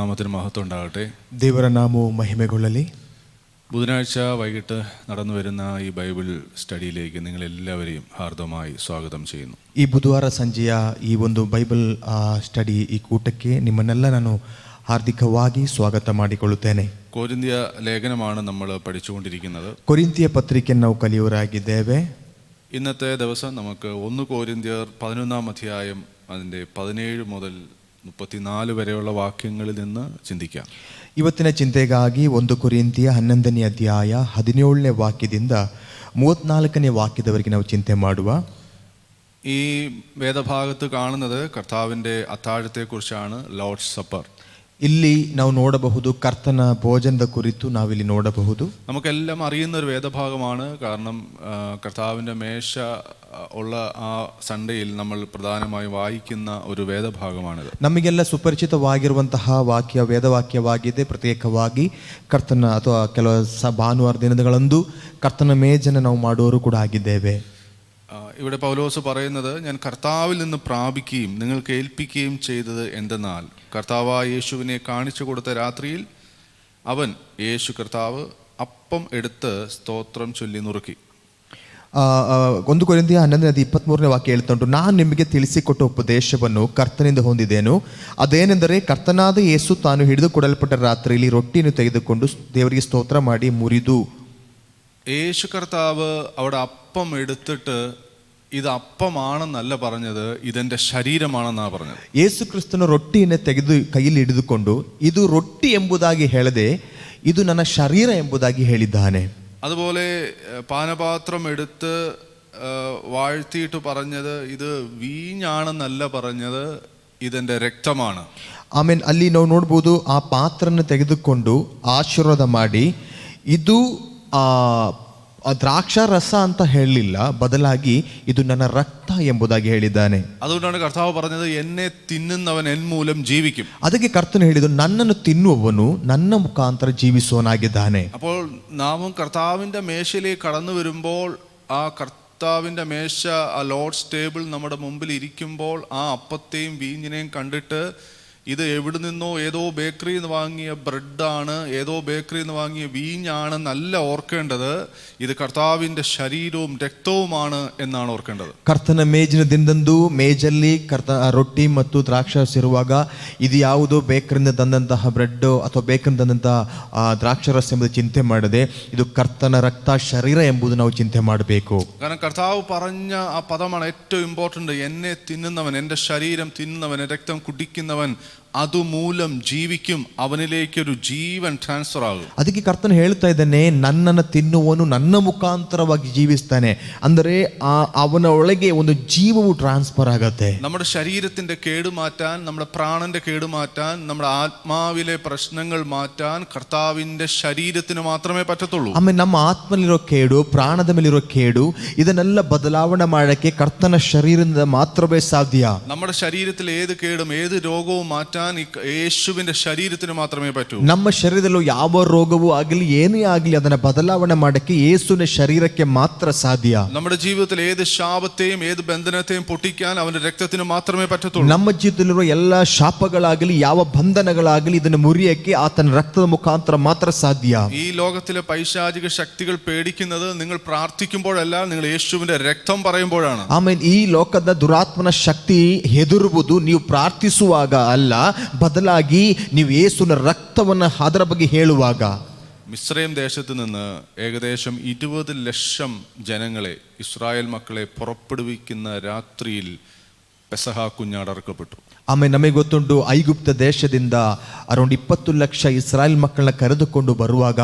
നാമത്തിന് മഹത്വം ഉണ്ടാകട്ടെ. ದೇವರ ನಾಮವು ಮಹಿಮೆಗೊಳ್ಳಲಿ. ബുധനാഴ്ച വൈകിട്ട് നടന്നു വരുന്ന ഈ ബൈബിൾ സ്റ്റഡിയിലേക്ക് നിങ്ങളെല്ലാവരെയും ഹാർദമായി സ്വാഗതം ചെയ്യുന്നു. ಈ ಬುಧವಾರ ಸಂಜೆಯ ಈ ಒಂದು ಬೈಬಲ್ ಸ್ಟಡಿ ಈ ಕೂಟಕ್ಕೆ ನಿಮ್ಮನ್ನೆಲ್ಲ ನಾನು ಹಾರ್ದಿಕವಾಗಿ ಸ್ವಾಗತ ಮಾಡಿಕೊಳ್ಳುತ್ತೇನೆ. കൊരിന്ത്യ ലേഖനമാണ് നമ്മൾ പഠിച്ചുകൊണ്ടിരിക്കുന്നത്. ಕೊರಿಂಥಿಯ ಪತ್ರಿಕೆಯನ್ನು ನಾವು ಕಲಿಯುವರಾಗಿದ್ದೇವೆ. ഇന്നത്തെ ദിവസം നമുക്ക് 1 കൊരിന്ത്യർ 11 അധ്യായം അതിൻ്റെ 17 മുതൽ 34 വരെയുള്ള വാക്യങ്ങളിൽ നിന്ന് ചിന്തിക്കാം. ಇವತ್ತಿನ ಚಿಂತೆಗಾಗಿ 1 ಕೊರಿಂಥಿಯ 11ನೇ ಅಧ್ಯಾಯ 17ನೇ ವಾಕ್ಯದಿಂದ 34ನೇ ವಾಕ್ಯದವರೆಗೆ ನಾವು ಚಿಂತೆ ಮಾಡುವ. ഈ വേദഭാഗത്ത് കാണുന്നത് കർത്താവിൻ്റെ അത്താഴത്തെക്കുറിച്ചാണ്, ലോർഡ്സ് സപ്പർ. ಇಲ್ಲಿ ನಾವು ನೋಡಬಹುದು ಕರ್ತನ ಭೋಜನದ ಕುರಿತು ನಾವಿಲ್ಲಿ ನೋಡಬಹುದು. നമുക്കെല്ലാം അറിയുന്ന ഒരു വേദഭാഗമാണ്. കാരണം കർത്താവിൻ്റെ മേശ ഉള്ള ആ സൺഡേയിൽ നമ്മൾ പ്രധാനമായും വായിക്കുന്ന ഒരു വേദഭാഗമാണിത്. ನಮಗೆಲ್ಲ ಸುಪರಿಚಿತವಾಗಿರುವಂತಹ ವೇದವಾಕ್ಯವಾಗಿದೆ. ಪ್ರತ್ಯೇಕವಾಗಿ ಕರ್ತನ ಅಥವಾ ಕೆಲವು ಭಾನುವಾರ ದಿನಗಳಂದು ಕರ್ತನ ಮೇಜನ್ನು ನಾವು ಮಾಡುವವರು ಕೂಡ ಆಗಿದ್ದೇವೆ. ഇവിടെ പൗലോസ് പറയുന്നത്, ഞാൻ കർത്താവിൽ നിന്ന് പ്രാപിക്കുകയും നിങ്ങൾക്ക് ഏൽപ്പിക്കുകയും ചെയ്തത് എന്തെന്നാൽ, കർത്താവായ യേശുവിനെ കാണിച്ചു കൊടുത്ത രാത്രിയിൽ അവൻ യേശു കർത്താവ് അപ്പം എടുത്ത് സ്തോത്രം ചൊല്ലി നുറുക്കി. 1 ಕೊರಿಂಥಿಯ 11ನೇ 23ನೇ ವಾಕ್ಯ ಹೇಳ್ತುಂಟು, ನಾನು ನಿಮಗೆ ತಿಳಿಸಿಕೊಟ್ಟ ಉಪದೇಶವನ್ನು ಕರ್ತನಿಂದ ಹೊಂದಿದ್ದೇನು. ಅದೇನೆಂದರೆ, ಕರ್ತನಾದ ಯೇಸು ತಾನು ಹಿಡಿದುಕೊಡಲ್ಪಟ್ಟ ರಾತ್ರಿಯಲ್ಲಿ ರೊಟ್ಟಿಯನ್ನು ತೆಗೆದುಕೊಂಡು ದೇವರಿಗೆ ಸ್ತೋತ್ರ ಮಾಡಿ ಮುರಿದು. യേശു കർത്താവ് അവിടെ അപ്പം എടുത്തിട്ട് ഇത് അപ്പമാണെന്നല്ല പറഞ്ഞത്, ഇതെന്റെ ശരീരമാണെന്നാണ് പറഞ്ഞത്. ಯೇಸು ಕ್ರಿಸ್ತನು ರೊಟ್ಟಿಯನ್ನು ತೆಗೆದು ಕೈಯಲ್ಲಿ ಹಿಡಿದುಕೊಂಡು ಇದು ರೊಟ್ಟಿ ಎಂಬುದಾಗಿ ಹೇಳದೆ ಇದು ನನ್ನ ಶರೀರ ಎಂಬುದಾಗಿ ಹೇಳಿದ್ದಾನೆ. അതുപോലെ പാനപാത്രം എടുത്ത് വാഴ്ത്തിയിട്ട് പറഞ്ഞത് ഇത് വീഞ്ഞാണെന്നല്ല പറഞ്ഞത്, ഇതെന്റെ രക്തമാണ്. ಆಮೇಲೆ ಅಲ್ಲಿ ನಾವು ನೋಡ್ಬೋದು, ಆ ಪಾತ್ರನ ತೆಗೆದುಕೊಂಡು ಆಶೀರ್ವಾದ ಮಾಡಿ ಇದು ദ്രാക്ഷാരസ ಅಂತ ಹೇಳಲಿಲ್ಲ, ಬದಲಾಗಿ ಇದು ನನ್ನ ರಕ್ತ ಎಂಬುದಾಗಿ ಹೇಳಿದ್ದಾನೆ. അതുകൊണ്ടാണ് കർത്താവ് പറഞ്ഞത്, എന്നെ തിന്നുന്നവൻ എൻ മൂലം ജീവിക്കും. ಅದಕ್ಕೆ ಕರ್ತನು ಹೇಳಿದ್ದು, ನನ್ನನ್ನು ತಿನ್ನುವವನು ನನ್ನ ಮುಖಾಂತರ ಜೀವಿಸುವನಾಗಿದ್ದಾನೆ. അപ്പോൾ നാമും കർത്താവിൻ്റെ മേശയിലേക്ക് കടന്നു വരുമ്പോൾ, ആ കർത്താവിൻ്റെ മേശ, ആ ലോർഡ്സ് ടേബിൾ നമ്മുടെ മുമ്പിൽ ഇരിക്കുമ്പോൾ, ആ അപ്പത്തെയും വീഞ്ഞിനെയും കണ്ടിട്ട് ഇത് എവിടെ നിന്നോ ഏതോ ബേക്കറിയിൽ നിന്ന് വാങ്ങിയ ബ്രെഡാണ്, ഏതോ ബേക്കറിയിൽ നിന്ന് വാങ്ങിയ വീഞ്ഞാണെന്നല്ല ഓർക്കേണ്ടത്, ഇത് കർത്താവിൻ്റെ ശരീരവും രക്തവുമാണ് എന്നാണ് ഓർക്കേണ്ടത്. ಕರ್ತನ ಮೇಜಿನ ದಿನದಂದು ಮೇಜಲ್ಲಿ ರೊಟ್ಟಿ ಮತ್ತು ದ್ರಾಕ್ಷಾರಸ ಇರುವಾಗ ಇದು ಯಾವುದೋ ಬೇಕರಿಂದ ತಂದಂತಹ ಬ್ರೆಡ್ ಅಥವಾ ಬೇಕರಿಂದ ತಂದಂತಹ ದ್ರಾಕ್ಷಾರಸ ಎಂಬುದು ಚಿಂತೆ ಮಾಡದೆ ಇದು ಕರ್ತನ ರಕ್ತ ಶರೀರ ಎಂಬುದು ನಾವು ಚಿಂತೆ ಮಾಡಬೇಕು. കാരണം കർത്താവ് പറഞ്ഞ ആ പദമാണ് ഏറ്റവും ഇമ്പോർട്ടൻ്റ്. എന്നെ തിന്നുന്നവൻ, എൻ്റെ ശരീരം തിന്നുന്നവൻ, രക്തം കുടിക്കുന്നവൻ അതുമൂലം ജീവിക്കും, അവനിലേക്കൊരു ജീവൻ ട്രാൻസ്ഫർ ആകും. ಅದಕ್ಕೆ ಕರ್ತನು ಹೇಳ್ತಾ ಇದ್ದಾನೆ, ನನ್ನನ್ನು ತಿನ್ನುವನು ನನ್ನ ಮುಖಾಂತರವಾಗಿ ಜೀವಿಸ್ತಾನೆ. ಅಂದರೆ ಅವನ ಒಳಗೆ ಒಂದು ಜೀವವು ಟ್ರಾನ್ಸ್ಫರ್ ಆಗತ್ತೆ. നമ്മുടെ ശരീരത്തിന്റെ കേടുമാറ്റാൻ, നമ്മുടെ പ്രാണന്റെ കേടുമാറ്റാൻ, നമ്മുടെ ആത്മാവിലെ പ്രശ്നങ്ങൾ മാറ്റാൻ കർത്താവിന്റെ ശരീരത്തിന് മാത്രമേ പറ്റത്തുള്ളൂ. ಆಮೇಲೆ ನಮ್ಮ ಆತ್ಮಲಿರೋ ಕೇಡು, ಪ್ರಾಣದ ಮೇಲಿರೋ ಕೇಡು, ಇದನ್ನೆಲ್ಲ ಬದಲಾವಣೆ ಮಾಡಕ್ಕೆ ಕರ್ತನ ಶರೀರದಿಂದ ಮಾತ್ರವೇ ಸಾಧ್ಯ. നമ്മുടെ ശരീരത്തിൽ ഏത് കേടും ഏത് രോഗവും മാറ്റാൻ യേശുവിന്റെ ശരീരത്തിന് മാത്രമേ പറ്റൂ. ನಮ್ಮ ಶರೀರದಲ್ಲೂ ಯಾವ ರೋಗವೂ ಆಗಲಿ ಏನೇ ಆಗಲಿ ಅದನ್ನ ಬದಲಾವಣೆ ಮಾಡಕ್ಕೆ ಯೇಸುವಿನ ಶರೀರಕ್ಕೆ ಮಾತ್ರ ಸಾಧ್ಯ. നമ്മുടെ ജീവിതത്തിൽ ഏത് ശാപത്തെയും ഏത് ബന്ധനത്തെയും പൊട്ടിക്കാൻ അവന്റെ രക്തത്തിന് മാത്രമേ പറ്റത്തുള്ളൂ. ನಮ್ಮ ಜೀವಿತದಲ್ಲಿರುವ ಎಲ್ಲ ಶಾಪಗಳಾಗಲಿ ಯಾವ ಬಂಧನಗಳಾಗಲಿ ಇದನ್ನು ಮುರಿಯಕ್ಕೆ ಆತನ ರಕ್ತದ ಮುಖಾಂತರ ಮಾತ್ರ ಸಾಧ್ಯ. ഈ ലോകത്തിലെ പൈശാചിക ശക്തികൾ പേടിക്കുന്നത് നിങ്ങൾ പ്രാർത്ഥിക്കുമ്പോഴല്ല, നിങ്ങൾ യേശുവിന്റെ രക്തം പറയുമ്പോഴാണ്. ಆಮೇಲೆ ಈ ಲೋಕದ ದುರಾತ್ಮನ ಶಕ್ತಿ ಹೆದರುವುದು ನೀವು ಪ್ರಾರ್ಥಿಸುವಾಗ ಅಲ್ಲ, ಬದಲಾಗಿ ನೀವು ಯೇಸುವಿನ ರಕ್ತವನ್ನು ಅದರ ಬಗ್ಗೆ ಹೇಳುವಾಗ. മിസ്രൈം ദേശത്ത് നിന്ന് ഏകദേശം 20 ലക്ഷം ജനങ്ങളെ, ഇസ്രായേൽ മക്കളെ പുറപ്പെടുവിക്കുന്ന രാത്രിയിൽ പെസഹ കുഞ്ഞാടർക്കപ്പെട്ടു. ಆಮೇಲೆ ನಮಗೆ ಗೊತ್ತುಂಟು, ಐಗುಪ್ತ ದೇಶದಿಂದ ಅರೌಂಡ್ 20 ಲಕ್ಷ ಇಸ್ರಾಯೇಲ್ ಮಕ್ಕಳನ್ನ ಕರೆದುಕೊಂಡು ಬರುವಾಗ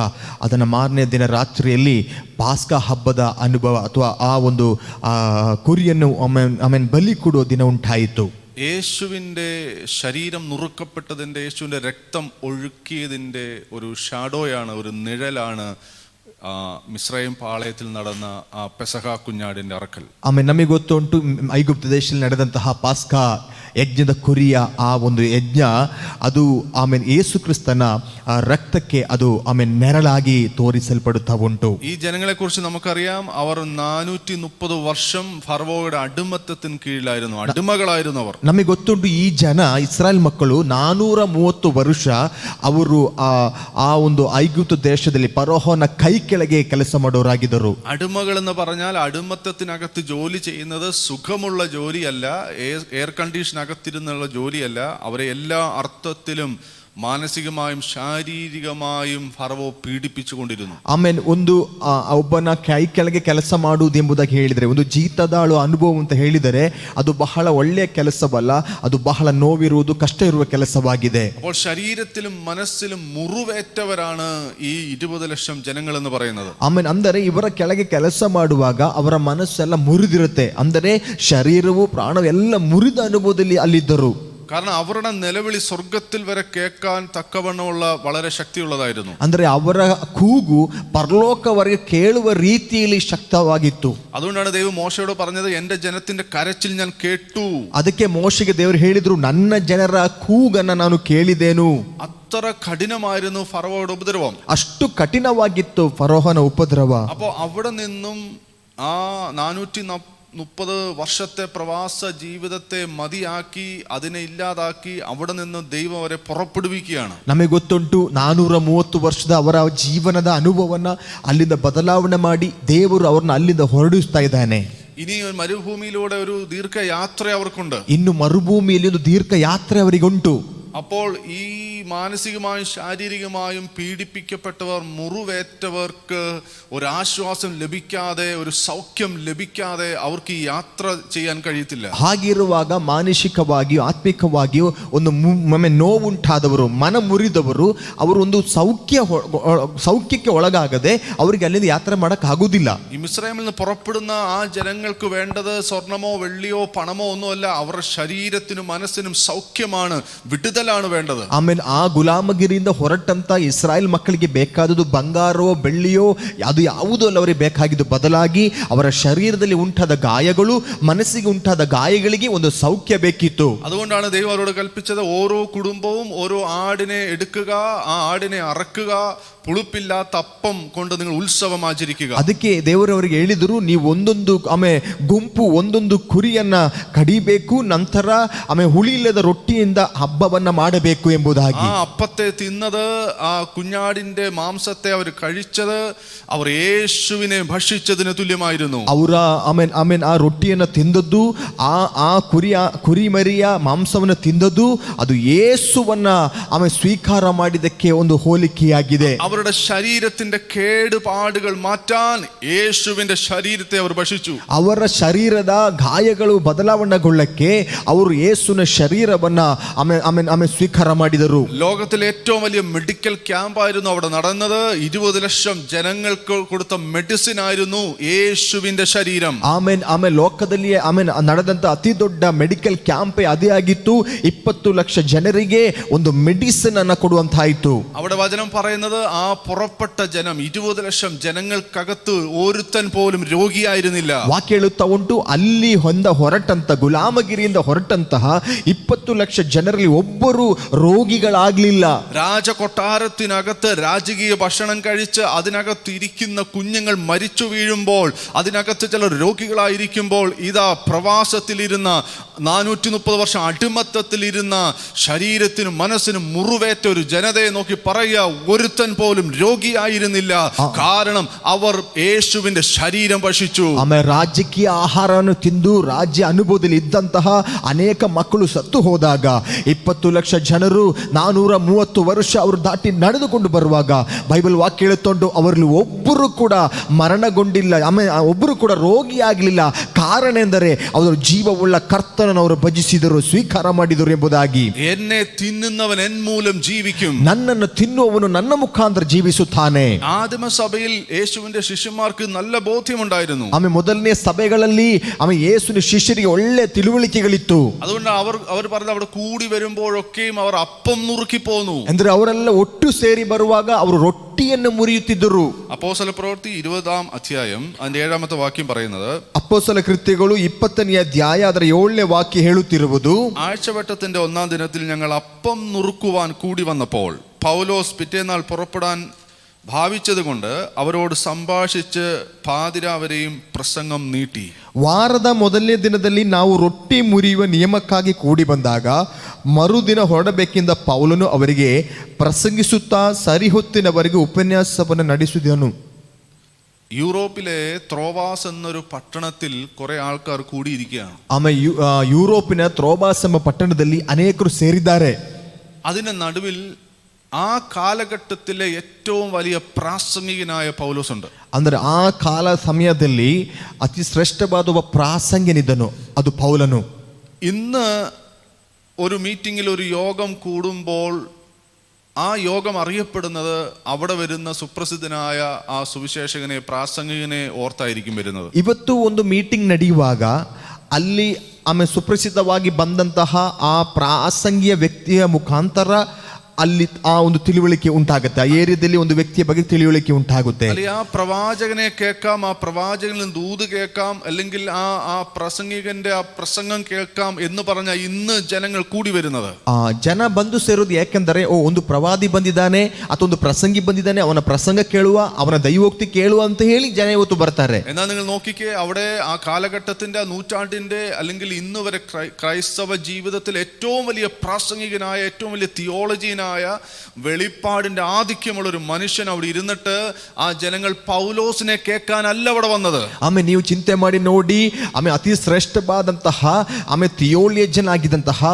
ಅದನ್ನ ಮಾರನೇ ದಿನ ರಾತ್ರಿಯಲ್ಲಿ ಪಾಸ್ಕಾ ಹಬ್ಬದ ಅನುಭವ ಅಥವಾ ಆ ಒಂದು ಕುರಿಯನ್ನು ಆಮೇಲೆ ಬಲಿ ಕೊಡುವ ದಿನ ಉಂಟಾಯಿತು. യേശുവിൻ്റെ ശരീരം നുറുക്കപ്പെട്ടതിൻ്റെ, യേശുവിൻ്റെ രക്തം ഒഴുക്കിയതിൻ്റെ ഒരു ഷാഡോയാണ്, ഒരു നിഴലാണ് മിസ്രൈം പാളയത്തിൽ നടന്ന ആ പെസഹ കുഞ്ഞാടിൻ്റെ അറക്കൽ. ಆಮೇಲೆ ನಮಗೆ ಗೊತ್ತುಂಟು, ಐಗುಪ್ತ ದೇಶದಲ್ಲಿ ನಡೆದಂತಹ ಪಾಸ್ಕಾ ಯಜ್ಞದ ಕುರಿಯ ಆ ಒಂದು ಯಜ್ಞ ಅದು ಯೇಸು ಕ್ರಿಸ್ತನ ರಕ್ತಕ್ಕೆ ಅದು ನೆರಳಾಗಿ ತೋರಿಸಲ್ಪಡುತ್ತಾ ಉಂಟು. ഈ ജനങ്ങളെ കുറിച്ച് നമുക്കറിയാം, അവർ 430 വർഷം ഫറവോയുടെ അടിമത്തത്തിന് കീഴിലായിരുന്നു, അടിമകളായിരുന്നു അവർ. ನಮಗೆ ಗೊತ್ತುಂಟು ಈ ಜನ ಇಸ್ರಾಯೇಲ್ ಮಕ್ಕಳು 430 ವರ್ಷ ಅವರು ಆ ಒಂದು ಐಗುಪ್ತ ದೇಶದಲ್ಲಿ ಫರೋಹನ ಕೈ ಕೆಳಗೆ ಕೆಲಸ ಮಾಡೋರಾಗಿದ್ದರು. അടിമകൾ എന്ന് പറഞ്ഞാൽ അടിമത്തത്തിനകത്ത് ജോലി ചെയ്യുന്നത് സുഖമുള്ള ജോലിയല്ല, എയർ കണ്ടീഷനകത്തിരുന്നുള്ള ജോലിയല്ല. അവരെ എല്ലാ അർത്ഥത്തിലും മാനസികമായും ശാരീരികമായും ഫറവോ പീഡിപ്പിച്ചുകൊണ്ടിരുന്നു. ಒಂದು ಒಬ್ಬನ ಕೈ ಕೆಳಗೆ ಕೆಲಸ ಮಾಡುವುದು ಎಂಬುದಾಗಿ ಹೇಳಿದರೆ, ಒಂದು ಜೀತದಾಳು ಅನುಭವ ಅಂತ ಹೇಳಿದರೆ ಅದು ಬಹಳ ಒಳ್ಳೆಯ ಕೆಲಸವಲ್ಲ, ಅದು ಬಹಳ ನೋವಿರುವುದು, ಕಷ್ಟ ಇರುವ ಕೆಲಸವಾಗಿದೆ. അപ്പോൾ ശരീരത്തിലും മനസ്സിലും മുറിവേറ്റവരാണ് ഈ 20 ലക്ഷം ജനങ്ങൾ എന്ന് പറയുന്നത്. ಅಂದರೆ ಇವರ ಕೆಳಗೆ ಕೆಲಸ ಮಾಡುವಾಗ ಅವರ ಮನಸ್ಸೆಲ್ಲ ಮುರಿದಿರುತ್ತೆ, ಅಂದರೆ ಶರೀರವು ಪ್ರಾಣವು ಎಲ್ಲ ಮುರಿದ ಅನುಭವದಲ್ಲಿ ಅಲ್ಲಿದ್ದರು. കാരണം അവരുടെ നിലവിളി സ്വർഗത്തിൽ വരെ കേൾക്കാൻ തക്കവണ്ണമുള്ള വളരെ ശക്തിയുള്ളതായിരുന്നു. ಅಂದ್ರೆ ಅವರ ಕೂಗು ಪರಲೋಕವರೆಗೆ ಕೇಳುವ ರೀತಿಯಲ್ಲಿ ಶಕ್ತವಾಗಿತ್ತು. അതുകൊണ്ടാണ് ദൈവം മോശയോട് പറഞ്ഞത്, എന്റെ ജനത്തിന്റെ കരച്ചിൽ ഞാൻ കേട്ടു. ಅದಕ್ಕೆ ಮೋಶೆಗೆ ದೇವರು ಹೇಳಿದ್ರು, ನನ್ನ ಜನರ ಕೂಗನ್ನ ನಾನು ಕೇಳಿದೇನು. അത്ര കഠിനമായിരുന്നു ഫറവോയുടെ ഉപദ്രവം, ಅಷ್ಟು ಕಠಿಣವಾಗಿತ್ತು ಫರೋಹನ ಉಪದ್ರವ. അപ്പോൾ അവിടെ നിന്നും ആ 430 വർഷത്തെ പ്രവാസ ജീവിതത്തെ മതിയാക്കി അതിനെ ഇല്ലാതാക്കി അവിടെ നിന്ന് ദൈവം അവരെ പുറപ്പെടുവിക്കുകയാണ്. ನಮಗೆ ಗೊತ್ತುಂಟು 430 ವರ್ಷದ ಅವರ ಜೀವನದ ಅನುಭವವನ್ನ ಅಲ್ಲಿಂದ ಬದಲಾವಣೆ ಮಾಡಿ ದೇವರು ಅವ್ರನ್ನ ಅಲ್ಲಿಂದ ಹೊರಡಿಸ್ತಾ ಇದ್ದಾನೆ. ഇനി മരുഭൂമിയിലൂടെ ഒരു ദീർഘയാത്ര അവർക്കുണ്ട്. ಇನ್ನು ಮರುಭೂಮಿಯಲ್ಲಿ ಒಂದು ದೀರ್ಘ ಯಾತ್ರೆ ಅವರಿಗುಂಟು. അപ്പോൾ ഈ മാനസികമായും ശാരീരികമായും പീഡിപ്പിക്കപ്പെട്ടവർ, മുറിവേറ്റവർക്ക് ഒരാശ്വാസം ലഭിക്കാതെ, ഒരു സൗഖ്യം ലഭിക്കാതെ അവർക്ക് ഈ യാത്ര ചെയ്യാൻ കഴിയത്തില്ല. ಹಾಗಿರುವಾಗ ಮಾನಸಿಕವಾಗಿಯೂ ಆತ್ಮಿಕವಾಗಿಯೂ ಒಂದು ನೋವುಂಟಾದವರು, ಮನ ಮುರಿದವರು, ಅವರು ಒಂದು ಸೌಖ್ಯಕ್ಕೆ ಒಳಗಾಗದೆ ಅವರಿಗೆ ಅಲ್ಲಿಂದ ಯಾತ್ರೆ ಮಾಡಕ್ ಆಗುವುದಿಲ್ಲ. ഈ മിസ്രൈമിൽ നിന്ന് പുറപ്പെടുന്ന ആ ജനങ്ങൾക്ക് വേണ്ടത് സ്വർണമോ വെള്ളിയോ പണമോ ഒന്നുമല്ല, അവരുടെ ശരീരത്തിനും മനസ്സിനും സൗഖ്യമാണ്, വിടുതലാണ് വേണ്ടത്. ಆಮೇಲೆ ಆ ಗುಲಾಮಗಿರಿಯಿಂದ ಹೊರಟಂತ ಇಸ್ರಾಯೇಲ್ ಮಕ್ಕಳಿಗೆ ಬೇಕಾದದ್ದು ಬಂಗಾರವೋ ಬೆಳ್ಳಿಯೋ ಅದು ಯಾವುದೂ ಅಲ್ಲ ಅವರಿಗೆ ಬೇಕಾಗಿದ್ದು, ಬದಲಾಗಿ ಅವರ ಶರೀರದಲ್ಲಿ ಉಂಟಾದ ಗಾಯಗಳು, ಮನಸ್ಸಿಗೆ ಉಂಟಾದ ಗಾಯಗಳಿಗೆ ಒಂದು ಸೌಖ್ಯ ಬೇಕಿತ್ತು. അതുകൊണ്ടാണ് ദൈവം അവരോട് കൽപ്പിച്ചത്, ഓരോ കുടുംബവും ഓരോ ആടിനെ എടുക്കുക, ആ ആടിനെ അറക്കുക, പുളിപ്പില്ലാത്ത അപ്പം കൊണ്ട് നിങ്ങൾ ഉത്സവം ആചരിക്കുക. ಅದಕ್ಕೆ ದೇವರವರಿಗೆ ಹೇಳಿದರು, ನೀವು ಒಂದೊಂದು ಗುಂಪು ಒಂದೊಂದು ಕುರಿಯನ್ನ ಕಡಿಬೇಕು, ನಂತರ ಹುಳಿ ಇಲ್ಲದ ರೊಟ್ಟಿಯಿಂದ ಹಬ್ಬವನ್ನ ಮಾಡಬೇಕು ಎಂಬುದಾಗಿ. ആ അപ്പത്തെ തിന്നത്, ആ കുഞ്ഞാടിന്റെ മാംസത്തെ അവർ കഴിച്ചത്, അവർ യേശുവിനെ ഭക്ഷിച്ചതിന് തുല്യമായിരുന്നു. ಅವರ ಆ ರೊಟ್ಟಿಯನ್ನ ತಿಂದದ್ದು, ಆ ಕುರಿಮರಿಯ ಮಾಂಸವನ್ನು ತಿಂದದ್ದು, ಅದು ಯೇಸುವನ್ನ ಸ್ವೀಕಾರ ಮಾಡಿದಕ್ಕೆ ಒಂದು ಹೋಲಿಕೆಯಾಗಿದೆ. അവരുടെ ശരീരത്തിന്റെ കേടുപാടുകൾ മാറ്റാൻ യേശുവിന്റെ ശരീരത്തെ അവർ ഭക്ഷിച്ചു. ಅವರ ಶರೀರದ ಗಾಯಗಳು ಬದಲಾವಣೆಗೊಳ್ಳಕ್ಕೆ ಅವರು ಯೇಸುವಿನ ಶರೀರವನ್ನ ಸ್ವೀಕಾರ ಮಾಡಿದರು. ലോകത്തിലെ ഏറ്റവും വലിയ മെഡിക്കൽ ക്യാമ്പായിരുന്നു അവിടെ നടന്നത്. 20 ലക്ഷം ജനങ്ങൾക്ക് കൊടുത്ത മെഡിസിൻ ആയിരുന്നു യേശുവിന്റെ ശരീരം. ಆಮೇಲೆ ಲೋಕದಲ್ಲಿ ನಡೆದಂತ ಅತಿ ದೊಡ್ಡ ಮೆಡಿಕಲ್ ಕ್ಯಾಂಪೇ ಅದೇ ಆಗಿತ್ತು. 20 ಲಕ್ಷ ಜನರಿಗೆ ಒಂದು ಮೆಡಿಸಿನ್ ಅನ್ನ ಕೊಡುವಂತಾಯಿತು. അവിടെ വചനം പറയുന്നത്, ആ പുറപ്പെട്ട ജനം 20 ലക്ഷം ജനങ്ങൾക്കകത്ത് ഒരുത്തൻ പോലും രോഗിയായിരുന്നില്ല. ವಾಕ್ಯ ಹೇಳುತ್ತಾ ಉಂಟು, ಅಲ್ಲಿ ಹೊರಟಂತ ಗುಲಾಮಗಿರಿಯಿಂದ ಹೊರಟಂತಹ 20 ಲಕ್ಷ ಜನರಲ್ಲಿ ಒಬ್ಬರು രോഗികളാಗಲಿಲ್ಲ. രാജകൊട്ടാരത്തിനകത്ത് രാജകീയ ഭക്ഷണം കഴിച്ച് അതിനകത്ത് ഇരിക്കുന്ന കുഞ്ഞുങ്ങൾ മരിച്ചു വീഴുമ്പോൾ, അതിനകത്ത് ചിലർ രോഗികളായിരിക്കുമ്പോൾ, ഇതാ പ്രവാസത്തിലിരുന്ന 430 വർഷം അടിമത്തത്തിലിരുന്ന ശരീരത്തിനും മനസ്സിനും മുറിവേറ്റ ഒരു ജനതയെ നോക്കി പറയുക, ഒരുത്തൻ പോലും രോഗിയായിരുന്നില്ല, കാരണം അവർ യേശുവിന്റെ ശരീരം ഭക്ഷിച്ചു. ರಾಜಕೀಯ ಆಹಾರವನ್ನು ತಿಂದು ರಾಜ್ಯ ಅನುಭವದಲ್ಲಿ ಇದ್ದಂತಹ ಅನೇಕ ಮಕ್ಕಳು ಸತ್ತು ಹೋದಾಗ 20 ಲಕ್ಷ ಜನರು 430 ವರ್ಷ ಅವರು ದಾಟಿ ನಡೆದುಕೊಂಡು ಬರುವಾಗ ಬೈಬಲ್ ವಾಕ್ಯ ಹೇಳುತ್ತೊಂಡು ಅವರಲ್ಲಿ ಒಬ್ಬರು ಕೂಡ ಮರಣಗೊಂಡಿಲ್ಲ, ಒಬ್ಬರು ಕೂಡ ರೋಗಿಯಾಗಲಿಲ್ಲ. ಕಾರಣ ಎಂದರೆ ಅವರು ಜೀವವುಳ್ಳ ಕರ್ತನನ್ನು ಅವರು ಭಜಿಸಿದರು, ಸ್ವೀಕಾರ ಮಾಡಿದರು ಎಂಬುದಾಗಿ. ಎನ್ನೆ ತಿನ್ನುವವನು ಎನ್ ಮೂಲಂ ಜೀವಿക്കും, ನನ್ನನ್ನು ತಿನ್ನುವವನು ನನ್ನ ಮುಖಾಂತರ ಮುಖಾಂತರ ಜೀವಿಸುತ್ತಾನೆ. ആദിമസഭയിൽ യേശുവിന്റെ ശിഷ്യന്മാർക്ക് നല്ല ബോധ്യമുണ്ടായിരുന്നു. ಆಮೇಲೆ ಮೊದಲನೇ ಸಭೆಗಳಲ್ಲಿ ಆಮೇಲೆ ಯೇಸುವಿನ ಶಿಷ್ಯರಿಗೆ ಒಳ್ಳೆ ತಿಳುವಳಿಕೆಗಳಿತ್ತು. അതുകൊണ്ട് അവർ പറഞ്ഞത് അവിടെ കൂടി വരുമ്പോഴൊക്കെയും അവർ അപ്പം നുറുക്കി പോന്നു. ಅಂದ್ರೆ ಅವರೆಲ್ಲ ಒಟ್ಟು ಸೇರಿ ಬರುವಾಗ ಅವರು ರೊಟ್ಟಿಯನ್ನು ಮುರಿಯುತ್ತಿದ್ದರು. അപ്പോസ്തല പ്രവൃത്തി 20-ാം അധ്യായം അതിന്റെ 7-ാമത്തെ വാക്യം പറയുന്നത്, ಅಪೊಸ್ತಲ ಕೃತ್ಯಗಳು 20ನೇ ಅಧ್ಯಾಯ ಅದರ 7ನೇ ವಾಕ್ಯ ಹೇಳುತ್ತಿರುವುದು, ആഴ്ചവട്ടത്തിന്റെ 1-ാം ദിനത്തിൽ ഞങ്ങൾ അപ്പം നുറുക്കുവാൻ കൂടി വന്നപ്പോൾ പൗലോസ് പിറ്റേന്നാൾ പുറപ്പെടാൻ ഭാവിച്ചതുകൊണ്ട് അവരോട് സംഭാഷിച്ച് പാതിരാവരെയും പ്രസംഗം നീട്ടി. ವಾರದ ಮೊದಲನೇ ದಿನದಲ್ಲಿ ನಾವು ರೊಟ್ಟಿ ಮುರಿಯುವ ನಿಯಮಕ್ಕಾಗಿ ಕೂಡಿ ಬಂದಾಗ ಮರುದಿನ ಹೊರಡಬೇಕೆಂದ ಪೌಲನು ಅವರಿಗೆ ಪ್ರಸಂಗಿಸುತ್ತಾ ಸರಿಹೊತ್ತಿನವರೆಗೆ ಉಪನ್ಯಾಸವನ್ನು ನಡೆಸಿದನು. യൂറോപ്പിലെ ത്രോവാസ് എന്നൊരു പട്ടണത്തിൽ കുറെ ആൾക്കാർ കൂടിയിരിക്കുകയാണ്. ಆಮೇಲೆ ಯುರೋಪಿನ ತ್ರೋಬಾಸ್ ಎಂಬ ಪಟ್ಟಣದಲ್ಲಿ ಅನೇಕರು ಸೇರಿದ್ದಾರೆ. അതിന്റെ നടുവിൽ ആ കാലഘട്ടത്തിലെ ഏറ്റവും വലിയ പ്രാസംഗികനായ പൗലോസ് ഉണ്ട്. ಅಂದರೆ ಆ ಕಾಲ ಸಮಯದಲ್ಲಿ ಅತಿ ಶ್ರೇಷ್ಠವಾದ ಒಬ್ಬ ಪ್ರಾಸಂಗಿಕನಿದ್ದನು, ಅದು ಪೌಲನು. ഇന്ന് ഒരു മീറ്റിംഗിൽ ഒരു യോഗം കൂടുമ്പോൾ ആ യോഗം അറിയപ്പെടുന്നത് അവിടെ വരുന്ന സുപ്രസിദ്ധനായ ആ സുവിശേഷകനെ പ്രാസംഗികനെ ഓർത്തായിരിക്കും വരുന്നത്. ಇವತ್ತು ಒಂದು ಮೀಟಿಂಗ್ ನಡೆಯುವಾಗ ಅಲ್ಲಿ ಆಮೇಲೆ ಸುಪ್ರಸಿದ್ಧವಾಗಿ ಬಂದಂತಹ ಆ ಪ್ರಾಸಂಗಿಕ ವ್ಯಕ್ತಿಯ ಮುಖಾಂತರ ಅಲ್ಲಿ ಆ ಒಂದು ತಿಳುವಳಿಕೆ ಉಂಟಾಗುತ್ತೆ. ಆ ಏರಿಯಾದಲ್ಲಿ ಒಂದು ವ್ಯಕ್ತಿಯ ಬಗ್ಗೆ ತಿಳುವಳಿಕೆ ಉಂಟಾಗುತ್ತೆ. ಅಲ್ಲಿ ಆ ಪ್ರವಾചകനെ കേൾക്കാം, ആ പ്രവാചകനിൽ ദൂത് കേൾക്കാം, അല്ലെങ്കിൽ ആ പ്രസംഗികന്റെ ആ പ്രസംഗം കേൾക്കാം എന്ന് പറഞ്ഞ ഇന്ന് ജനങ്ങൾ കൂടി വരുന്നത്. ಜನ ಬಂದು ಸೇರೋದು ಯಾಕೆಂದರೆ ಒಂದು ಪ್ರವಾದಿ ಬಂದಿದ್ದಾನೆ ಅಥವಾ ಒಂದು ಪ್ರಸಂಗಿ ಬಂದಿದ್ದಾನೆ, ಅವನ ಪ್ರಸಂಗ ಕೇಳುವ, ಅವನ ದೈವೋಕ್ತಿ ಕೇಳುವ ಅಂತ ಹೇಳಿ ಜನ ಇವತ್ತು ಬರ್ತಾರೆ. എന്നാൽ നിങ്ങൾ നോക്കിക്കേ, അവിടെ ആ കാലഘട്ടത്തിന്റെ നൂറ്റാണ്ടിന്റെ അല്ലെങ്കിൽ ഇന്ന് വരെ ക്രൈസ്തവ ജീവിതത്തിൽ ഏറ്റവും വലിയ പ്രാസംഗികനായ ഏറ്റവും വലിയ തിയോളജിനായ വെളിപ്പാടിന്റെ ആധിക്യമുള്ള ഒരു മനുഷ്യൻ അവിടെ ഇരുന്നിട്ട് ആ ജനങ്ങൾ പൗലോസിനെ കേൾക്കാനല്ല അവിടെ വന്നത്. ಆಮೇಲೆ ನೀವು ಚಿಂತೆ ಮಾಡಿ ನೋಡಿ, ಆಮೇಲೆ ಅತಿ ಶ್ರೇಷ್ಠವಾದಂತಹ ಆಮೇಲೆ ಥಿಯೋಲಿಯನ್ ಆಗಿದ್ದಂತಹ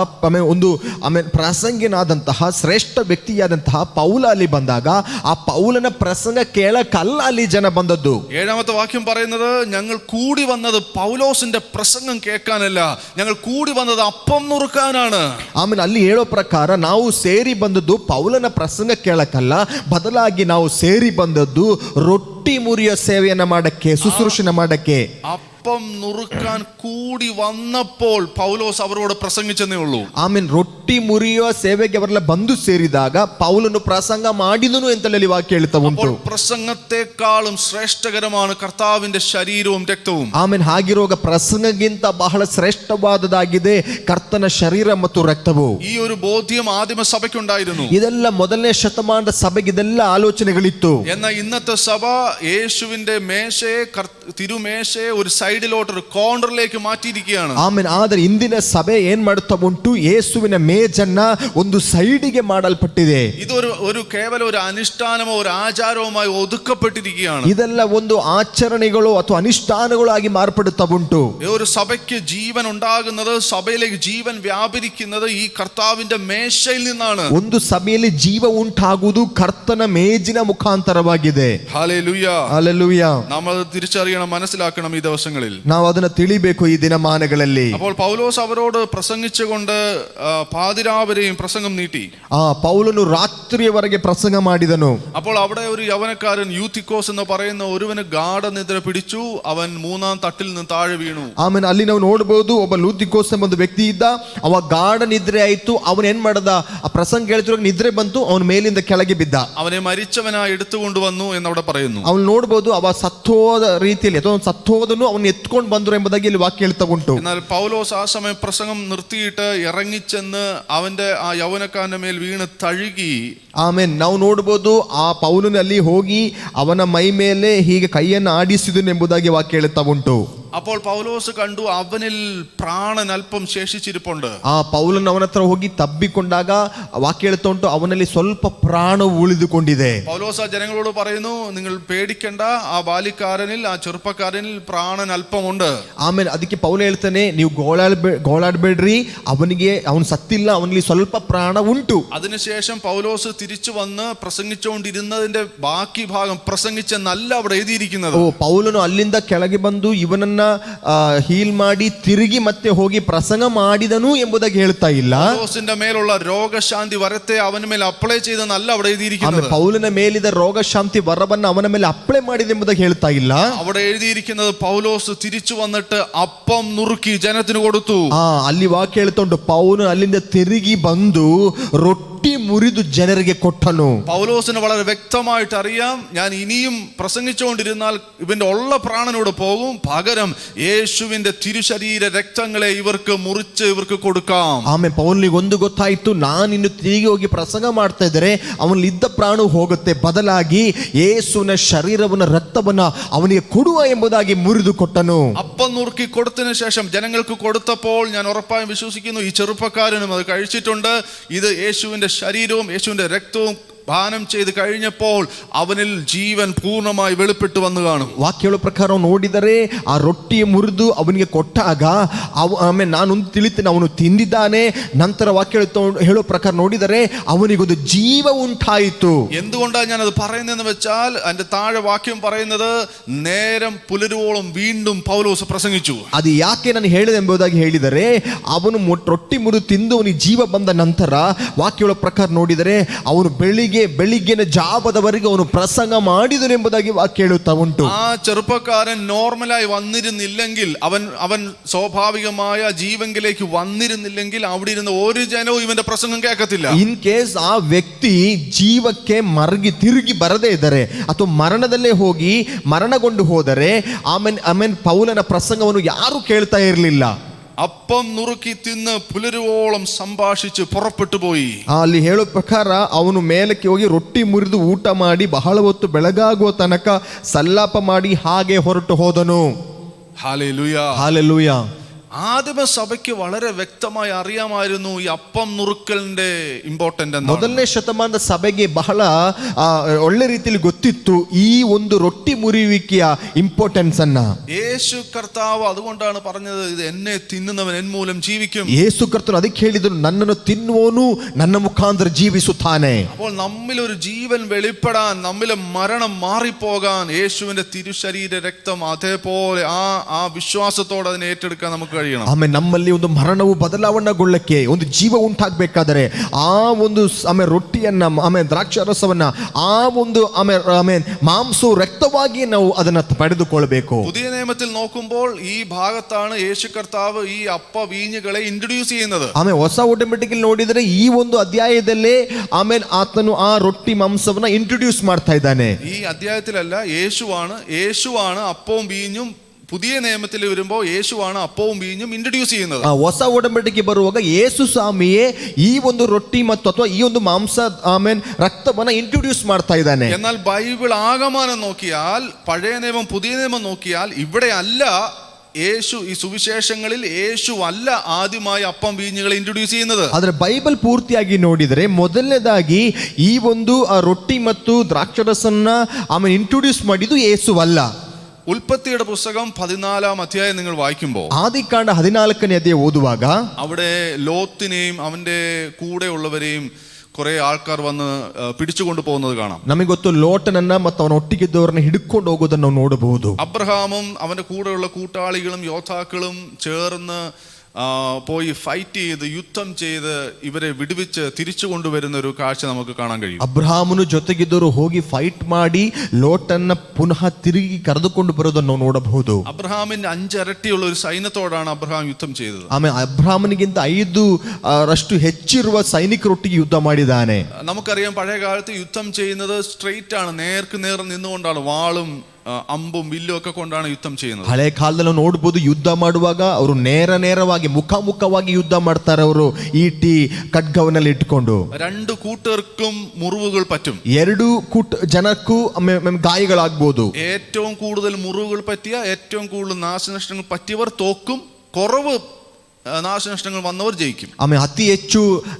ಆಮೇಲೆ ಪ್ರಾಸಂಗಿಕನಾದಂತಹ ಶ್ರೇಷ್ಠ ವ್ಯಕ್ತಿಯಾದಂತಹ ಪೌಲ ಅಲ್ಲಿ ಬಂದಾಗ ಆ ಪೌಲನ ಪ್ರಸಂಗ ಕೇಳಕ್ಕಲ್ಲ ಅಲ್ಲಿ ಜನ ಬಂದದ್ದು. 7-ാമത്തെ വാക്യം പറയുന്നത്, ഞങ്ങൾ കൂടി വന്നത് പൗലോസിന്റെ പ്രസംഗം കേൾക്കാനല്ല, ഞങ്ങൾ കൂടി വന്നത് അപ്പം നുറുക്കാനാണ്. ಆಮೇಲೆ ಅಲ್ಲಿ ಹೇಳೋ ಪ್ರಕಾರ ನಾವು ಸೇರಿ ಬಂದದ್ದು ಪೌಲನ ಪ್ರಸಂಗ ಕೇಳಕ್ಕಲ್ಲ, ಬದಲಾಗಿ ನಾವು ಸೇರಿ ಬಂದದ್ದು ರೊಟ್ಟಿ ಮುರಿಯೋ ಸೇವೆಯನ್ನ ಮಾಡಕ್ಕೆ, ಶುಶ್ರೂಷಣೆ ಮಾಡಕ್ಕೆ. അപ്പം നുറുക്കാൻ കൂടി വന്നപ്പോൾ പൗലോസ് അവരോട് പ്രസംഗിച്ചെന്നേ ഉള്ളൂ. ಆಮೇಲೆ ರೊಟ್ಟಿ ಮುರಿಯುವ ಸೇವೆಗೆ ಅವರೆಲ್ಲ ಬಂದು ಸೇರಿದಾಗ ಪೌಲನು ಪ್ರಸಂಗ ಮಾಡಿದನು ಅಂತಲ್ಲಿ ವಾಕ್ಯ ಹೇಳ್ತಾ ಉಂಟು. പ്രസംഗത്തെക്കാളും ശ്രേഷ്ഠകരമാണ് കർത്താവിന്റെ ശരീരവും രക്തവും. ಆಮೇಲೆ ಹಾಗಿರುವಾಗ ಪ್ರಸಂಗಕ್ಕಿಂತ ಬಹಳ ಶ್ರೇಷ್ಠವಾದದಾಗಿದೆ ಕರ್ತನ ಶರೀರ ಮತ್ತು ರಕ್ತವು. ഈ ഒരു ബോധ്യം ആദിമസഭയ്ക്കുണ്ടായിരുന്നു. ಇದೆಲ್ಲ ಮೊದಲನೇ ಶತಮಾನದ ಸಭೆಗೆ ಇದೆಲ್ಲ ಆಲೋಚನೆಗಳಿತ್ತು. എന്നാൽ ഇന്നത്തെ സഭ യേശുവിന്റെ മേശയെ തിരുമേശയെ ഒരു സൈഡിലോട്ട് ഒരു കോർണറിലേക്ക് മാറ്റിയിരിക്കുകയാണ്. ಆಮೇಲೆ ಆದರೆ ಇಂದಿನ ಸಭೆ ಏನ್ ಮಾಡ್ತಾ ಉಂಟು, ಯೇಸುವಿನ ಮೇಜನ್ನ ಒಂದು ಸೈಡಿಗೆ ಮಾಡಲ್ಪಟ್ಟಿದೆ. ഇതൊരു കേവലം ഒരു അനുഷ്ഠാനമോ ഒരു ആചാരവുമായി ഒതുക്കപ്പെട്ടിരിക്കുകയാണ്. ಇದೆಲ್ಲ ಒಂದು ಆಚರಣೆಗಳು ಅಥವಾ ಅನುಷ್ಠಾನಗಳು ಆಗಿ ಮಾರ್ಪಡುತ್ತಾ ಉಂಟು. ഒരു സഭയ്ക്ക് ജീവൻ ഉണ്ടാകുന്നത്, സഭയിലേക്ക് ജീവൻ വ്യാപരിക്കുന്നത് ഈ കർത്താവിന്റെ മേശയിൽ നിന്നാണ്. ಒಂದು ಸಭೆಯಲ್ಲಿ ಜೀವ ಉಂಟಾಗುವುದು ಕರ್ತನ ಮೇಜಿನ ಮುಖಾಂತರವಾಗಿದೆ. Hallelujah, hallelujah. നമ്മൾ തിരിച്ചറിയണം, മനസ്സിലാക്കണം ഈ ദിവസങ്ങളിൽ. ನಾವು ಅದನ್ನ ತಿಳಿಬೇಕು ಈ ದಿನಮಾನಗಳಲ್ಲಿ. അപ്പോൾ പൗലോസ് അവരോട് പ്രസംഗിച്ചുകൊണ്ട് പാതിരാവരെയും പ്രസംഗം നീട്ടി. പൗലನು ರಾತ್ರಿಯವರೆಗೆ ಪ್ರಸಂಗ ಮಾಡಿದನು. അപ്പോൾ അവിടെ ഒരു യവനക്കാരൻ യൂത്തിക്കോസ് എന്ന് പറയുന്ന ഒരുവന് ഗാഢനിദ്ര പിടിച്ചു, അവൻ 3-ാം തട്ടിൽ നിന്ന് താഴെ വീണു. ಆಮೇಲೆ ಅಲ್ಲಿ ನಾವು ನೋಡಬಹುದು, ಒಬ್ಬ ಲೂತಿಕೋಸ್ ಎಂಬ ಒಂದು ವ್ಯಕ್ತಿ ಇದ್ದ, ಅವ ಗಾಢ ನಿದ್ರೆ ಆಯ್ತು. ಅವನ್ ಏನ್ ಮಾಡದ, ಆ ಪ್ರಸಂಗ ಹೇಳ್ತಿರುವಾಗ ನಿದ್ರೆ ಬಂತು, ಅವನ ಮೇಲಿಂದ ಕೆಳಗೆ ಬಿದ್ದ. അവനെ മരിച്ചവനായി എടുത്തുകൊണ്ടുവന്നു എന്നവിടെ പറയുന്നു. ಅವನು ನೋಡಬಹುದು, ಅವ ಸತ್ತೋದ ರೀತಿಯಲ್ಲಿ ಅಥವಾ ಸತ್ತೋದನು ಅವನು ಎತ್ಕೊಂಡು ಬಂದ್ರು ಎಂಬುದಾಗಿ ಇಲ್ಲಿ ವಾಕ್ಯ ಹೇಳ್ತಾ ಉಂಟು. എന്നാൽ പൗലോസ് ആ സമയം പ്രസംഗം നിർത്തിയിട്ട് ഇറങ്ങിച്ചെന്ന് അവന്റെ ആ യൗവനക്കാരന്റെ മേൽ വീണ് തഴുകി. ಆಮೇಲೆ ನಾವು ನೋಡಬಹುದು, ಆ ಪೌಲನಲ್ಲಿ ಹೋಗಿ ಅವನ ಮೈ ಮೇಲೆ ಹೀಗೆ ಕೈಯನ್ನು ಆಡಿಸಿದನು ಎಂಬುದಾಗಿ ವಾಕ್ಯ ಹೇಳ್ತಾ ಉಂಟು. അപ്പോൾ പൗലോസ് കണ്ടു അവനിൽ പ്രാണൻ അല്പം ശേഷിച്ചിരിപ്പുണ്ട്. ಆ ಪೌಲನ್ ಅವನ ಹತ್ರ ಹೋಗಿ ತಬ್ಬಿಕೊಂಡಾಗ ವಾಕ್ಯ ಹೇಳ್ತಾ ಉಂಟು, ಅವನಲ್ಲಿ ಸ್ವಲ್ಪ ಪ್ರಾಣ ಉಳಿದುಕೊಂಡಿದೆ. പൗലോസ് ആ ജനങ്ങളോട് പറയുന്നു, നിങ്ങൾ പേടിക്കണ്ട, ആ ബാലിക്കാരനിൽ ആ ചെറുപ്പക്കാരനിൽ പ്രാണൻ അല്പമുണ്ട്. ಆಮೇಲೆ ಅದಕ್ಕೆ ಪೌಲ ಹೇಳ್ತಾನೆ, ನೀವು ಗೋಳಾಡ್ಬೇಡ್ರಿ, ಅವನು ಸತ್ತಿಲ್ಲ, ಅವನಲ್ಲಿ ಸ್ವಲ್ಪ ಪ್ರಾಣ ಉಂಟು. അതിനുശേഷം പൗലോസ് തിരിച്ചു വന്ന് പ്രസംഗിച്ചുകൊണ്ടിരുന്നതിന്റെ ബാക്കി ഭാഗം പ്രസംഗിച്ചെന്നല്ല അവിടെ എഴുതിയിരിക്കുന്നത്. ಪೌಲನು ಅಲ್ಲಿಂದ ಕೆಳಗೆ ಬಂದು ಇವನನ್ನ ಹೀಲ್ ಮಾಡಿ ತಿರುಗಿ ಮತ್ತೆ ಹೋಗಿ ಪ್ರಸಂಗ ಮಾಡಿದನು ಎಂಬುದಾಗಿ ಹೇಳ್ತಾ ಇಲ್ಲ. പൗലോസിന്റെ മേലുള്ള രോഗശാന്തി വരത്തെ അവന് മേൽ അപ്ലൈ ചെയ്തെന്നല്ല അവിടെ എഴുതിയിരിക്കുന്നത്. ಪೌಲನ ಮೇಲಿದ ರೋಗಶಾಂತಿ ವರವನ್ನು ಅವನ ಮೇಲೆ ಅಪ್ಲೈ ಮಾಡಿದೆ ಎಂಬುದಾಗಿ ಹೇಳ್ತಾ ಇಲ್ಲ. അവിടെ എഴുതിയിരിക്കുന്നത് പൗലോസ് തിരിച്ചു വന്നിട്ട് അപ്പം നുറുക്കി ജനത്തിന് കൊടുത്തു. ಅಲ್ಲಿ ವಾಕ್ಯ ಹೇಳ್ತಾ ಉಂಟು, ಪೌಲನು ಅಲ್ಲಿಂದ ತಿರುಗಿ ಬಂದು ರೊಟ್ಟಿ ಮುರಿದು ಜನರಿಗೆ ಕೊಟ್ಟನು. പൗലോസിന് വളരെ വ്യക്തമായിട്ട് അറിയാം, ഞാൻ ഇനിയും പ്രസംഗിച്ചുകൊണ്ടിരുന്നാൽ ഇവന്റെ ഉള്ള പ്രാണനോട് പോകും, പകരം യേശുവിന്റെ തിരുശരീര രക്തങ്ങളെ ഇവർക്ക് മുറിച്ച് ഇവർക്ക് കൊടുക്കാം. ಆಮೇಲೆ ಪೌಲನಿಗೆ ಒಂದು ಗೊತ್ತಾಯ್ತು, ನಾನು ಇನ್ನು ತಿರುಗಿ ಹೋಗಿ ಪ್ರಸಂಗ ಮಾಡ್ತಾ ಇದ್ದರೆ ಅವನಲ್ಲಿ ಇದ್ದ ಪ್ರಾಣ ಹೋಗುತ್ತೆ, ಬದಲಾಗಿ ಯೇಸುವಿನ ಶರೀರವನ್ನ ರಕ್ತವನ್ನ ಅವನಿಗೆ ಕೊಡುವ ಎಂಬುದಾಗಿ ಮುರಿದು ಕೊಟ್ಟನು. അപ്പം നുറുക്കി കൊടുത്തതിന് ശേഷം ജനങ്ങൾക്ക് കൊടുത്തപ്പോൾ ഞാൻ ഉറപ്പായും വിശ്വസിക്കുന്നു ഈ ചെറുപ്പക്കാരനും അത് കഴിച്ചിട്ടുണ്ട്. ഇത് യേശുവിന്റെ ശരീരവും യേശുവിന്റെ രക്തവും പാനം ചെയ്ത് കഴിഞ്ഞപ്പോൾ അവനിൽ ജീവൻ പൂർണ്ണമായി വെളിപ്പെട്ട് വന്നു കാണും. ವಾಕ್ಯಗಳ ಪ್ರಕಾರ ನೋಡಿದರೆ ಆ ರೊಟ್ಟಿ ಮುರಿದು ಅವನಿಗೆ ಕೊಟ್ಟಾಗ ಆಮೇಲೆ ನಾನೊಂದು ತಿಳಿತೇನೆ, ಅವನು ತಿಂದಿದ್ದಾನೆ. ನಂತರ ವಾಕ್ಯ ಹೇಳೋ ಪ್ರಕಾರ ನೋಡಿದರೆ ಅವನಿಗೊಂದು ಜೀವ ಉಂಟಾಯಿತು. എന്തുകൊണ്ടാണ് ഞാൻ അത് പറയുന്നതെന്ന് വെച്ചാൽ അതിന്റെ താഴെ വാക്യം പറയുന്നത് നേരം പുലരുവോളം വീണ്ടും പൗലോസ് പ്രസംഗിച്ചു. ಅದು ಯಾಕೆ ನಾನು ಹೇಳಿದೆ ಎಂಬುದಾಗಿ ಹೇಳಿದರೆ, ಅವನು ರೊಟ್ಟಿ ಮುರಿದು ತಿಂದು ಅವನಿಗೆ ಜೀವ ಬಂದ ನಂತರ ವಾಕ್ಯಗಳ ಪ್ರಕಾರ ನೋಡಿದರೆ ಅವನು ಬೆಳಿಗ್ಗಿನ ಜಾವದವರೆಗೆ ಅವನು ಪ್ರಸಂಗ ಮಾಡಿದನು ಎಂಬುದಾಗಿ ವಾಕ್ಯ ಹೇಳುತ್ತಾ ಉಂಟು. ആ ചെറുപ്പക്കാരൻ നോർമലായി വന്നിരുന്നില്ലെങ്കിൽ, അവൻ സ്വാഭാവികമായ ജീവങ്കിലേക്ക് വന്നിരുന്നില്ലെങ്കിൽ അവിടെ ഇരുന്ന ഒരു ജനവും ഇവന്റെ പ്രസംഗം കേൾക്കത്തില്ല. ಇನ್ ಕೇಸ್ ಆ ವ್ಯಕ್ತಿ ಜೀವಕ್ಕೆ ತಿರುಗಿ ಬರದೇ ಇದ್ದರೆ ಅಥವಾ ಮರಣದಲ್ಲೇ ಹೋಗಿ ಮರಣಗೊಂಡು ಹೋದರೆ ಆಮೇನ್ ಪೌಲನ ಪ್ರಸಂಗವನ್ನು ಯಾರು ಕೇಳ್ತಾ ಇರಲಿಲ್ಲ. അപ്പം നുറുക്കി തിന്ന് പുലരുവോളം സംഭാഷിച്ച് പുറപ്പെട്ടു പോയി. ಅಲ್ಲಿ ಹೇಳೋ ಪ್ರಕಾರ ಅವನು ಮೇಲಕ್ಕೆ ಹೋಗಿ ರೊಟ್ಟಿ ಮುರಿದು ಊಟ ಮಾಡಿ ಬಹಳ ಹೊತ್ತು ಬೆಳಗಾಗುವ ತನಕ ಸಲ್ಲಾಪ ಮಾಡಿ ಹಾಗೆ ಹೊರಟು ಹೋದನು. Hallelujah, hallelujah. ആദിമ സഭയ്ക്ക് വളരെ വ്യക്തമായി അറിയാമായിരുന്നു ഈ അപ്പം നുറുക്കലിന്റെ ഇമ്പോർട്ടന്റ്. ಮೊದಲನೇ ಶತಮಾನದ ಸಭೆಗೆ ಬಹಳ ಒಳ್ಳೆ ರೀತಿಯಲ್ಲಿ ಗೊತ್ತಿತ್ತು ಈ ಒಂದು ರೊಟ್ಟಿ ಮುರಿಯುವಿಕೆಯ ಇಂಪಾರ್ಟೆನ್ಸ್ ಅನ್ನ. യേശു കർത്താവ് അതുകൊണ്ടാണ് പറഞ്ഞത്, ഇത് എന്നെ തിന്നുന്നവൻ എൻ മൂലം ജീവിക്കും. ಯೇಸು ಕರ್ತನು ಅದಕ್ಕೆ ಹೇಳಿದನು, ನನ್ನನ್ನು ತಿನ್ನುವನು ನನ್ನ ಮುಖಾಂತರ ಜೀವಿಸುತ್ತಾನೆ. അപ്പോൾ നമ്മിൽ ഒരു ജീവൻ വെളിപ്പെടാൻ, നമ്മിലെ മരണം മാറിപ്പോകാൻ യേശുവിന്റെ തിരുശരീര രക്തം അതേപോലെ ആ വിശ്വാസത്തോടെ അതിനെ ഏറ്റെടുക്കാൻ നമുക്ക്. ಆಮೇಲೆ ನಮ್ಮಲ್ಲಿ ಒಂದು ಮರಣವು ಬದಲಾವಣೆಗೊಳ್ಳಕ್ಕೆ, ಒಂದು ಜೀವ ಉಂಟಾಗಬೇಕಾದರೆ ಆ ಒಂದು ಆಮೇಲೆ ರೊಟ್ಟಿಯನ್ನ ಆಮೇಲೆ ದ್ರಾಕ್ಷಾರಸವನ್ನ ಆ ಒಂದು ಆಮೇಲೆ ಮಾಂಸವು ರಕ್ತವಾಗಿ ನಾವು ಅದನ್ನ ಪಡೆದುಕೊಳ್ಳಬೇಕು. പുതിയ നിയമത്തിൽ നോക്കുമ്പോൾ ഈ ഭാഗത്താണ് യേശു കർത്താവ് ഈ അപ്പ വീഞ്ഞുകളെ ഇൻട്രൊഡ്യൂസ് ചെയ്യുന്നത്. ಆಮೇಲೆ ಹೊಸ ಒಡಂಬಡಿಕೆಯಲ್ಲಿ ನೋಡಿದರೆ ಈ ಒಂದು ಅಧ್ಯಾಯದಲ್ಲೇ ಆಮೇಲೆ ಆತನು ಆ ರೊಟ್ಟಿ ಮಾಂಸವನ್ನ ಇಂಟ್ರೊಡ್ಯೂಸ್ ಮಾಡ್ತಾ ಇದ್ದಾನೆ. ഈ അധ്യായത്തിലല്ല, യേശുവാണ് അപ്പവും വീഞ്ഞും. പുതിയ നിയമത്തിൽ വരുമ്പോൾ യേശുവാണ് അപ്പവും വീഞ്ഞും ഇൻട്രൊഡ്യൂസ് ചെയ്യുന്നത്. ಹೊಸ ಒಡಂಬಡಿಕೆ ಬರುವಾಗ ಯೇಸು ಸ್ವಾಮಿಯೇ ಈ ಒಂದು ರೊಟ್ಟಿ ಮತ್ತು ಅಥವಾ ಈ ಒಂದು ಮಾಂಸ ಆಮೇಲೆ ರಕ್ತವನ್ನ ಇಂಟ್ರೊಡ್ಯೂಸ್ ಮಾಡ್ತಾ ಇದ್ದಾನೆ. എന്നാൽ ബൈബിൾ ആകമാനം നോക്കിയാൽ, പഴയ നിയമം പുതിയ നിയമം നോക്കിയാൽ ഇവിടെ അല്ല യേശു, ഈ സുവിശേഷങ്ങളിൽ യേശു അല്ല ആദ്യമായി അപ്പം വീഞ്ഞുകളെ ഇൻട്രൊഡ്യൂസ് ചെയ്യുന്നത്. ಆದರೆ ಬೈಬಲ್ ಪೂರ್ತಿಯಾಗಿ ನೋಡಿದರೆ ಮೊದಲನೇದಾಗಿ ಈ ಒಂದು ರೊಟ್ಟಿ ಮತ್ತು ದ್ರಾಕ್ಷರಸನ್ನ ಆಮೇಲೆ ಇಂಟ್ರೊಡ್ಯೂಸ್ ಮಾಡಿದ್ದು ಯೇಸುವಲ್ಲ. ഉൽപ്പത്തിയുടെ പുസ്തകം 14-ാം അധ്യായം നിങ്ങൾ വായിക്കുമ്പോൾ, ആദികാണ്ഡ 14ನೇ ಅಧ್ಯಾಯ ಓದುವಾಗ അവിടെ ലോത്തിനെയും അവന്റെ കൂടെയുള്ളവരെയും കുറെ ആൾക്കാർ വന്ന് പിടിച്ചുകൊണ്ട് പോകുന്നത് കാണാം. ನಮಗೆ ಗೊತ್ತು, ಲೋಟನನ್ನ ಮತ್ತು ಅವನ ಒಟ್ಟಿಗಿದ್ದವರನ್ನ ಹಿಡ್ಕೊಂಡು ಹೋಗೋದನ್ನು ನಾವು ನೋಡಬಹುದು. അബ്രഹാമും അവന്റെ കൂടെയുള്ള കൂട്ടാളികളും യോദ്ധാക്കളും ചേർന്ന് പോയി ഫൈറ്റ് ചെയ്ത് യുദ്ധം ചെയ്ത് ഇവരെ വിടുവിച്ച് തിരിച്ചു കൊണ്ടുവരുന്ന ഒരു കാഴ്ച നമുക്ക് കാണാൻ കഴിയും. ಅಬ್ರಹಾಮನು ಜೊತೆಗಿದ್ದವರು ಹೋಗಿ ಫೈಟ್ ಮಾಡಿ ಲೋಟನ್ನ ಪುನಃ ತಿರುಗಿ ಕರೆದುಕೊಂಡು ಬರೋದನ್ನು ನಾವು ನೋಡಬಹುದು. അബ്രഹാമിന്റെ 5 ഇരട്ടിയുള്ള ഒരു സൈന്യത്തോടാണ് അബ്രഹാം യുദ്ധം ചെയ്തത്. ಆಮೇಲೆ ಅಬ್ರಹಾಮನಿಗಿಂತ 5 ರಷ್ಟು ಹೆಚ್ಚಿರುವ ಸೈನಿಕರೊಟ್ಟಿಗೆ ಯುದ್ಧ ಮಾಡಿದ್ದಾನೆ. നമുക്കറിയാം, പഴയ കാലത്ത് യുദ്ധം ചെയ്യുന്നത് സ്ട്രെയിറ്റ് ആണ്, നേർക്ക് നേർ നിന്നുകൊണ്ടാണ്, വാളും അമ്പും വില്ലും ഒക്കെ കൊണ്ടാണ് യുദ്ധം ചെയ്യുന്നത്. ಹಳೆ ಕಾಲದಲ್ಲಿ ನಾವು ನೋಡಬಹುದು, ಯುದ್ಧ ಮಾಡುವಾಗ ಅವರು ನೇರವಾಗಿ ಮುಖಾಮುಖವಾಗಿ ಯುದ್ಧ ಮಾಡ್ತಾರೆ. ಅವರು ಈಟಿ ಖಡ್ಗವನ್ನೆಲ್ಲ ಇಟ್ಕೊಂಡು. 2 കൂട്ടർക്കും മുറിവുകൾ പറ്റും. 2 ಜನಕ್ಕೂ ಗಾಯಗಳಾಗಬಹುದು. ഏറ്റവും കൂടുതൽ മുറിവുകൾ പറ്റിയ, ഏറ്റവും കൂടുതൽ നാശനഷ്ടങ്ങൾ പറ്റിയവർ തോക്കും, കുറവ് നാശനഷ്ടങ്ങൾ വന്നവർ ജയിക്കും. ಆಮೇಲೆ ಅತಿ ಹೆಚ್ಚು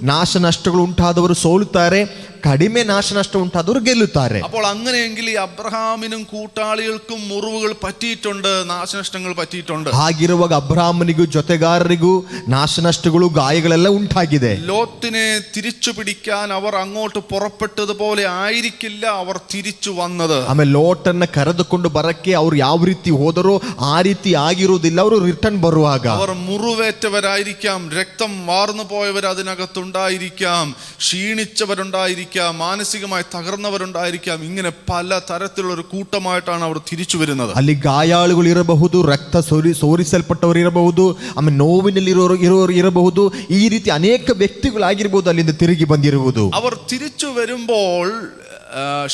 ನಾಶ ನಷ್ಟಗಳು ಉಂಟಾದವರು ಸೋಲುತ್ತಾರೆ, ಕಡಿಮೆ ನಾಶನಷ್ಟ ಉಂಟಾದವರು ಗೆಲ್ಲುತ್ತಾರೆ. അപ്പോൾ അങ്ങനെയെങ്കിൽ ഈ അബ്രഹാമിനും കൂട്ടാളികൾക്കും മുറിവുകൾ പറ്റിയിട്ടുണ്ട്, നാശനഷ്ടങ്ങൾ പറ്റിയിട്ടുണ്ട്. ಹಾಗಿರುವಾಗ ಅಬ್ರಹಾಮನಿಗೂ ಜೊತೆಗಾರರಿಗೂ ನಾಶನಷ್ಟಗಳು ಗಾಯಗಳೆಲ್ಲ ಉಂಟಾಗಿದೆ. ലോത്തിനെ തിരിച്ചു പിടിക്കാൻ അവർ അങ്ങോട്ട് പുറപ്പെട്ടതുപോലെ ആയിരിക്കില്ല അവർ തിരിച്ചു വന്നത്. ಆಮೇಲೆ ಲೋಟನ್ನ ಕರೆದುಕೊಂಡು ಬರಕ್ಕೆ ಅವ್ರು ಯಾವ ರೀತಿ ಹೋದರೋ ಆ ರೀತಿ ಆಗಿರುವುದಿಲ್ಲ. ಅವರು ರಿಟರ್ನ್ ಬರುವಾಗ അവർ മുറിവേറ്റവരായിരിക്കാം, രക്തം വാർന്നു പോയവർ അതിനകത്തുണ്ടായിരിക്കാം, ക്ഷീണിച്ചവരുണ്ടായിരിക്കാം, മാനസികമായി തകർന്നവരുണ്ടായിരിക്കാം. ഇങ്ങനെ പല തരത്തിലുള്ള ഒരു കൂട്ടമായിട്ടാണ് അവർ തിരിച്ചു വരുന്നത്. ಅಲ್ಲಿ ಗಾಯಾಳುಗಳು ಇರಬಹುದು, ರಕ್ತ ಸೋರಿಸಲ್ಪಟ್ಟವರು ಇರಬಹುದು, ಆಮೇಲೆ ನೋವಿನಲ್ಲಿ ಇರೋರು ಇರಬಹುದು. ಈ ರೀತಿ ಅನೇಕ ವ್ಯಕ್ತಿಗಳಾಗಿರ್ಬೋದು ಅಲ್ಲಿಂದ ತಿರುಗಿ ಬಂದಿರುವುದು. അവർ തിരിച്ചു വരുമ്പോൾ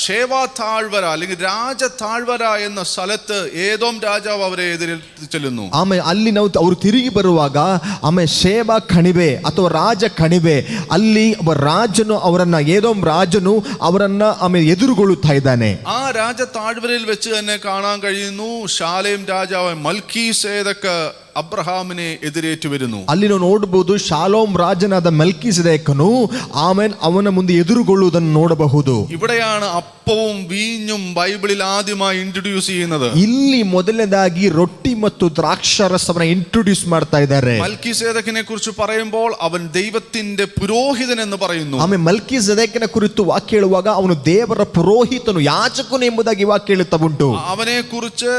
ഷേവാ താഴ്വര അല്ലെങ്കിൽ രാജ താഴ്വര എന്ന സ്ഥലത്ത് ഏദോം രാജാവ് അവരെ എതിരേറ്റ് ചെല്ലുന്നു. ಆಮೇಲೆ ಅಲ್ಲಿ ನಾವು ಅವರು ತಿರುಗಿ ಬರುವಾಗ ಆಮೇಲೆ ಶೇಬಾ ಕಣಿವೆ ಅಥವಾ ರಾಜ ಕಣಿವೆ ಅಲ್ಲಿ ಒಬ್ಬ ರಾಜನು ಅವರನ್ನ ಏದೋಮ್ ರಾಜನು ಅವರನ್ನ ಆಮೇಲೆ ಎದುರುಗೊಳ್ಳುತ್ತಾ ಇದ್ದಾನೆ. ആ രാജ താഴ്വരയിൽ വെച്ച് തന്നെ കാണാൻ കഴിയുന്നു ശാലേം രാജാവ് മൽക്കീസേദക്ക് അബ്രഹാമിനെ എതിരേറ്റു വരുന്നു. ಅಲ್ಲಿ ನಾವು ನೋಡಬಹುದು ಶಾಲೋಮ್ ರಾಜನಾದ ಮೆಲ್ಕಿಸೆದೇಕನು ಆಮೇಲೆ ಅವನ ಮುಂದೆ ಎದುರುಗೊಳ್ಳುವುದನ್ನು ನೋಡಬಹುದು. ഇവിടെയാണ് അപ്പവും വീഞ്ഞും ബൈബിളിൽ ആദ്യമായി ഇൻട്രൊഡ്യൂസ് ചെയ്യുന്നത്. ಇಲ್ಲಿ ಮೊದಲನೇದಾಗಿ ರೊಟ್ಟಿ ಮತ್ತು ದ್ರಾಕ್ಷಾರಸವನ್ನ ಇಂಟ್ರೊಡ್ಯೂಸ್ ಮಾಡ್ತಾ ಇದ್ದಾರೆ. മൽക്കീസേദക്കിനെ കുറിച്ച് പറയുമ്പോൾ അവൻ ദൈവത്തിന്റെ പുരോഹിതൻ എന്ന് പറയുന്നു. ಆಮೇಲೆ ಮಲ್ಕಿಸೆದೇಕನ ಕುರಿತು ವಾಕ್ಯ ಹೇಳುವಾಗ ಅವನು ದೇವರ ಪುರೋಹಿತನು, ಯಾಜಕನು ಎಂಬುದಾಗಿ ವಾಕ್ಯ ಹೇಳುತ್ತಾ ಉಂಟು. അവനെ കുറിച്ച്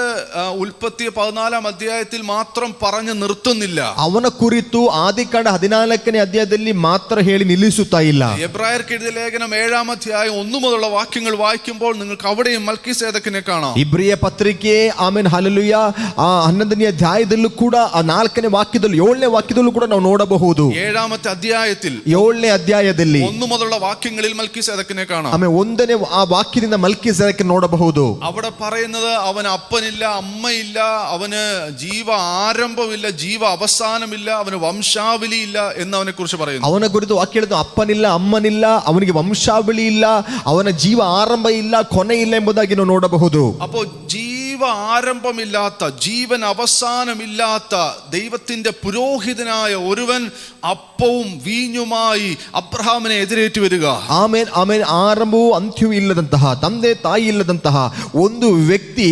ഉൽപ്പത്തി 14 അധ്യായത്തിൽ മാത്രം പറഞ്ഞു നിർത്തുന്നില്ല. ಅವನ ಕುರಿತು ಆದಿಕಾಂಡ 14ನೇ ಅಧ್ಯಾಯದಲ್ಲಿ ಮಾತ್ರ ಹೇಳಿ ನಿಲ್ಲಿಸುತ್ತಾ ಇಲ್ಲ. എബ്രായർക്ക് എഴുതിയ ലേഖനം 7 അധ്യായം 1 മുതലുള്ള വാക്യങ്ങൾ വായിക്കുമ്പോൾ നിങ്ങൾക്ക് അവിടെയും മൽക്കീസേദക്കിനെ കാണാം. ಇಬ್ರಿಯ ಪತ್ರಿಕೆ ಆಮೇಲೆ ಹಲ್ಲೆಲೂಯ 11ನೇ ಅಧ್ಯಾಯದಲ್ಲೂ ಕೂಡ 4ನೇ ವಾಕ್ಯದಲ್ಲಿ 7ನೇ ವಾಕ್ಯದಲ್ಲೂ ಕೂಡ ನಾವು ನೋಡಬಹುದು. 7ാമത്തെ അധ്യായത്തിൽ 7ನೇ ಅಧ್ಯಾಯದಲ್ಲಿ 1 മുതലുള്ള വാക്യങ്ങളിൽ മൽക്കീസേദക്കിനെ കാണാം. ಆಮೇಲೆ 1ನೇ ಆ ವಾಕ್ಯದಿಂದ ಮಲ್ಕಿಸೆದೇಕನ ನೋಡಬಹುದು. അവിടെ പറയുന്നത് അവന് അപ്പനില്ല, അമ്മയില്ല, അവന് ജീവ ആരംഭമില്ല, ജീവ അവസാനമില്ല, അവന് വംശാവലി ഇല്ല എന്ന് അവനെ കുറിച്ച് പറയുന്നു. ಅವನ ಕುರಿತು ವಾಕ್ಯ ಹೇಳುವುದು ಅಪ್ಪನಿಲ್ಲ, ಅಮ್ಮನಿಲ್ಲ, ಅವನಿಗೆ ವಂಶಾವಳಿ ಇಲ್ಲ, ಅವನ ಜೀವ ಆರಂಭ ಇಲ್ಲ, ಕೊನೆ ಇಲ್ಲ ಎಂಬುದಾಗಿ ನಾವು ನೋಡಬಹುದು. അപ്പോൾ ജീവ ആരംഭമില്ലാത്ത, ജീവൻ അവസാനമില്ലാത്ത ദൈവത്തിന്റെ പുരോഹിതനായ ഒരുവൻ അപ്പവും വീഞ്ഞുമായി അബ്രഹാമിനെ എതിരേറ്റു വരിക. ಆಮೇಲೆ ಆರಂಭವೂ ಅಂತ್ಯವೂ ಇಲ್ಲದಂತಹ, ತಂದೆ ತಾಯಿ ಇಲ್ಲದಂತಹ ಒಂದು ವ್ಯಕ್ತಿ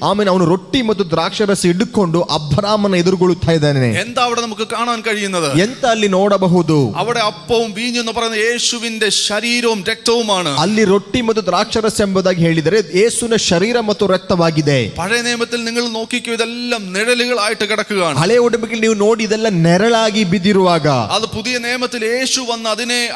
ಆಮೇಲೆ ಅವನು ರೊಟ್ಟಿ ಮತ್ತು ದ್ರಾಕ್ಷಾರಸ ಹಿಡ್ಕೊಂಡು ಅಬ್ರಹಾಮನ ಎದುರುಗೊಳ್ಳುತ್ತಾ ಇದ್ದಾನೆ. എന്താ അവിടെ നമുക്ക് കാണാൻ കഴിയുന്നത്? ಎಂತ ಅಲ್ಲಿ ನೋಡಬಹುದು? അവിടെ അപ്പവും വീഞ്ഞും എന്ന് പറയുന്നത് യേശുവിന്റെ ശരീരവും രക്തവുമാണ്. ಅಲ್ಲಿ ರೊಟ್ಟಿ ಮತ್ತು ದ್ರಾಕ್ಷಾರಸ ಎಂಬುದಾಗಿ ಹೇಳಿದರೆ ಯೇಸುವಿನ ಶರೀರ ಮತ್ತು ರಕ್ತವಾಗಿದೆ. പഴയ നിയമത്തിൽ നിങ്ങൾ നോക്കിക്കോ, ഇതെല്ലാം നിഴലുകളായിട്ട് കിടക്കുകയാണ്. ಹಳೆ ಒಡಂಬಡಿಕೆಯಲ್ಲಿ ನೀವು ನೋಡಿ ಇದೆಲ್ಲ ನೆರಳಾಗಿ ಬಿದ್ದಿರುವಾಗ, അത് പുതിയ നിയമത്തിൽ യേശു വന്ന്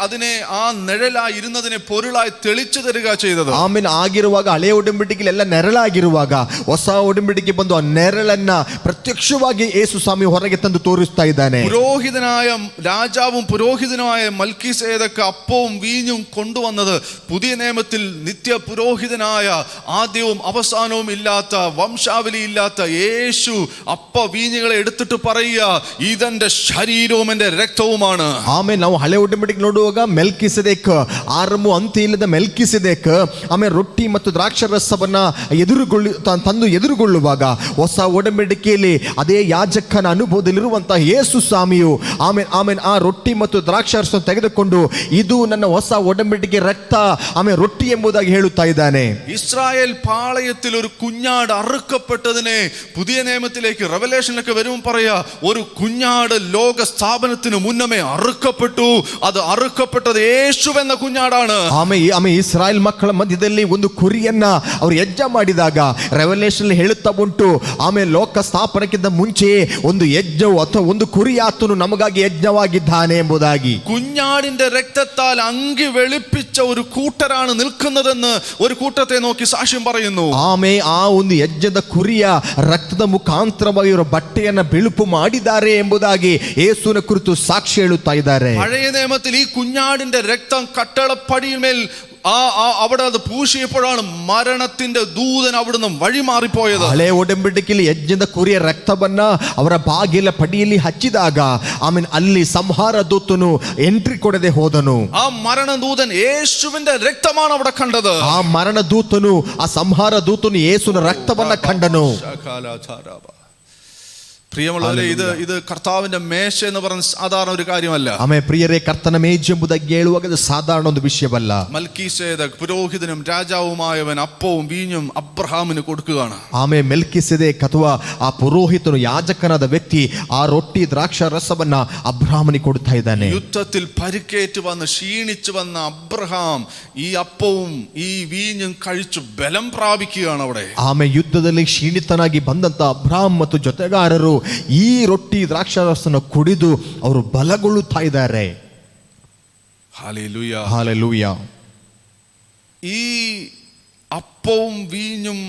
അതിനെ ആ നിഴലായി ഇരുന്നതിനെ പൊരുളായി തെളിച്ചു തരിക ചെയ്തത്. ಆಮೇಲೆ ಆಗಿರುವಾಗ ಹಳೆ ಒಡಂಬಡಿಕೆಯಲ್ಲಿ ಎಲ್ಲ ನೆರಳಾಗಿರುವಾಗ ಹೊಸ ಒಡಂಬಡಿಕೆ ಬಂದು ಆ ನೆರಳನ್ನ ಪ್ರತ್ಯಕ್ಷವಾಗಿ ಯೇಸು ಸ್ವಾಮಿ ಹೊರಗೆ ತಂದು ತೋರಿಸ್ತಾ ಇದ್ದಾನೆ. പുരോഹിതനായ രാജാവും പുരോഹിതനായ മൽക്കീസേദക്ക് അപ്പവും വീഞ്ഞും കൊണ്ടുവന്നത് പുതിയ നിയമത്തിൽ നിത്യ പുരോഹിതനായ ആദ്യവും അവസാനവും ഇല്ലാത്ത, വംശാവലി ഇല്ലാത്ത യേശു അപ്പ വീഞ്ഞുകളെ എടുത്തിട്ട് പറയുക, ഇതെന്റെ ശരീരവും എന്റെ രക്തവുമാണ്. ಆಮೇಲೆ ನಾವು ಹಳೆ ಒಡಂಬಡಿಕೆ ನೋಡುವಾಗ ಮೆಲ್ಕಿಸೆದೇಕ ಆರಂಭ ಅಂತ್ಯ ಇಲ್ಲದ ಮೆಲ್ಕಿಸೆದೇಕ ಆಮೇಲೆ ರೊಟ್ಟಿ ಮತ್ತು ದ್ರಾಕ್ಷಾರಸವನ್ನ ತಂದು ಎದುರುಗೊಳ್ಳುವಾಗ ಹೊಸ ಒಡಂಬಡಿಕೆಯಲ್ಲಿ ಅದೇ ಯಾಜಕನ ಅನುಭವದಲ್ಲಿರುವಂತಹ ಯೇಸು ಸ್ವಾಮಿಯು ಆಮೇಲೆ ಆ ರೊಟ್ಟಿ ಮತ್ತು ದ್ರಾಕ್ಷಾರಸ ತೆಗೆದುಕೊಂಡು ಇದು ನನ್ನ ಹೊಸ ಒಡಂಬಡಿಕೆ ರಕ್ತ ಆಮೇಲೆ ರೊಟ್ಟಿ ಎಂಬುದಾಗಿ ಹೇಳುತ್ತಾ ಇದ್ದಾನೆ. ഇസ്രായേൽ പാളയത്തിൽ ഒരു കുഞ്ഞാട് അറുക്കപ്പെട്ടതിനെ പുതിയ നിയമത്തിലേക്ക് റെവലേഷനിലേക്ക് വരുമ്പോൾ പറയാ, ഒരു കുഞ്ഞാട് ലോക സ്ഥാപനത്തിന് മുന്നമേ അറുക്കപ്പെട്ടു. അത് അറുക്കപ്പെട്ടത് യേശു എന്ന കുഞ്ഞാടാണ്. ಆಮೇಲೆ ಇಸ್ರಾಯೇಲ್ ಮಕ್ಕಳ ಮಧ್ಯದಲ್ಲಿ ಒಂದು ಕುರಿಯನ್ನ ಅವರು ಯಜ್ಞ ಮಾಡಿದಾಗ ರೆವಲೇಷನ್ ಹೇಳುತ್ತಾ ಉಂಟು, ಆಮೇಲೆ ಲೋಕ ಸ್ಥಾಪನಕ್ಕಿಂತ ಮುಂಚೆ ಒಂದು ಯಜ್ಞವು ಅಥವಾ ಒಂದು ಕುರಿ ಆತನು ನಮಗಾಗಿ ಯಜ್ಞವಾಗಿದ್ದಾನೆ ಎಂಬುದಾಗಿ. കുഞ്ഞാടിന്റെ രക്തത്താൽ അങ്കി വെളുപ്പിച്ച ഒരു കൂട്ടരാണ് നിൽക്കുന്നതെന്ന് ഒരു കൂട്ടത്തെ നോക്കി സാക്ഷ്യം പറയുന്നു. ಆ ಒಂದು ಯಜ್ಞದ ಕುರಿಯ ರಕ್ತದ ಮುಖಾಂತರವಾಗಿ ಇವರು ಬಟ್ಟೆಯನ್ನ ಬಿಳುಪು ಮಾಡಿದ್ದಾರೆ ಎಂಬುದಾಗಿ ಯೇಸುವಿನ ಕುರಿತು ಸಾಕ್ಷಿ ಹೇಳುತ್ತಾ ಇದ್ದಾರೆ. പഴയ നിയമത്തിൽ ഈ കുഞ്ഞാടിന്റെ രക്തം കട്ടളപ്പടിയിന്മേൽ അവിടെ അത് പൂശിയപ്പോഴാണ് മരണത്തിന്റെ ദൂതൻ അവിടുന്ന് വഴിമാറിപ്പോയത്. ಹಳೆ ಒಡಂಬಡಿಕೆಯಲ್ಲಿ ಯಜ್ಞದ ಕುರಿಯ ರಕ್ತವನ್ನ ಅವರ ಬಾಗಿಲ ಪಡಿಯಲ್ಲಿ ಹಚ್ಚಿದಾಗ ಆಮೇಲೆ ಅಲ್ಲಿ ಸಂಹಾರ ದೂತನು ಎಂಟ್ರಿ ಕೊಡದೆ ಹೋದನು. ആ മരണദൂതൻ യേശുവിന്റെ രക്തമാണ് അവിടെ കണ്ടത്. ಆ ಮರಣ ದೂತನು, ಆ ಸಂಹಾರ ದೂತನು ಯೇಸುವಿನ ರಕ್ತವನ್ನ ಕಂಡನು. പ്രിയമുള്ളവരെ, ഇത് കർത്താവിന്റെ മേശ എന്ന് പറയുന്ന സാധാരണ ഒരു കാര്യമല്ല. ಆಮೇ ಪ್ರಿಯರೇ, ಕರ್ತನ ಮೇಜು ಎಂಬುದಾಗಿ ಹೇಳುವಾಗ ಅದು ಸಾಧಾರಣ ಒಂದು ವಿಷಯವಲ್ಲ. മൽക്കീസേദെക്ക് പുരോഹിതനും രാജാവുമായവൻ അപ്പവും വീഞ്ഞും അബ്രഹാമിന് കൊടുക്കുകയാണ്. ಆಮೇ ಮೆಲ್ಕಿಸೆದೇಕ್ ಅಥವಾ ಆ ಪುರೋಹಿತನು ಯಾಜಕನಾದ ವ್ಯಕ್ತಿ ಆ ರೊಟ್ಟಿ ದ್ರಾಕ್ಷಾ ರಸವನ್ನ ಅಬ್ರಹಾಮನಿಗೆ ಕೊಡ್ತಾ ಇದ್ದಾನೆ. യുദ്ധത്തിൽ പരിക്കേറ്റ് വന്ന് ക്ഷീണിച്ചു വന്ന അബ്രഹാം ഈ അപ്പവും ഈ വീഞ്ഞും കഴിച്ചു ബലം പ്രാപിക്കുകയാണ് അവിടെ. ಆಮೇ ಯುದ್ಧದಲ್ಲಿ ಕ್ಷೀಣಿತನಾಗಿ ಬಂದಂತ ಅಬ್ರಹಾಂ ಮತ್ತು ಜೊತೆಗಾರರು ಈ ರೊಟ್ಟಿ ದ್ರಾಕ್ಷಾರಸನ ಕುಡಿದು ಅವರು ಬಲಗೊಳ್ಳುತ್ತಾ ಇದ್ದಾರೆ. Hallelujah, hallelujah. ഈ അപ്പവും വീഞ്ഞും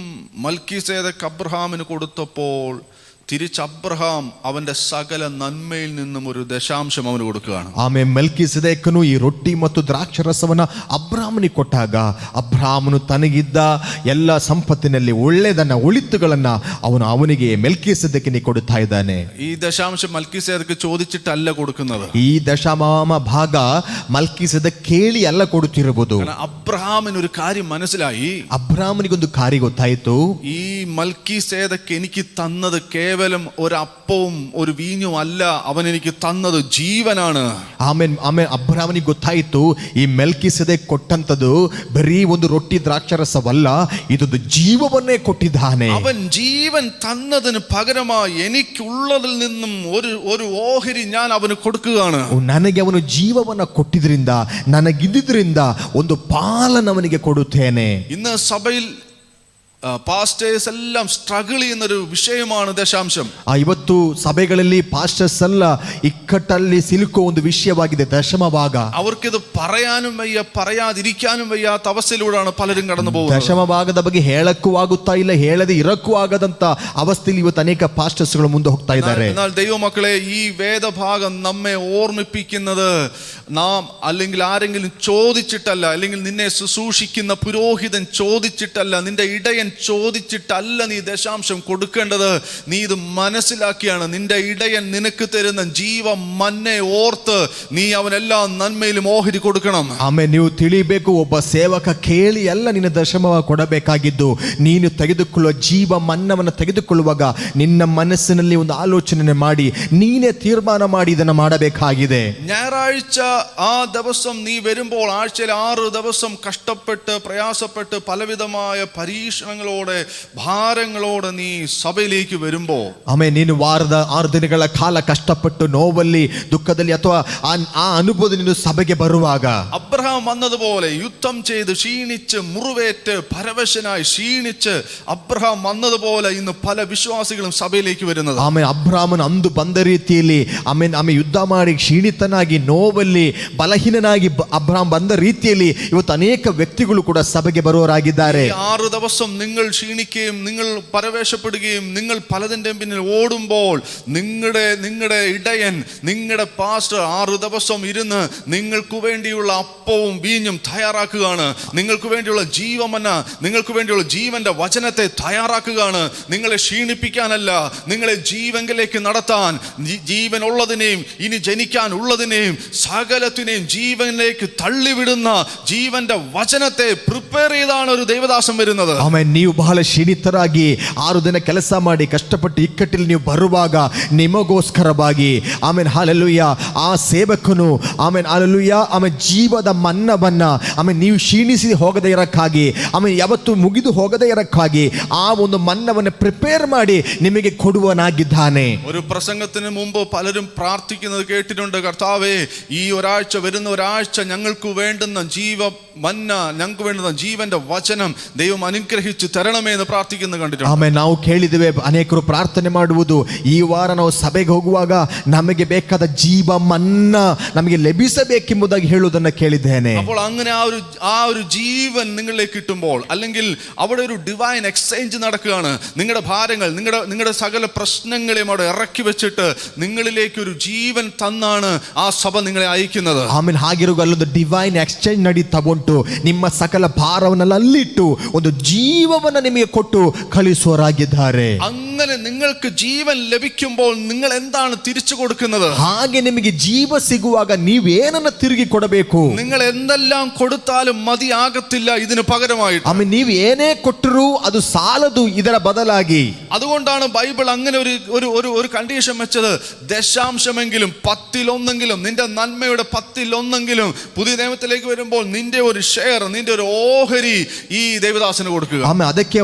മൽക്കീസേദെക്ക് അബ്രഹാമിന് കൊടുത്തപ്പോൾ തിരിച്ച് അബ്രഹാം അവന്റെ സകല നന്മയിൽ നിന്നും ഒരു ദശാംശം അവന് കൊടുക്കുകയാണ്. ಆಮೇ ಮೆಲ್ಕಿಸೆದೇಕನು ಈ ರೊಟ್ಟಿ ಮತ್ತು ದ್ರಾಕ್ಷಾರಸವನ್ನ ಅಬ್ರಹಾಮನಿಗೆ ಕೊಟ್ಟಾಗ ಅಬ್ರಹಾಮನು ತನಗಿದ್ದ ಎಲ್ಲ ಸಂಪತ್ತಿನಲ್ಲಿ ಒಳ್ಳೆಯದನ್ನ ಒಳಿತುಗಳನ್ನ ಅವನಿಗೆ ಮೆಲ್ಕಿಸೆದೇಕನಿಗೆ ಕೊಡುತ್ತಾ ಇದ್ದಾನೆ. ഈ ദശാംശം മൽക്കീസേദെക്ക് ചോദിച്ചിട്ടല്ല കൊടുക്കുന്നത്. ಈ ದಶಮಾಮ ಭಾಗ ಮಲ್ಕಿಸೆದೇಕ್ ಕೇಳಿ ಅಲ್ಲ ಕೊಡುತ್ತಿರಬಹುದು. അബ്രഹാമിന് ഒരു കാര്യം മനസ്സിലായി. ಅಬ್ರಹಾಮನಿಗೊಂದು ಕಾರ್ಯ ಗೊತ್ತಾಯಿತು. ഈ മൽക്കീസേദെക്ക് എനിക്ക് തന്നത് കേവലം ഒരു അപ്പവും ഒരു വീഞ്ഞും അല്ല, അവൻ എനിക്ക് തന്നത് ജീവനാണ്. ಆಮೇಲೆ ಅಬ್ರಹಾಮನಿಗೆ ಗೊತ್ತಾಯಿತು, ಈ ಮೆಲ್ಕಿಸೆದೇಕ್ ಕೊಟ್ಟಂತದ್ದು ಬರೀ ಒಂದು ರೊಟ್ಟಿ ದ್ರಾಕ್ಷಾರಸವಲ್ಲ, ಇದೊಂದು ಜೀವವನ್ನೇ ಕೊಟ್ಟಿದ್ದಾನೆ. അവൻ ജീവൻ തന്നതിന് പകരമായി എനിക്കുള്ളതിൽ നിന്നും ഒരു ഓഹരി ഞാൻ അവന് കൊടുക്കുകയാണ്. ನನಗೆ ಅವನು ಜೀವವನ್ನ ಕೊಟ್ಟಿದ್ರಿಂದ, ನನಗಿದ್ದಿದ್ರಿಂದ ಒಂದು ಪಾಲನ್ನು ಅವನಿಗೆ ಕೊಡುತ್ತೇನೆ. ഇന്ന് സഭയിൽ പാസ്റ്റേഴ്സ് എല്ലാം സ്ട്രഗിൾ ചെയ്യുന്നൊരു വിഷയമാണ് ദശാംശം. ಇವತ್ತು ಸಭೆಗಳಲ್ಲಿ ಪಾಸ್ಟರ್ಸ್ ಎಲ್ಲ ಇಕ್ಕಟ್ಟಲ್ಲಿ ಸಿಲುಕುವ ಒಂದು ವಿಷಯವಾಗಿದೆ ದಶಮ ಭಾಗ. അവർക്കിത് പറയാനും വയ്യ, പറയാതിരിക്കാനും വയ്യാത്ത അവസ്ഥയിലൂടെയാണ് പലരും കടന്നു പോകുന്നത്. ದಶಮ ಭಾಗದ ಬಗ್ಗೆ ಹೇಳಕ್ಕೂ ಆಗುತ್ತಾ ಇಲ್ಲ, ಹೇಳದೆ ಇರಕ್ಕೂ ಆಗದಂತ ಅವಸ್ಥೆಯಲ್ಲಿ ಇವತ್ತು ಅನೇಕ ಪಾಸ್ಟರ್ಸ್ಗಳು ಮುಂದೆ ಹೋಗ್ತಾ ಇದ್ದಾರೆ. എന്നാൽ ദൈവമക്കളെ, ഈ വേദഭാഗം നമ്മെ ഓർമ്മിപ്പിക്കുന്നത് നാം അല്ലെങ്കിൽ ആരെങ്കിലും ചോദിച്ചിട്ടല്ല, അല്ലെങ്കിൽ നിന്നെ ശുശ്രൂഷിക്കുന്ന പുരോഹിതൻ ചോദിച്ചിട്ടല്ല, നിന്റെ ഇടയൻ ചോദിച്ചിട്ടല്ല നീ ദശാംശം കൊടുക്കേണ്ടത്. നീ ഇത് മനസ്സിലാക്കിയാണ്. നിന്റെ ഇടയൻ നിനക്ക് തരുന്ന ജീവ മന്നെ ഓർത്ത് നീ അവനെല്ലാ നന്മയിലും ഓഹരി കൊടുക്കണം. ಆಮೇಲೆ ನೀವು ತಿಳಿಬೇಕು, ಒಬ್ಬ ಸೇವಕ ಕೇಳಿ ಎಲ್ಲ ನಿನ್ನ ದಶಮ ಕೊಡಬೇಕಾಗಿದ್ದು, ನೀನು ತೆಗೆದುಕೊಳ್ಳುವ ಜೀವ ಮನ್ನವನ್ನು ತೆಗೆದುಕೊಳ್ಳುವಾಗ ನಿನ್ನ ಮನಸ್ಸಿನಲ್ಲಿ ಒಂದು ಆಲೋಚನೆ ಮಾಡಿ ನೀನೇ ತೀರ್ಮಾನ ಮಾಡಿ ಇದನ್ನು ಮಾಡಬೇಕಾಗಿದೆ. ഞായറാഴ്ച ആ ദിവസം നീ വരുമ്പോൾ, ആഴ്ചയിൽ 6 ദിവസം കഷ്ടപ്പെട്ട് പ്രയാസപ്പെട്ട് പലവിധമായ പരീക്ഷണങ്ങളോടെ ഭാരങ്ങളോടെ നീ സഭയിലേക്ക് വരുമ്പോ, ಆಮೇಲೆ ನೀನು ವಾರದ 6 ದಿನಗಳ ಕಾಲ ಕಷ್ಟಪಟ್ಟು ನೋವಲ್ಲಿ ದುಃಖದಲ್ಲಿ ಅಥವಾ ಆ ಅನುಭವದಲ್ಲಿ ನೀನು ಸಭೆಗೆ ಬರುವಾಗ, അബ്രഹാം വന്നതുപോലെ യുദ്ധം ചെയ്ത് ക്ഷീണിച്ച് മുറിവേറ്റ് പരവശനായി ക്ഷീണിച്ച് അബ്രഹാം വന്നതുപോലെ ഇന്ന് പല വിശ്വാസികളും സഭയിലേക്ക് വരുന്നത്. ಆಮೇಲೆ ಅಬ್ರಹಾಮನ ಅಂದು ಬಂದ ರೀತಿಯಲ್ಲಿ ಆಮೇಲೆ ಯುದ್ಧ ಮಾಡಿ ಕ್ಷೀಣಿತನಾಗಿ ನೋವಲ್ಲಿ ಬಲಹೀನನಾಗಿ ಅಬ್ರಹಾಂ ಬಂದ ರೀತಿಯಲ್ಲಿ ಇವತ್ತು ಅನೇಕ ವ್ಯಕ್ತಿಗಳು ಕೂಡ ಸಭೆಗೆ ಬರುವವರಾಗಿದ್ದಾರೆ. 6 ദിവസം നിങ്ങൾ ക്ഷീണിക്കുകയും നിങ്ങൾ പരവേശപ്പെടുകയും നിങ്ങൾ പലതിൻ്റെ പിന്നിൽ ഓടുമ്പോൾ നിങ്ങളുടെ ഇടയൻ, നിങ്ങളുടെ പാസ്റ്റർ 6 ദിവസം ഇരുന്ന് നിങ്ങൾക്ക് വേണ്ടിയുള്ള അപ്പവും വീഞ്ഞും തയ്യാറാക്കുകയാണ്. നിങ്ങൾക്ക് വേണ്ടിയുള്ള ജീവമന്ന, നിങ്ങൾക്ക് വേണ്ടിയുള്ള ജീവന്റെ വചനത്തെ തയ്യാറാക്കുകയാണ്. നിങ്ങളെ ക്ഷീണിപ്പിക്കാനല്ല, നിങ്ങളെ ജീവങ്കിലേക്ക് നടത്താൻ, ജീവൻ ഉള്ളതിനെയും ഇനി ജനിക്കാൻ ഉള്ളതിനെയും സകലത്തിനെയും ജീവനിലേക്ക് തള്ളിവിടുന്ന ജീവന്റെ വചനത്തെ പ്രിപ്പയർ ചെയ്താണ് ഒരു ദൈവദാസൻ വരുന്നത്. ಆಮೇಲೆ ನೀವು ಬಹಳ ಕ್ಷೀಣಿತರಾಗಿ 6 ದಿನ ಕೆಲಸ ಮಾಡಿ ಕಷ್ಟಪಟ್ಟು ಇಕ್ಕಟ್ಟಿಲ್ಲಿ ನೀವು ಬರುವಾಗ ನಿಮಗೋಸ್ಕರವಾಗಿ ಆಮೇಲೆ ಹಲ್ಲೆಲೂಯ ಆ ಸೇವಕನು ಆಮೇಲೆ ಹಲ್ಲೆಲೂಯ ಆಮೇಲೆ ಜೀವದ ಮನ್ನವನ್ನ ಆಮೇಲೆ ನೀವು ಕ್ಷೀಣಿಸಿ ಹೋಗದೇ ಇರಕ್ಕಾಗಿ, ಆಮೇಲೆ ಯಾವತ್ತು ಮುಗಿದು ಹೋಗದೇ ಇರಕ್ಕಾಗಿ ಆ ಒಂದು ಮನ್ನವನ್ನು ಪ್ರಿಪೇರ್ ಮಾಡಿ ನಿಮಗೆ ಕೊಡುವನಾಗಿದ್ದಾನೆ. ഒരു പ്രസംഗത്തിന് മുമ്പ് പലരും പ്രാർത്ഥിക്കുന്നത് കേട്ടിട്ടുണ്ട്. കർത്താവേ, ഈ ഒരാഴ്ച വരുന്ന ഒരാഴ്ച ഞങ്ങൾക്ക് വേണ്ടുന്ന ജീവ മന്ന, ഞങ്ങൾക്ക് വേണ്ടുന്ന ജീവന്റെ വചനം ദൈവം അനുഗ്രഹിച്ചു തരണമേ എന്ന് പ്രാർത്ഥിക്കുന്നത് കണ്ടിട്ടുണ്ട്. ಆಮೇಲೆ ನಾವು ಕೇಳಿದ್ದೇವೆ, ಅನೇಕರು ಪ್ರಾರ್ಥನೆ ಮಾಡುವುದು, ಈ ವಾರ ನಾವು ಸಭೆಗೆ ಹೋಗುವಾಗ ನಮಗೆ ಬೇಕಾದ ಜೀವ ಮನ್ನ ನಮಗೆ ലഭിಸಬೇಕೆಂಬುದಾಗಿ ಹೇಳುವುದನ್ನು ಕೇಳಿದ್ದೇನೆ. അപ്പോൾ അങ്ങനെ ആ ഒരു ജീവൻ നിങ്ങളിലേക്ക് കിട്ടുമ്പോൾ, അല്ലെങ്കിൽ അവിടെ ഒരു ഡിവൈൻ എക്സ്ചേഞ്ച് നടക്കുകയാണ്. നിങ്ങളുടെ ഭാരങ്ങൾ, നിങ്ങളുടെ സകല പ്രശ്നങ്ങളെയും അവിടെ ഇറക്കി വെച്ചിട്ട് നിങ്ങളിലേക്ക് ഒരു ജീവൻ തന്നാണ് ആ സഭ നിങ്ങളെ അയക്കുന്നത്. ಆಮೇಲೆ ಹಾಗಿರುವ ಅಲ್ಲೊಂದು ಡಿವೈನ್ ಎಕ್ಸ್ಚೇಂಜ್ ನಡೀತಾ ಉಂಟು. ನಿಮ್ಮ ಸಕಲ ಭಾರವನ್ನೆಲ್ಲ ಅಲ್ಲಿಟ್ಟು ಒಂದು ಜೀವವನ್ನು ನಿಮಗೆ ಕೊಟ್ಟು ಕಳಿಸುವರಾಗಿದ್ದಾರೆ. അങ്ങനെ നിങ്ങൾക്ക് ജീവൻ ലഭിക്കുമ്പോൾ നിങ്ങൾ എന്താണ് തിരിച്ചു കൊടുക്കുന്നത്? ಹಾಗೆ ನಿಮಗೆ ಜೀವ ಸಿಗುವಾಗ ನೀವೇನನ್ನ ತಿರುಗಿ ಕೊಡಬೇಕು? നിങ്ങൾ എന്തെല്ലാം കൊടുത്താലും മതിയാകത്തില്ല ഇതിന് പകരമായിട്ട്. ಆಮೇಲೆ ನೀವು ಏನೇ ಕೊಟ್ಟರೂ ಅದು ಸಾಲದು ಇದರ ಬದಲಾಗಿ. അതുകൊണ്ടാണ് ബൈബിൾ അങ്ങനെ ഒരു കണ്ടീഷൻ വെച്ചത്. ദശാംശമെങ്കിലും 10-1 നിന്റെ നന്മയുടെ 10-1 പുതിയ നിയമത്തിലേക്ക് വരുമ്പോൾ നിന്റെ ഒരു ഷെയർ, നിന്റെ ഒരു ഓഹരി ഈ ദേവദാസന് കൊടുക്കുക. ಆಮೇಲೆ ಅದಕ್ಕೆ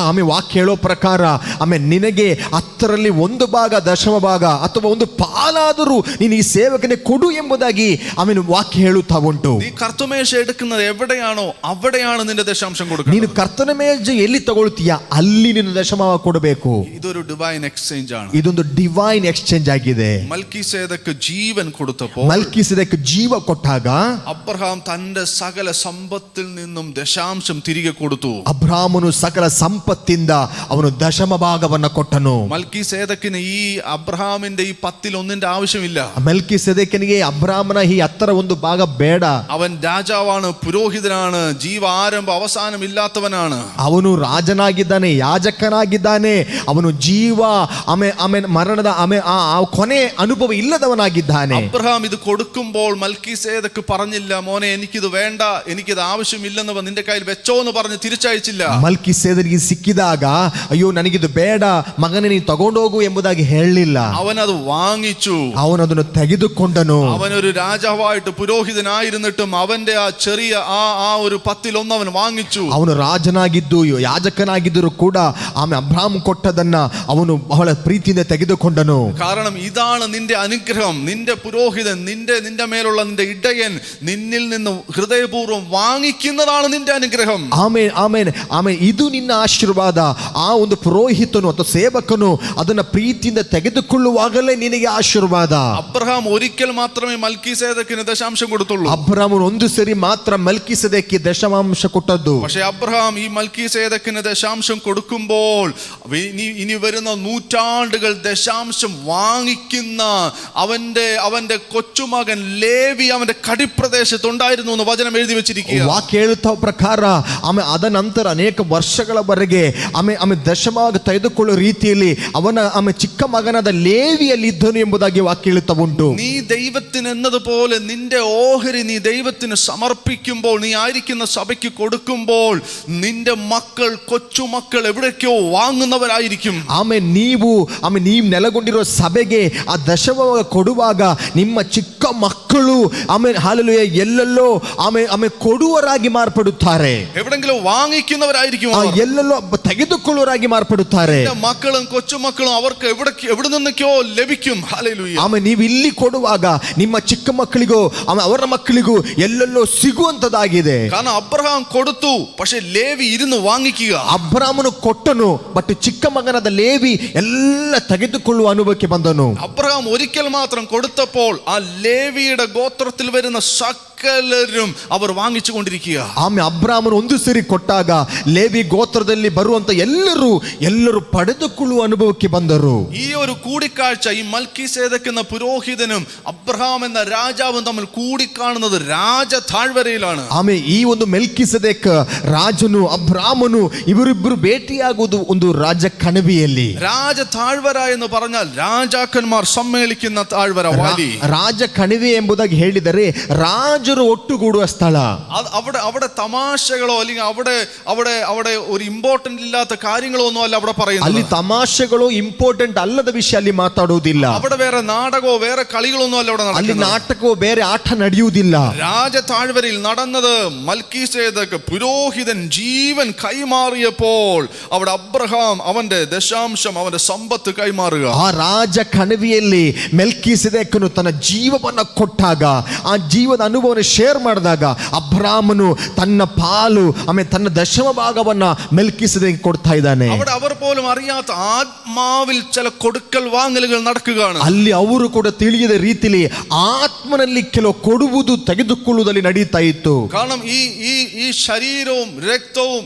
ಆಮೇಲೆ ವಾಕ್ಯ ಹೇಳೋ ಪ್ರಕಾರ ಆಮೇಲೆ ನಿನಗೆ 10ರಲ್ಲಿ 1 ಭಾಗ ದಶಮ ಭಾಗ ಅಥವಾ 1 ಪಾಲಾದರೂ ನೀನು ಈ ಸೇವಕನಿಗೆ ಕೊಡು ಎಂಬುದಾಗಿ ಆಮೇಲೆ ವಾಕ್ಯ ಹೇಳುತ್ತಾ ಉಂಟು. നീ കർത്തമേശ എടുക്കുന്നത് എവിടെയാണോ അവിടെയാണ് നിന്റെ ദശാംശം കൊടുക്കുക. ನೀನು ಕರ್ತನ ಮೇಜು ಎಲ್ಲಿ ತಗೊಳ್ತೀಯ ಅಲ್ಲಿ ನೀನು ದಶಮಭಾಗ ಕೊಡಬೇಕು. ഇതൊരു ഡിവൈൻ എക്സ്ചേഞ്ച് ആണ്. ಇದೊಂದು ಡಿವೈನ್ ಎಕ್ಸ್ಚೇಂಜ್ ಆಗಿದೆ. മൽക്കീസേദക്ക് ജീവൻ കൊടുത്തപ്പോൾ, ಮಲ್ಕಿಸೆದೆಕ್ ಜೀವ ಕೊಟ್ಟಾಗ അബ്രഹാം തന്റെ സകല സമ്പത്തിൽ നിന്നും ദശാംശം തിരികെ കൊടുത്തു. ಅಬ್ರಾಮನು ಸಕಲ ಸಂಪತ್ತಿಂದ ಅವನು ದಶಮ ಭಾಗವನ್ನ ಕೊಟ್ಟನು. മൽക്കീസേദക്കിന് ഈ അബ്രഹാമിന്റെ ഈ 10-1 ആവശ്യമില്ല. ಮೆಲ್ಕಿಸೆದೆಕನಿಗೆ ಅಬ್ರಾಮನ ಈ 10ರ 1 ಭಾಗ ಬೇಡ. അവൻ രാജാവാണ്, പുരോഹിതനാണ്, ജീവ ആരംഭ അവസാനം ഇല്ലാത്തവനാണ്. ಅವನು ರಾಜನಾಗಿದ್ದಾನೆ, ಯಾಜಕನಾಗಿದ್ದಾನೆ, ಅವನು ಜೀವ ಆಮೇಲೆ ಮರಣದ ಕೊನೆ ಅನುಭವ ಇಲ್ಲದವನಾಗಿದ್ದಾನೆ. അബ്രഹാം ഇത് കൊടുക്കുമ്പോൾ മൽക്കീസേദക്ക് പറഞ്ഞില്ല, മോനെ എനിക്കിത് വേണ്ട, എനിക്കിത് ആവശ്യമില്ലെന്ന് നിന്റെ കയ്യിൽ വെച്ചോ എന്ന് പറഞ്ഞ് തിരിച്ചയച്ചില്ല. ಮಲ್ಕಿಸೆದನಿಗೆ ಸಿಕ್ಕಿದಾಗ ಅಯ್ಯೋ ನನಗಿದು ಬೇಡ ಮಗನೇ ನೀನು ತಗೊಂಡೋಗು ಎಂಬುದಾಗಿ ಹೇಳಲಿಲ್ಲ. അവനത് വാങ്ങിച്ചു. ಅವನದನ್ನು ತೆಗೆದುಕೊಂಡನು. അവനൊരു രാജാവായിട്ട് പുരോഹിതനായിരുന്നിട്ടും അവന്റെ ആ ചെറിയ ആ ഒരു 10-1 അവൻ വാങ്ങിച്ചു. ಅವನು ರಾಜನಾಗಿದ್ದು ಯಾಜಕನಾಗಿದ್ದರೂ ಕೂಡ ಆಮೇಲೆ ಅಬ್ರಾಮ್ ಕೊಟ್ಟದನ್ನ ಅವನು ಬಹಳ ಪ್ರೀತಿಯಿಂದ ತೆಗೆದುಕೊಂಡನು. കാരണം ഇതാണ് നിന്റെ അനുഗ്രഹം. നിന്റെ പുരോഹിതൻ, നിന്റെ മേലുള്ള നിന്റെ ഇടയൻ നിന്നിൽ നിന്ന് ഹൃദയപൂർവ്വം വാങ്ങിക്കുന്നതാണ് നിന്റെ അനുഗ്രഹം. ಆಮೇಲೆ ಆಮೇಲೆ ಆಮೇಲೆ ಇದು ನಿನ್ನ ಆಶೀರ್ವಾದ. ಆ ಒಂದು ಪುರೋಹಿತನು ಅಥವಾ ಸೇವಕನು ಅದನ್ನ ಪ್ರೀತಿಯಿಂದ ತೆಗೆದುಕೊಳ್ಳುವಾಗಲೇ ನಿನಗೆ ಆಶೀರ್ವಾದ. അബ്രഹാം ഒരിക്കൽ മാത്രമേ മൽക്കീസേദക്കിന് ദശാംശം കൊടുത്തുള്ളൂ. ಅಬ್ರಾಮನು 1 ಸರಿ ಮಾತ್ರ ಮಲ್ಕಿಸೆದೆಕ್ಕೆ ದಶಮಾಂಶ ಕೊಟ್ಟದ್ದು. പക്ഷേ അബ്രഹാം ഈ മൽക്കീസേദക്കിന് ദശാംശം കൊടുക്കുമ്പോൾ ഇനി വരുന്ന നൂറ്റാണ്ടുകൾ ദശാംശം വാങ്ങിക്കുന്ന അവന്റെ കൊച്ചുമകൻ ലേവി അവന്റെ കടിപ്രദേശത്ത് ഉണ്ടായിരുന്നു എന്ന് വചനം എഴുതി വെച്ചിരിക്കുക. ವಾಕ್ಯ ಹೇಳುತ್ತಾ ಪ್ರಕಾರ ಆಮೇಲೆ ಅದ ನಂತರ ಅನೇಕ ವರ್ಷಗಳವರೆಗೆ ಆಮೇಲೆ ದಶಮಾಗ ತೆಗೆದುಕೊಳ್ಳುವ ರೀತಿಯಲ್ಲಿ ಅವನ ಆಮೇಲೆ ಚಿಕ್ಕ ಮಗನಾದ ಲೇವಿಯಲ್ಲಿ ಇದ್ದನು ಎಂಬುದಾಗಿ ವಾಕ್ಯ ಹೇಳುತ್ತಾ ಉಂಟು. നീ ദൈവത്തിന് എന്നതുപോലെ നിന്റെ ഓഹരി നീ ദൈവത്തിന് സമർപ്പിക്കുമ്പോൾ, നീ ആയിരിക്കുന്ന സഭയ്ക്ക് കൊടുക്കുമ്പോൾ നിന്റെ മക്കൾ, കൊച്ചുമക്കൾ എവിടേക്കോ വാങ്ങുന്നവരായിരിക്കും. ಆಮೇಲೆ ನೀವು ನೆಲೆಗೊಂಡಿರುವ ಸಭೆಗೆ ಆ ದಶಮಾಗ ಕೊಡುವಾಗ ನಿಮ್ಮ ಚಿಕ್ಕ ಮಕ್ಕಳು ಆಮೇಲೆ ಹಾಲೆಲೂಯಾ ಎಲ್ಲೆಲ್ಲೋ ಆಮೇಲೆ ಕೊಡುವರಾಗಿ ಮಾರ್ಪಡುತ್ತಾರೆ. എവിടെങ്കിലും വാങ്ങിക്കുന്നവരായിരിക്കും. ಎಲ್ಲೆಲ್ಲೋ ತೆಗೆದುಕೊಳ್ಳುವರಾಗಿ ಮಾರ್ಪಡುತ್ತಾರೆ. മക്കളും കൊച്ചുമക്കളും അവർക്ക് എവിടെ നിന്നൊക്കെയോ ലഭിക്കും. ഹല്ലേലൂയ. ಆಮೇಲೆ ನೀವು ಇಲ್ಲಿ ಕೊಡುವಾಗ ನಿಮ್ಮ ಚಿಕ್ಕ ಮಕ್ಕಳಿಗೂ ಅವರ ಮಕ್ಕಳಿಗೂ ಎಲ್ಲೆಲ್ಲೋ ಸಿಗುವಂತದಾಗಿದೆ. കാരണം അബ്രഹാം കൊടുത്തു, പക്ഷെ ലേവി ഇരുന്ന് വാങ്ങിക്കുക. ಅಬ್ರಾಮನು ಕೊಟ್ಟನು, ಬಟ್ ಚಿಕ್ಕ ಮಗನಾದ ಲೇವಿ ಎಲ್ಲ ತೆಗೆದುಕೊಳ್ಳುವ ಅನುಭವಕ್ಕೆ ಬಂದನು. അബ്രഹാം ഒരിക്കൽ മാത്രം കൊടുത്തപ്പോൾ ആ ലേവിയുടെ ഗോത്രത്തിൽ വരുന്ന സകലരും അവർ വാങ്ങിച്ചു കൊണ്ടിരിക്കുക. ಆಮೇಲೆ ಅಬ್ರಾಮನು 1 ಸರಿ ಕೊಟ್ಟಾಗ ಲೇವಿ ಗೋತ್ರದಲ್ಲಿ ಬರುವಂತ ಎಲ್ಲರೂ ಪಡೆದುಕೊಳ್ಳುವ ಅನುಭವಕ್ಕೆ ಬಂದರು. ഈ ഒരു കൂടിക്കാഴ്ച ഈ മൽക്കീസേദക്ക് എന്ന പുരോഹിതനും അബ്രഹാം എന്ന രാജാവും തമ്മിൽ കൂടിക്കാണുന്നത് രാജ താഴ്വരയിലാണ്. ಆಮೇಲೆ ಈ ಒಂದು ಮೆಲ್ಕಿಸೆದೆಕ್ ರಾಜನು ಅಬ್ರಾಮನು ಇವರಿಬ್ಬರು ಭೇಟಿಯಾಗುವುದು ಒಂದು ರಾಜ ಕಣಿವೆಯಲ್ಲಿ. രാജ താഴ്വര എന്ന് പറഞ്ഞാൽ രാജാക്കന്മാർ സമ്മേളിക്കുന്ന താഴ്വര. ರಾಜ ಕಣಿವೆ ಎಂಬುದಾಗಿ ಹೇಳಿದರೆ ರಾಜರು ಒಟ್ಟುಗೂಡುವ ಸ್ಥಳ. അവിടെ തമാശകളോ അല്ലെങ്കിൽ അവിടെ ഒരു ഇമ്പോർട്ടന്റ് ഇല്ലാത്ത കാര്യങ്ങളോ ഒന്നും അല്ല അവിടെ പറയുന്നത്. ಅಲ್ಲಿ ತಮಾಷೆಗಳು ಇಂಪಾರ್ಟೆಂಟ್ ಅಲ್ಲದ ವಿಷಯ ಅಲ್ಲಿ ಮಾತಾಡುವುದಿಲ್ಲ. അവിടെ വേറെ നാടകമോ വേറെ കളികളൊന്നും അല്ല അവിടെ ಅಲ್ಲಿ നടക്കുന്നത്. ನಾಟಕವೋ ಬೇರೆ ಆಟ ನಡೆಯುವುದಿಲ್ಲ. രാജ താഴ്വരയിൽ നടന്നത് മൽക്കീസേദക്ക് പുരോഹിതൻ ജീവൻ കൈമാറിയപ്പോൾ അവിടെ അബ്രഹാം അവന്റെ ദശാംശം, അവന്റെ സമ്പത്ത് കൈമാറുക. ಆ ರಾಜ ಕಣಿವೆಯಲ್ಲಿ ಮೆಲ್ಕಿಸೆದೆಕನು ತನ್ನ ಜೀವವನ್ನ ಕೊಟ್ಟಾಗ, ಆ ಜೀವದ ಅನುಭವವನ್ನು ಶೇರ್ ಮಾಡಿದಾಗ ಅಬ್ರಾಮನು ತನ್ನ ಪಾಲು ಆಮೇಲೆ ತನ್ನ ದಶಮ ಭಾಗವನ್ನ ಮೆಲ್ಕಿಸೆದೆಕ್ ಕೊಡ್ತಾ ಇದ್ದಾನೆ. അവിടെ അവർ പോലും അറിയാത്ത ആത്മാവിൽ ചില കൊടുക്കൽ വാങ്ങലുകൾ നടക്കുകയാണ്. ಅಲ್ಲಿ ಅವರು ಕೂಡ ತಿಳಿಯದ ರೀತಿಯಲ್ಲಿ ಆತ್ಮನಲ್ಲಿ ಕೆಲವು ಕೊಡುವುದು ತೆಗೆದುಕೊಳ್ಳುವುದಲ್ಲಿ ನಡೀತಾ ಇತ್ತು. കാരണം ഈ ശരീരവും രക്തവും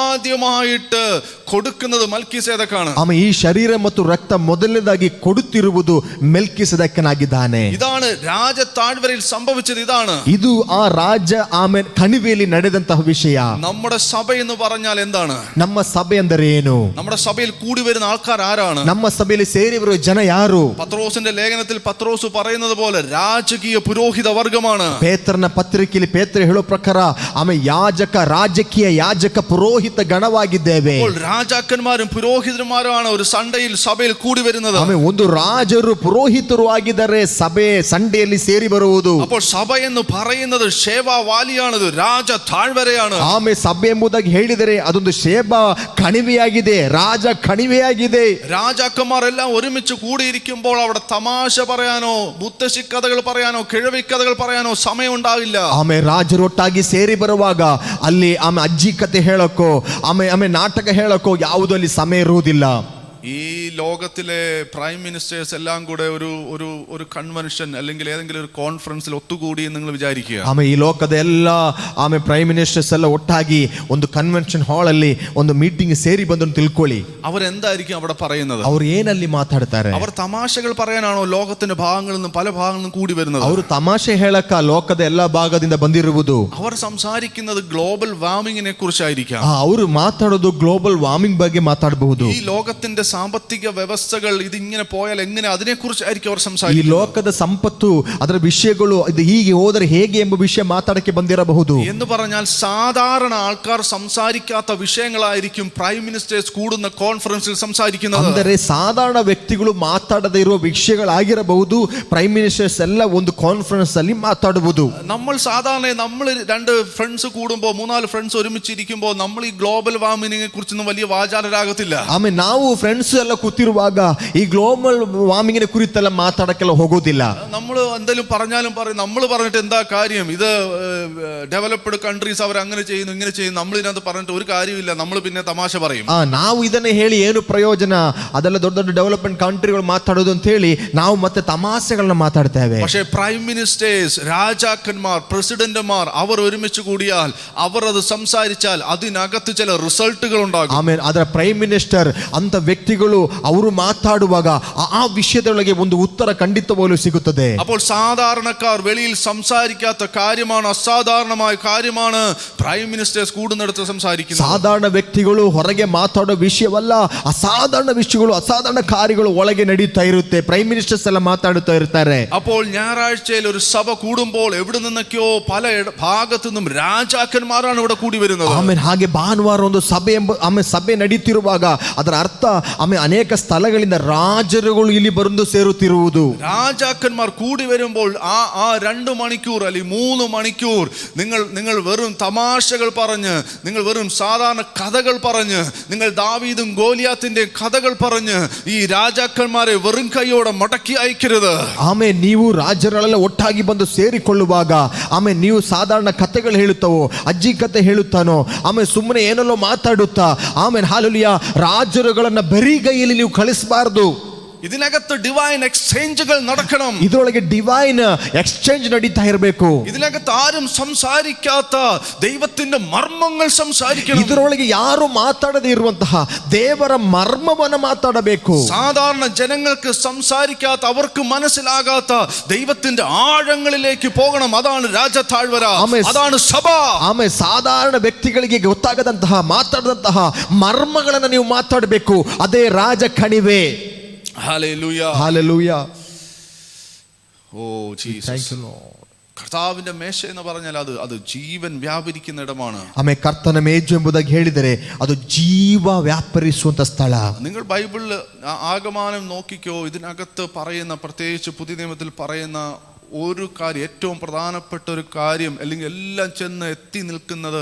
ആദ്യമായിട്ട് കൊടുക്കുന്നത് മൽക്കീസേദക്കാണ്. ಆಮೇಲೆ ಈ ಶರೀರ ಮತ್ತು ರಕ್ತ ಮೊದಲನೇದಾಗಿ ಕೊಡುತ್ತಿರುವುದು ಮೆಲ್ಕಿಸೆದೆಕನಾಗಿದ್ದಾನೆ. ഇതാണ് രാജ താഴ്വരയിൽ സംഭവിച്ചത്. ഇതാണ് ಇದು ಆ ರಾಜ ಆಮೇಲೆ ಕಣಿವೆಯಲ್ಲಿ ನಡೆದಂತಹ ವಿಷಯ. നമ്മുടെ സഭ എന്ന് പറഞ്ഞാൽ എന്താണ്? ನಮ್ಮ ಸಭೆ ಅಂದರೆ ಏನು? നമ്മുടെ സഭയിൽ കൂടി വരുന്ന ആൾക്കാർ ആരാണ്? ನಮ್ಮ ಸಭೆಯಲ್ಲಿ ಸೇರಿ ಬರುವ ಜನ ಯಾರು? പത്രോസിന്റെ ലേഖനത്തിൽ പത്രോസ് പറയുന്നത് പോലെ രാജകീയ പുരോഹിത വർഗമാണ്. ಪೇತ್ರನ ಪತ್ರಿಕೆಯಲ್ಲಿ ಪೇತ್ರ ಹೇಳೋ ಪ್ರಕಾರ ಆಮೇಲೆ ಯಾಜಕ, ರಾಜಕೀಯ ಯಾಜಕ ಪುರೋಹಿತ ಗಣವಾಗಿದ್ದೇವೆ. അപ്പോൾ രാജാക്കന്മാരും പുരോഹിതന്മാരുമാണ് ഒരു സൺഡേയിൽ സഭയിൽ കൂടി വരുന്നത്. ಆಮೇಲೆ ಒಂದು ರಾಜರು ಪುರೋಹಿತರು ಆಗಿದ್ದಾರೆ ಸಭೆ ಸಂಡೆಯಲ್ಲಿ ಸೇರಿ ಬರುವುದು. അപ്പോൾ സഭ എന്ന് പറയുന്നത് ശേവാ വാലിയാണത്, രാജ താഴ്വരയാണ്. ಆಮೇಲೆ ಸಭೆ ಎಂಬುದಾಗಿ ಹೇಳಿದರೆ ಅದೊಂದು ಶೇಬಾ ಕಣಿವೆಯಾಗಿದೆ, ರಾಜ ಕಣಿವೆಯಾಗಿದೆ. രാജാക്കന്മാരെല്ലാം ഒരുമിച്ച് കൂടിയിരിക്കുമ്പോൾ അവിടെ തമാശ പറയാനോ മുത്തശ്ശി കഥകൾ പറയാനോ കിഴവി കഥകൾ പറയാനോ സമയം ഉണ്ടാവില്ല. ಆಮೇಲೆ ರಾಜರು ಒಟ್ಟಾಗಿ ಸೇರಿ ಬರುವಾಗ ಅಲ್ಲಿ ಆಮೇಲೆ ಅಜ್ಜಿ ಕತೆ ಹೇಳಕ್ಕೋ ಆಮೇಲೆ ನಾಟಕ ಹೇಳಕ್ಕೋ ಯಾವುದೂ ಅಲ್ಲಿ ಸಮಯ ಇರುವುದಿಲ್ಲ. ഈ ലോകത്തിലെ പ്രൈം മിനിസ്റ്റേഴ്സ് എല്ലാം കൂടെ ഒരു കൺവെൻഷൻ അല്ലെങ്കിൽ ഏതെങ്കിലും ഒരു കോൺഫറൻസിൽ ഒത്തുകൂടി എന്ന് നിങ്ങൾ വിചാരിക്കുക. ಆಮೇಲೆ ಈ ಲೋಕದ ಎಲ್ಲ ಆಮೇಲೆ ಪ್ರೈಮ್ ಮಿನಿಸ್ಟರ್ಸ್ ಎಲ್ಲ ಒಟ್ಟಾಗಿ ಒಂದು ಕನ್ವೆನ್ಷನ್ ಹಾಲ್ ಅಲ್ಲಿ ಒಂದು ಮೀಟಿಂಗ್ ಸೇರಿ ಬಂದು ತಿಳ್ಕೊಳ್ಳಿ. അവരെന്തായിരിക്കും അവിടെ പറയുന്നത്? ಅವ್ರು ಏನಲ್ಲಿ ಮಾತಾಡ್ತಾರೆ? അവർ തമാശകൾ പറയാനാണോ ലോകത്തിന്റെ ഭാഗങ്ങളിൽ നിന്നും പല ഭാഗങ്ങളിൽ നിന്നും കൂടി വരുന്നത്? ಅವರು ತಮಾಷೆ ಹೇಳಕ್ಕ ಲೋಕದ ಎಲ್ಲಾ ಭಾಗದಿಂದ ಬಂದಿರುವುದು. അവർ സംസാരിക്കുന്നത് ഗ്ലോബൽ വാർമിങ്ങിനെ കുറിച്ചായിരിക്കാം. ಅವರು ಮಾತಾಡೋದು ಗ್ಲೋಬಲ್ ವಾರ್ಮಿಂಗ್ ಬಗ್ಗೆ ಮಾತಾಡಬಹುದು. ഈ ലോകത്തിന്റെ സാമ്പത്തിക വ്യവസ്ഥകൾ ഇതിങ്ങനെ പോയാൽ എങ്ങനെ, അതിനെക്കുറിച്ചായിരിക്കും അവർ ಈ സംസാരിക്കുന്നത്. ಲೋಕದ ಸಂಪತ್ತು, ಅದರ ವಿಷಯಗಳು, ಇದು ಹೀಗೆ ಹೋದರೆ ಹೇಗೆ ಎಂಬ ವಿಷಯ ಮಾತಾಡಕ್ಕೆ ಬಂದಿರಬಹುದು. എന്ന് പറഞ്ഞാൽ സാധാരണ ആൾക്കാർ സംസാരിക്കാത്ത വിഷയങ്ങളായിരിക്കും പ്രൈം മിനിസ്റ്റേഴ്സ് കൂടുന്ന കോൺഫറൻസിൽ സംസാരിക്കുന്നത്. ಅಂದರೆ ಸಾಧಾರಣ ವ್ಯಕ್ತಿಗಳು ಮಾತಾಡದೇ ಇರುವ ವಿಷಯಗಳಾಗಿರಬಹುದು. ಪ್ರೈಮ್ ಮಿನಿಸ್ಟರ್ಸ್ ಎಲ್ಲ ಒಂದು ಕಾನ್ಫರೆನ್ಸ್ ಅಲ್ಲಿ ಮಾತಾಡಬಹುದು. നമ്മൾ രണ്ട് ഫ്രണ്ട്സ് കൂടുമ്പോൾ, 3-4 ഫ്രണ്ട്സ് ഒരുമിച്ചിരിക്കുമ്പോൾ നമ്മൾ ഈ ഗ്ലോബൽ വാർമിങ്ങിനെ കുറിച്ചൊന്നും വലിയ വാചാലരാകത്തില്ല. ಆಮೇಲೆ ನಾವು ಫ್ರೆಂಡ್ಸ್ ಎಲ್ಲ ಕೂತಿರುವಾಗ ಈ ಗ್ಲೋಬಲ್ ವಾರ್ಮಿಂಗಿನ ಕುರಿತೆಲ್ಲ ಮಾತಾಡಕ್ಕೆಲ್ಲ ಹೋಗೋದಿಲ್ಲ. നമ്മൾ എന്തെങ്കിലും പറഞ്ഞാലും പറയും നമ്മൾ പറഞ്ഞിട്ട് എന്താ കാര്യം, ഇത് ഡെവലപ്ഡ് കൺട്രീസ് അവർ അങ്ങനെ ചെയ്യുന്നു ഇങ്ങനെ ചെയ്യുന്നു, നമ്മൾ ഇതിനകത്ത് പറഞ്ഞിട്ട് ഒരു കാര്യമില്ല, നമ്മൾ പിന്നെ തമാശ പറയും. ನಾವು ಇದನ್ನ ಹೇಳಿ ಏನು ಪ್ರಯೋಜನ, ಅದೆಲ್ಲ ದೊಡ್ಡ ದೊಡ್ಡ ಡೆವಲಪ್ಮೆಂಟ್ ಕಂಟ್ರಿಗಳು ಮಾತಾಡೋದು ಅಂತ ಹೇಳಿ ನಾವು ಮತ್ತೆ ತಮಾಷೆಗಳನ್ನ ಮಾತಾಡ್ತೇವೆ. പക്ഷേ പ്രൈം മിനിസ്റ്റേഴ്സ്, രാജാക്കന്മാർ, പ്രസിഡന്റുമാർ അവർ ഒരുമിച്ച് കൂടിയാൽ, അവർ അത് സംസാരിച്ചാൽ അതിനകത്ത് ചില റിസൾട്ടുകൾ ഉണ്ടാകും. ಆಮೇಲೆ ಅದರ ಪ್ರೈಮ್ ಮಿನಿಸ್ಟರ್ ಅಂತ ವ್ಯಕ್ತಿಗಳು ಅವರು ಮಾತಾಡುವಾಗ ಆ ವಿಷಯದೊಳಗೆ ಒಂದು ಉತ್ತರ ಖಂಡಿತವಾಗಲೂ ಸಿಗುತ್ತದೆ. അപ്പോൾ സാധാരണക്കാർ വെളിയിൽ സംസാരിക്കാത്ത കാര്യമാണ്, അസാധാരണമായ കാര്യമാണ് പ്രൈം മിനിസ്റ്റേഴ്സ് കൂടുന്നിടത്ത് സംസാരിക്കുന്നത്. ಸಾಧಾರಣ ವ್ಯಕ್ತಿಗಳು ಹೊರಗೆ ಮಾತಾಡೋ ವಿಷಯವಲ್ಲ, ಅಸಾಧಾರಣ ವಿಷಯಗಳು, ಅಸಾಧಾರಣ ಕಾರ್ಯಗಳು ಒಳಗೆ ನಡೀತಾ ಇರುತ್ತೆ. ಪ್ರೈಮ್ ಮಿನಿಸ್ಟರ್ಸ್ ಎಲ್ಲ ಮಾತಾಡುತ್ತಾ ಇರ್ತಾರೆ. അപ്പോൾ ഞായറാഴ്ചയിൽ ഒരു സഭ കൂടുമ്പോൾ എവിടെ നിന്നൊക്കെയോ പല ഭാഗത്തു നിന്നും രാജാക്കന്മാരാണ് ഇവിടെ കൂടി വരുന്നത്. ಆಮೇಲೆ ಹಾಗೆ ಭಾನುವಾರ ಒಂದು ಸಭೆ ಆಮೇಲೆ ಸಭೆ ನಡೀತಿರುವಾಗ ಅದರ ಅರ್ಥ ಆಮೇಲೆ ಅನೇಕ ಸ್ಥಳಗಳಿಂದ ರಾಜರುಗಳು ಇಲ್ಲಿ ಬಂದು ಸೇರುತ್ತಿರುವುದು. രാജാക്കന്മാർ കൂടി വരുമ്പോൾ ആ 2 മണിക്കൂർ അല്ലെങ്കിൽ 3 മണിക്കൂർ നിങ്ങൾ വെറും തമാശകൾ പറഞ്ഞ്, നിങ്ങൾ വെറും സാധാരണ കഥകൾ പറഞ്ഞ്, നിങ്ങൾ ദാവീദും ഗോലിയാത്തിന്റെ കഥകൾ പറഞ്ഞ് ഈ രാജാക്കന്മാരെ വെറും കൈയോടെ മടക്കി അയക്കരുത്. ಆಮೇಲೆ ನೀವು ರಾಜರೆಲ್ಲ ಒಟ್ಟಾಗಿ ಬಂದು ಸೇರಿಕೊಳ್ಳುವಾಗ ಆಮೇಲೆ ನೀವು ಸಾಧಾರಣ ಕಥೆಗಳು ಹೇಳುತ್ತವೋ, ಅಜ್ಜಿ ಕತೆ ಹೇಳುತ್ತಾನೋ, ಆಮೇಲೆ ಸುಮ್ಮನೆ ಏನೆಲ್ಲೋ ಮಾತಾಡುತ್ತಾ ಆಮೇಲೆ ಹಾಲೆಲೂಯಾ ರಾಜರುಗಳನ್ನ ಬರಿಗೈಯಲ್ಲಿ ನೀವು ಕಳಿಸಬಾರದು. ഇതിനകത്ത് ഡിവൈൻ എക്സ്ചേഞ്ചുകൾ നടക്കണം. ಇದರೊಳಗೆ ಡಿವೈನ್ ಎಕ್ಸ್ಚೇಂಜ್ ನಡೀತಾ ಇರಬೇಕು. ഇതിനകത്ത് ആരും സംസാരിക്കാത്ത ദൈവത്തിന്റെ മർമ്മങ്ങൾ സംസാരിക്കണം. ಇದರೊಳಗೆ ಯಾರು ಮಾತಾಡದೇ ಇರುವಂತಹ ದೇವರ ಮರ್ಮವನ್ನು ಮಾತಾಡಬೇಕು. സാധാരണ ജനങ്ങൾക്ക് സംസാരിക്കാത്ത, അവർക്ക് മനസ്സിലാകാത്ത ദൈവത്തിന്റെ ആഴങ്ങളിലേക്ക് പോകണം. അതാണ് രാജതാഴ്വര, അതാണ് സഭ. ಆಮೇಲೆ ಸಾಧಾರಣ ವ್ಯಕ್ತಿಗಳಿಗೆ ಗೊತ್ತಾಗದಂತಹ, ಮಾತಾಡದಂತಹ ಮರ್ಮಗಳನ್ನು ನೀವು ಮಾತಾಡಬೇಕು. ಅದೇ ರಾಜ ಕಣಿವೆ. Hallelujah, hallelujah. Oh Jesus, thank you Lord. കർത്താവിന്റെ മേശ എന്ന് പറഞ്ഞാൽ അത് ജീവൻ വ്യാപരിക്കുന്ന ഇടമാണ്. ಆಮೇಲೆ ಕರ್ತನ ಮೇಜು ಎಂಬುದಾಗಿ ಹೇಳಿದರೆ ಅದು ಜೀವ ವ್ಯಾಪರಿಸುವಂತ ಸ್ಥಳ. നിങ്ങൾ ബൈബിളിൽ ആഗമനം നോക്കിക്കോ, ഇതിനകത്ത് പറയുന്ന, പ്രത്യേകിച്ച് പുതിയ നിയമത്തിൽ പറയുന്ന ഒരു കാര്യം, ഏറ്റവും പ്രധാനപ്പെട്ട ഒരു കാര്യം, അല്ലെങ്കിൽ എല്ലാം ചെന്ന് എത്തി നിൽക്കുന്നത്,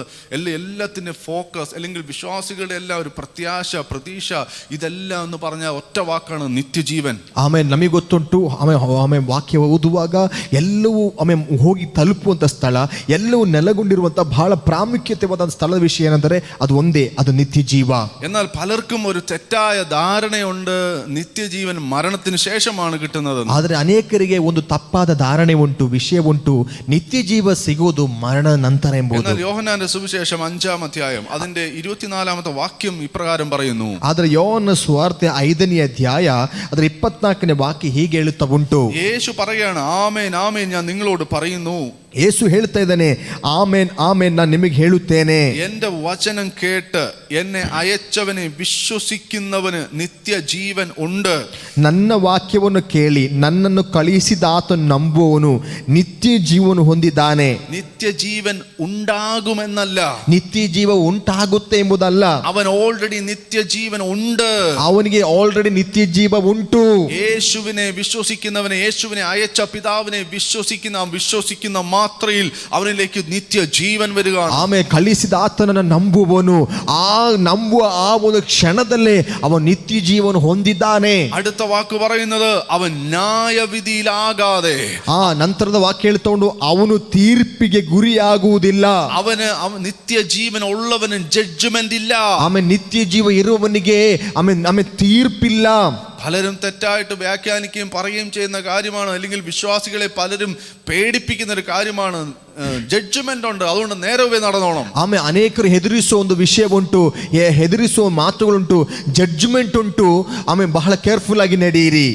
എല്ലാത്തിൻ്റെ ഫോക്കസ്, അല്ലെങ്കിൽ വിശ്വാസികളുടെ എല്ലാം ഒരു പ്രത്യാശ, പ്രതീക്ഷ, ഇതെല്ലാം എന്ന് പറഞ്ഞാൽ ഒറ്റ വാക്കാണ്: നിത്യജീവൻ. ಆಮೇಲೆ ನಮಗೆ ಗೊತ್ತುಂಟು, ಆಮೇಲೆ ವಾಕ್ಯ ಓದುವಾಗ ಎಲ್ಲವೂ ಆಮೇಲೆ ಹೋಗಿ ತಲುಪುವಂಥ ಸ್ಥಳ, ಎಲ್ಲವೂ ನೆಲೆಗೊಂಡಿರುವಂಥ ಬಹಳ ಪ್ರಾಮುಖ್ಯತೆವಾದ ಸ್ಥಳದ ವಿಷಯ ಏನಂದರೆ ಅದು ಒಂದೇ, ಅದು ನಿತ್ಯ ಜೀವ. എന്നാൽ പലർക്കും ഒരു തെറ്റായ ധാരണയുണ്ട്, നിത്യജീവൻ മരണത്തിന് ശേഷമാണ് കിട്ടുന്നത്. ಆದರೆ ಅನೇಕರಿಗೆ ಒಂದು ತಪ್ಪಾದ ಧಾರಣೆ ಉಂಟು, ವಿಷಯ ಉಂಟು, ನಿತ್ಯ ಜೀವ ಸಿಗೋದು ಮರಣ ನಂತರ ಎಂಬುದು. എന്നാൽ യോഹന്നാന്റെ സുവിശേഷം 5-ാം അധ്യായം അതിന്റെ 24-ാമത്തെ വാക്യം ഇപ്രകാരം പറയുന്നു. ಆದರೆ ಯೋಹನ್ನ ಸುವಾರ್ತೆ 5ನೇ ಅಧ್ಯಾಯ ಅದರ 24ನೇ ವಾಕ್ಯ ಹೀಗೆ ಹೇಳುತ್ತಾ ಉಂಟು. യേശു പറയുകയാണ്: ആമേൻ ആമേൻ, ഞാൻ നിങ്ങളോട് പറയുന്നു, ಯೇಸು ಹೇಳ್ತಾ ಇದ್ದಾನೆ, ಆಮೇನ್ ಆಮೇನ್ ನಾನು ನಿಮಗೆ ಹೇಳುತ್ತೇನೆ, എന്റെ വചനം കേട്ട് എന്നെ അയച്ചവനെ വിശ്വസിക്കുന്നവന് നിത്യജീവൻ ഉണ്ട്. ನನ್ನ ವಾಕ್ಯವನ್ನು ಕೇಳಿ ನನ್ನನ್ನು ಕಳುಹಿಸಿದ ಆತನು ನಂಬುವವನು ನಿತ್ಯ ಜೀವನ ಹೊಂದಿದ್ದಾನೆ. നിത്യജീവൻ ഉണ്ടാകുമെന്നല്ല, ನಿತ್ಯ ಜೀವ ಉಂಟಾಗುತ್ತೆ ಎಂಬುದಲ್ಲ, അവൻ ഓൾറെഡി നിത്യജീവൻ ഉണ്ട്. ಅವನಿಗೆ ಆಲ್ರೆಡಿ ನಿತ್ಯ ಜೀವ ಉಂಟು. യേശുവിനെ വിശ്വസിക്കുന്നവനെ, യേശുവിനെ അയച്ച പിതാവിനെ വിശ്വസിക്കുന്ന മാത്രയിൽ അവനിലേക്ക് നിത്യജീവൻ വരികയാണ്. ಆಮೇಲೆ ಕಳಿಸಿದ ಆತನನ್ನು ನಂಬುವವನು ನಂಬುವ ಆ ಒಂದು ಕ್ಷಣದಲ್ಲೇ ಅವನು ನಿತ್ಯ ಜೀವನ ಹೊಂದಿದ್ದಾನೆ. അടുത്ത വാക്ക് പറയുന്നത് അവൻ ന്യായവിധിയിലാകാതെ, ನಂತರದ ವಾಕ್ಯ ಹೇಳ್ತಕೊಂಡು ಅವನು ತೀರ್ಪಿಗೆ ಗುರಿಯಾಗುವುದಿಲ್ಲ. അവന് നിത്യജീവൻ ഉള്ളവന് ജഡ്ജ്മെന്റ് ഇല്ല. ಆಮೇಲೆ ನಿತ್ಯ ಜೀವ ಇರುವವನಿಗೆ ಆಮೇಲೆ ತೀರ್ಪಿಲ್ಲ. പലരും തെറ്റായിട്ട് വ്യാഖ്യാനിക്കുകയും പറയുകയും ചെയ്യുന്ന കാര്യമാണ്, അല്ലെങ്കിൽ വിശ്വാസികളെ പലരും പേടിപ്പിക്കുന്ന ഒരു കാര്യമാണ്. ജഡ്ജ്മെന്റ് ഉണ്ട്, അതുകൊണ്ട് നേരെ നടന്നോണം. ಆಮೇಲೆ ಅನೇಕರು ಹೆದರಿಸುವ ಒಂದು ವಿಷಯ ಉಂಟು, ಹೆದರಿಸುವ ಮಾತುಗಳುಂಟು, ಜಡ್ಜ್ಮೆಂಟ್ ಉಂಟು. ಆಮೇಲೆ ಬಹಳ ಕೇರ್ಫುಲ್ ಆಗಿ ನಡೆಯಿರಿ.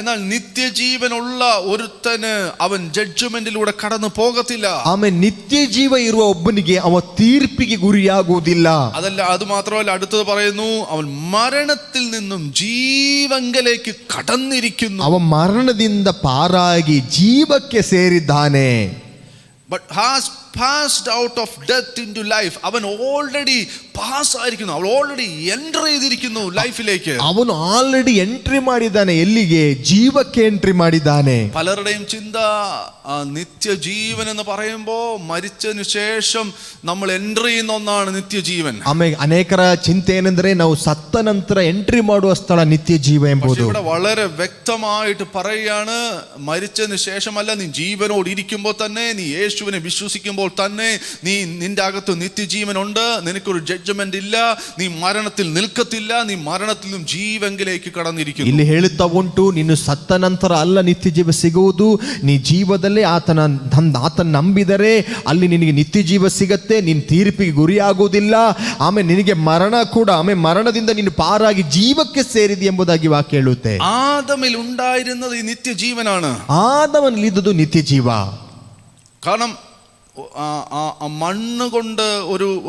എന്നാൽ നിത്യജീവനുള്ള ഒരുത്തന് അവൻ ജഡ്ജ്മെന്റിലൂടെ കടന്നു പോകത്തില്ല. ಆಮೇಲೆ ನಿತ್ಯ ಜೀವ ಇರುವ ಒಬ್ಬನಿಗೆ ಅವ ತೀರ್ಪಿಗೆ ಗುರಿಯಾಗುವುದಿಲ್ಲ. അതല്ല, അത് മാത്രമല്ല, അടുത്തത് പറയുന്നു അവൻ മരണത്തിൽ നിന്നും ജീവങ്കലേക്ക് കടന്നിരിക്കുന്നു. ಅವ ಮರಣದಿಂದ ಪಾರಾಗಿ ಜೀವಕ್ಕೆ ಸೇರಿದ್ದಾನೆ. But has passed out of death into life. അവൻ ഓൾറെഡി പാസ് ആയിരിക്കുന്നു, അവൻ ഓൾറെഡി എൻറ്റർ ചെയ്തിരിക്കുന്നു ലൈഫിലേക്ക്. ಅವನು ಆಲ್ರೆಡಿ ಎಂಟ್ರಿ ಮಾಡಿದ್ದಾನೆ. ಎಲ್ಲಿಗೆ? ಜೀವಕ್ಕೆ ಎಂಟ್ರಿ ಮಾಡಿದ್ದಾನೆ. പലരുടെയും ചിന്ത നിത്യജീവൻ എന്ന് പറയുമ്പോൾ മരിച്ചതിന് ശേഷം നമ്മൾ എൻറ്റർ ചെയ്യുന്ന ഒന്നാണ് നിത്യജീവൻ. ಆಮೇಲೆ ಅನೇಕರ ಚಿಂತೆ ಏನೆಂದರೆ ನಾವು ಸತ್ತ ನಂತರ ಎಂಟ್ರಿ ಮಾಡುವ ಸ್ಥಳ ನಿತ್ಯ ಜೀವ ಎಂಬುದು. ഇവിടെ വളരെ വ്യക്തമായിട്ട് പറയുകയാണ്, മരിച്ചതിന് ശേഷമല്ല, നീ ജീവനോട് ഇരിക്കുമ്പോൾ തന്നെ, നീ യേശുവിനെ വിശ്വസിക്കുമ്പോൾ തന്നെ നിന്റെ അകത്ത് നിത്യജീവൻ ഉണ്ട്. നിനക്കൊരു ജഡ്ജ്മെന്റ് ഇല്ല, നീ മരണത്തിൽ നിൽക്കത്തില്ല, നീ മരണത്തിൽ നിന്നും ജീവങ്കിലേക്ക് കടന്നിരിക്കുന്നു. ಇಲ್ಲಿ ಹೇಳುತ್ತಾ ಉಂಟು, ನೀನು ಸತ್ತ ನಂತರ ಅಲ್ಲ ನಿತ್ಯ ಜೀವ ಸಿಗುವುದು, ನೀ ಜೀವದಲ್ಲೇ ಆತನ ನಂಬಿದರೆ ಅಲ್ಲಿ ನಿನಗೆ ನಿತ್ಯ ಜೀವ ಸಿಗತ್ತೆ. ನೀನು ತೀರ್ಪಿಗೆ ಗುರಿಯಾಗುವುದಿಲ್ಲ. ಆಮೇಲೆ ನಿನಗೆ ಮರಣ ಕೂಡ, ಆಮೇಲೆ ಮರಣದಿಂದ ನೀನು ಪಾರಾಗಿ ಜೀವಕ್ಕೆ ಸೇರಿದಿ ಎಂಬುದಾಗಿ ವಾಕ್ಯ ಹೇಳುತ್ತೆ. ആദമിൽ ഉണ്ടായിരുന്നത് ഈ നിത്യജീവനാണ്. ആദമനിൽ ഇದ್ದದ್ದು ನಿತ್ಯ ಜೀವ. കാരണം മണ്ണ് കൊണ്ട്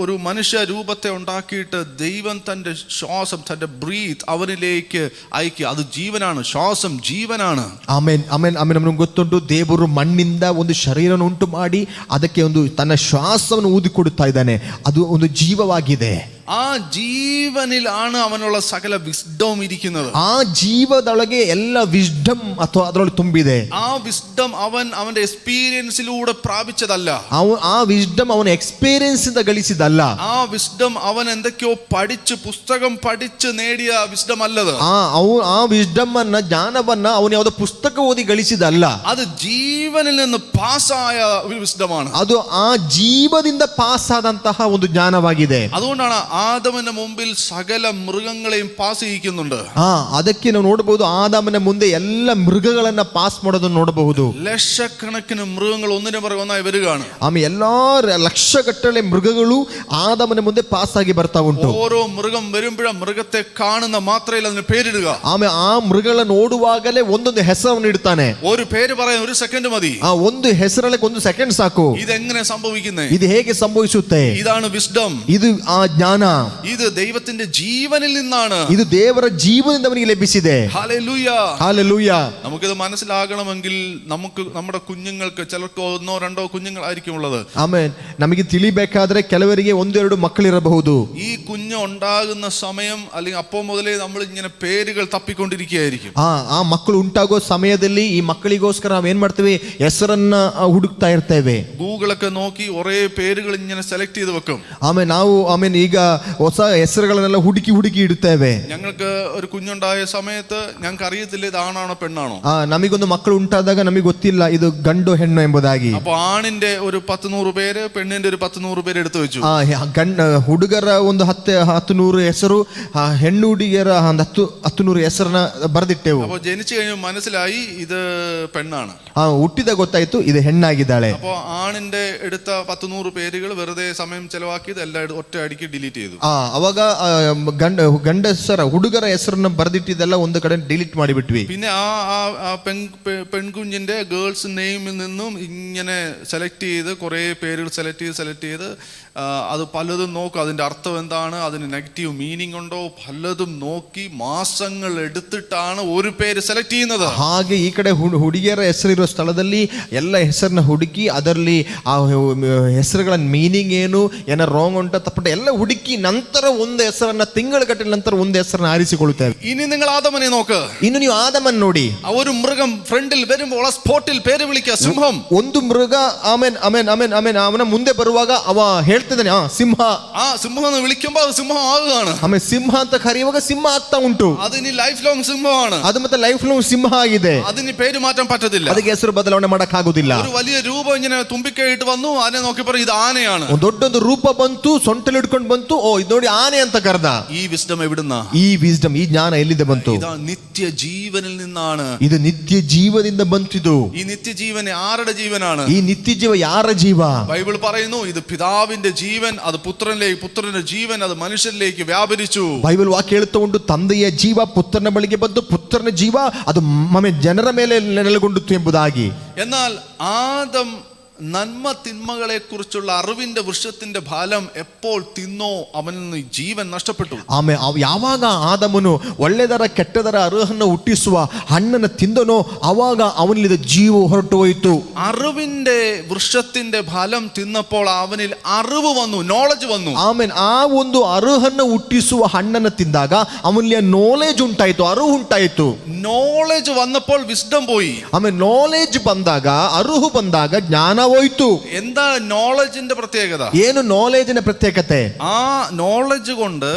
ഒരു മനുഷ്യ രൂപത്തെ ഉണ്ടാക്കിയിട്ട് ദൈവം തൻ്റെ ശ്വാസം, തൻ്റെ ബ്രീത്ത് അവനിലേക്ക് അയക്കുക. അത് ജീവനാണ്, ശ്വാസം ജീവനാണ്. ಆಮೇನ್ ಆಮೇನ್ ಆಮೇನ್ ನಮಗೆ ಗೊತ್ತುಂಟು, ದೇವರು ಮಣ್ಣಿಂದ ಒಂದು ಶರೀರವನ್ನು ಉಂಟು ಮಾಡಿ ಅದಕ್ಕೆ ಒಂದು ತನ್ನ ಶ್ವಾಸವನ್ನು ಊದಿಕೊಡುತ್ತಾ ಇದ್ದಾನೆ. ಅದು ಒಂದು ಜೀವವಾಗಿದೆ. ആ ജീവനിലാണ് അവനുള്ള സകല വിസ്ഡം ഇരിക്കുന്നത്. ಆ ಜೀವದೊಳಗೆ ಎಲ್ಲ ವಿಸ್ಡಮ್ ಅಥವಾ ಅದರೊಳಗೆ ತುಂಬಿದೆ. ആ വിസ്ഡം അവന്റെ എക്സ്പീരിയൻസിലൂടെ പ്രാപിച്ചതല്ല. ಆ ವಿಸ್ಡಮ್ ಅವನ ಎಕ್ಸ್ಪೀರಿಯನ್ಸ್ ಇಂದ ಗಳಿಸಿದಲ್ಲ. ആ വിസ്ഡം അവൻ എന്തൊക്കെയോ പഠിച്ച്, പുസ്തകം പഠിച്ച് നേടിയ വിസ്ഡം അല്ലത്. ಆ ವಿಸ್ಡಮ್ ಅನ್ನ, ಜ್ಞಾನವನ್ನ ಅವನು ಯಾವುದೋ ಪುಸ್ತಕ ಓದಿ ಗಳಿಸಿದಲ್ಲ. അത് ജീവനിൽ നിന്ന് പാസ്സായ വിസ്ഡമാണ്. ಅದು ಆ ಜೀವದಿಂದ ಪಾಸ್ ಆದಂತಹ ಒಂದು ಜ್ಞಾನವಾಗಿದೆ. അതുകൊണ്ടാണ് ആദമിന്റെ മുമ്പിൽ സകല മൃഗങ്ങളെയും പാസ് ചെയ്യിക്കുന്നുണ്ട്. ಅದಕ್ಕೆ ನಾವು ನೋಡಬಹುದು, ಆದಾಮನ ಮುಂದೆ ಎಲ್ಲ ಮೃಗಗಳನ್ನ ಪಾಸ್ ಮಾಡೋದನ್ನು ನೋಡಬಹುದು. ലക്ഷക്കണക്കിന് മൃഗങ്ങൾ ഒന്നിനു പുറകെ ഒന്നായി വരികയാണ്. ಆಮೇಲೆ ಎಲ್ಲಾ ಲಕ್ಷಗಟ್ಟಲೆ ಮೃಗಗಳು ಆದಾಮನ ಮುಂದೆ ಪಾಸ್ ಆಗಿ ಬರ್ತಾ ಉಂಟು. ഓരോ മൃഗം വരുമ്പോഴും മൃഗത്തെ കാണുന്ന മാത്രയിൽ അതിന് പേരിടുക. ಆಮೇಲೆ ಆ ಮೃಗಗಳ ನೋಡುವಾಗಲೇ ಒಂದೊಂದು ಹೆಸರನ್ನು ಇಡ್ತಾನೆ. ഒരു പേര് പറയാൻ ഒരു സെക്കൻഡ് മതി. ಒಂದು ಹೆಸರಲ್ಲೇ ಒಂದು ಸೆಕೆಂಡ್ ಸಾಕು. ഇതെങ്ങനെ സംഭവിക്കുന്നേ? ಇದು ಹೇಗೆ ಸಂಭವಿಸುತ್ತೆ? ഇതാണ് വിസ്ഡം. ಇದು ಆ ಜ್ಞಾನ. ഇത് ദൈവത്തിന്റെ ജീവനിൽ നിന്നാണ്. ಇದು ದೇವರ ಜೀವನದಿಂದ ಅವನಿಗೆ ಲಭಿಸಿದೆ. Hallelujah, hallelujah. നമുക്കിത് മനസ്സിലാകണമെങ്കിൽ നമ്മുടെ കുഞ്ഞുങ്ങൾക്ക്, ചിലർക്ക് 1-2 കുഞ്ഞുങ്ങളായിരിക്കും ഉള്ളത്. ಆಮೇಲೆ ನಮಗೆ ತಿಳಿಬೇಕಾದ್ರೆ ಕೆಲವರಿಗೆ 1-2 ಮಕ್ಕಳಿರಬಹುದು. ഈ കുഞ്ഞ് ഉണ്ടാകുന്ന സമയം അല്ലെങ്കിൽ അപ്പോൾ മുതലേ നമ്മൾ ഇങ്ങനെ പേരുകൾ തപ്പിക്കൊണ്ടിരിക്കുകയായിരിക്കും. ಆ ಮಕ್ಕಳು ಉಂಟಾಗೋ ಸಮಯದಲ್ಲಿ ಈ ಮಕ್ಕಳಿಗೋಸ್ಕರ ನಾವು ಏನ್ ಮಾಡ್ತೇವೆ? ಹೆಸರನ್ನ ಹುಡುಕ್ತಾ ಇರ್ತೇವೆ. ഗൂഗിളൊക്കെ നോക്കി ഒരേ പേരുകൾ ഇങ്ങനെ സെലക്ട് ചെയ്ത് വെക്കും. ಆಮೇಲೆ ಈಗ ಹೊಸ ಹೆಸರುಗಳನ್ನೆಲ್ಲ ಹುಡುಕಿ ಇಡುತ್ತೇವೆ. ഞങ്ങൾക്ക് ഒരു കുഞ്ഞുണ്ടായ സമയത്ത് ഞങ്ങൾക്ക് അറിയത്തില്ല ഇത് ആണാണോ പെണ്ണാണോ. ನಮಗೊಂದು ಮಕ್ಕಳು ಉಂಟಾದಾಗ ನಮಗೆ ಗೊತ್ತಿಲ್ಲ ಇದು ಗಂಡು ಹೆಣ್ಣು ಎಂಬುದಾಗಿ. അപ്പൊ ആണിന്റെ ഒരു 100 പേര്, പെണ്ണിന്റെ ഒരു 100 പേര് എടുത്തു വെച്ചു. ಹುಡುಗರ ಒಂದು 100 ಹೆಸರು, ಹೆಣ್ಣು ಹುಡುಗಿಯರ 100 ಹೆಸರನ್ನ ಬರೆದಿಟ್ಟೆವು. അപ്പൊ ജനിച്ചു കഴിഞ്ഞു മനസ്സിലായി ഇത് പെണ്ണാണ്. ಹುಟ್ಟಿದ ಗೊತ್ತಾಯ್ತು ಇದು ಹೆಣ್ಣಾಗಿದ್ದಾಳೆ. അപ്പൊ ആണിന്റെ എടുത്ത 100 പേരുകൾ വെറുതെ സമയം ചെലവാക്കിയത് എല്ലാം ഒറ്റ അടിക്ക് ഡിലീറ്റ് ചെയ്തു. ಅವಾಗ ಗಂಡಸರ ಹುಡುಗರ ಹೆಸರನ್ನ ಬರೆದಿಟ್ಟಿದ್ದೆಲ್ಲ ಒಂದು ಕಡೆ ಡಿಲೀಟ್ ಮಾಡಿಬಿಟ್ವಿ. പിന്നെ ആ പെൺകുഞ്ഞിന്റെ ഗേൾസ് നെയിമിൽ നിന്നും ഇങ്ങനെ സെലക്ട് ചെയ്ത് കുറെ പേരുകൾ സെലക്ട് ചെയ്ത് അത് പലതും നോക്കും, അതിന്റെ അർത്ഥം എന്താണ്, അതിന് നെഗറ്റീവ് മീനിങ് ഉണ്ടോ, പലതും നോക്കി മാസങ്ങൾ എടുത്തിട്ടാണ് ഒരു പേര് സെലക്ട് ചെയ്യുന്നത്. ಹಾಗೆ ಈ ಕಡೆ ಹುಡುಗಿಯರ ಹೆಸರಿರೋ ಸ್ಥಳದಲ್ಲಿ ಎಲ್ಲ ಹೆಸರನ್ನ ಹುಡುಕಿ ಅದರಲ್ಲಿ ಆ ಹೆಸರುಗಳ ಮೀನಿಂಗ್ ಏನು, ಏನೋ ರಾಂಗ್ ಉಂಟ ತಪ್ಪುಂಟ ಎಲ್ಲ ಹುಡುಕಿ ನಂತರ ಒಂದು ಹೆಸರನ್ನ ತಿಂಗಳ ಗಟ್ಟಲೆ ನಂತರ ಒಂದು ಹೆಸರನ್ನ ಆರಿಸಿಕೊಳ್ಳುತ್ತೇವೆ. ഇനി നിങ്ങൾ ആദമനെ നോക്ക്. ಇನ್ನು ನೀವು ಆದಮನ್ ನೋಡಿ. ഒരു മൃഗം ഫ്രണ്ടിൽ വരുമ്പോൾ ആ സ്പോട്ടിൽ പേര് വിളിക്കുക സിംഹം. ಒಂದು ಮೃಗ ಆಮೇನ್ ಆಮೇನ್ ಆಮೇನ್ ಆಮೇನ್ ಅವನ ಮುಂದೆ ಬರುವಾಗ ಅವ ಹೇಳ್ತಿದ್ದಾನೆ ಸಿಂಹ. ആ സിംഹം എന്ന് വിളിക്കുമ്പോൾ അത് സിംഹം ആകുകയാണ്. ಆಮೇಲೆ ಸಿಂಹ ಅಂತ ಕರೆಯುವಾಗ ಸಿಂಹ ಆಗ್ತಾ ಉಂಟು. അതിന് ലൈഫ് ലോങ് സിംഹമാണ്. ಅದು ಮತ್ತೆ ಲೈಫ್ ಲಾಂಗ್ ಸಿಂಹ ಆಗಿದೆ. അതിന് പേര് മാറ്റാൻ പറ്റത്തില്ല. ಅದಕ್ಕೆ ಹೆಸರು ಬದಲಾವಣೆ ಮಾಡಕ್ ಆಗುದಿಲ್ಲ. ഒരു വലിയ രൂപം ഇങ്ങനെ തുമ്പിക്കൈയിട്ട് വന്നു, അതിനെ നോക്കിയപ്പോൾ ഇത് ആനയാണ്. ದೊಡ್ಡೊಂದು ರೂಪ ಬಂತು, ಸೊಂಟಲ್ಲಿ ಹಿಡ್ಕೊಂಡು ಬಂತು, ಓ ಇದು ನೋಡಿ ಆನೆ ಅಂತ ಕರೆದ. ഈ വിസ്ഡം എവിടുന്ന? ಈ ವಿಸ್ಡಮ್, ಈ ಜ್ಞಾನ ಎಲ್ಲಿಂದ ಬಂತು? ഇത് നിത്യ ജീവനിൽ നിന്നാണ്. ಇದು ನಿತ್ಯ ಜೀವದಿಂದ ಬಂತಿದು. ഈ നിത്യജീവൻ ആരുടെ ജീവനാണ്? ಈ ನಿತ್ಯ ಜೀವ ಯಾರ ಜೀವ? ബൈബിൾ പറയുന്നു ഇത് പിതാവിന്റെ ജീവൻ, അത് പുത്രന്റെ ജീവൻ അത് മനുഷ്യരിലേക്ക് വ്യാപരിച്ചു. ಬೈಬಲ್ ವಾಕ್ಯ ಹೇಳುತ್ತಾ ಉಂಟು, ತಂದೆಯ ಜೀವ ಪುತ್ರನ ಬಳಿಗೆ ಬಂದು ಪುತ್ರನ ಜೀವ ಅದು ಜನರ ಮೇಲೆ ನೆಲೆಗೊಂಡಿತು ಎಂಬುದಾಗಿ. എന്നാൽ ആദം നന്മ തിന്മകളെ കുറിച്ചുള്ള അറിവിന്റെ വൃക്ഷത്തിന്റെ ഫലം എപ്പോൾ തിന്നോ അവനിൽ നിന്ന് ജീവൻ നഷ്ടപ്പെട്ടു. ಯಾವಾಗ ಆದಮನು ಒಳ್ಳೆದರ ಕೆಟ್ಟದರ ಅರಿವನ್ನು ಹುಟ್ಟಿಸುವ ಹಣ್ಣನ್ನು ತಿಂದನೋ ಅವಾಗ ಅವನಿಂದ ಜೀವ ಹೊರಟು ಹೋಯಿತು. അറിവിന്റെ വൃക്ഷത്തിന്റെ ഫലം തിന്നപ്പോൾ അവനിൽ അറിവ് വന്നു, നോളജ് വന്നു. ಆಮೇಲೆ ಆ ಒಂದು ಅರಿವನ್ನು ಹುಟ್ಟಿಸುವ ಹಣ್ಣನ್ನು ತಿಂದಾಗ ಅವನಲ್ಲಿ ನಾಲೆಜ್ ಉಂಟಾಯಿತು, ಅರಿವು ಉಂಟಾಯಿತು. നോളജ് വന്നപ്പോൾ വിസ്ഡം പോയി. ಆಮೇಲೆ ನಾಲೆಜ್ ಬಂದಾಗ, ಅರಿವು ಬಂದಾಗ ಜ್ಞಾನ ಹೋಯಿತು. എന്താ നോളജിന്റെ പ്രത്യേകത? ಏನು ನಾಲೆಜಿನ ಪ್ರತ್ಯೇಕತೆ? ആ നോളജ് കൊണ്ട്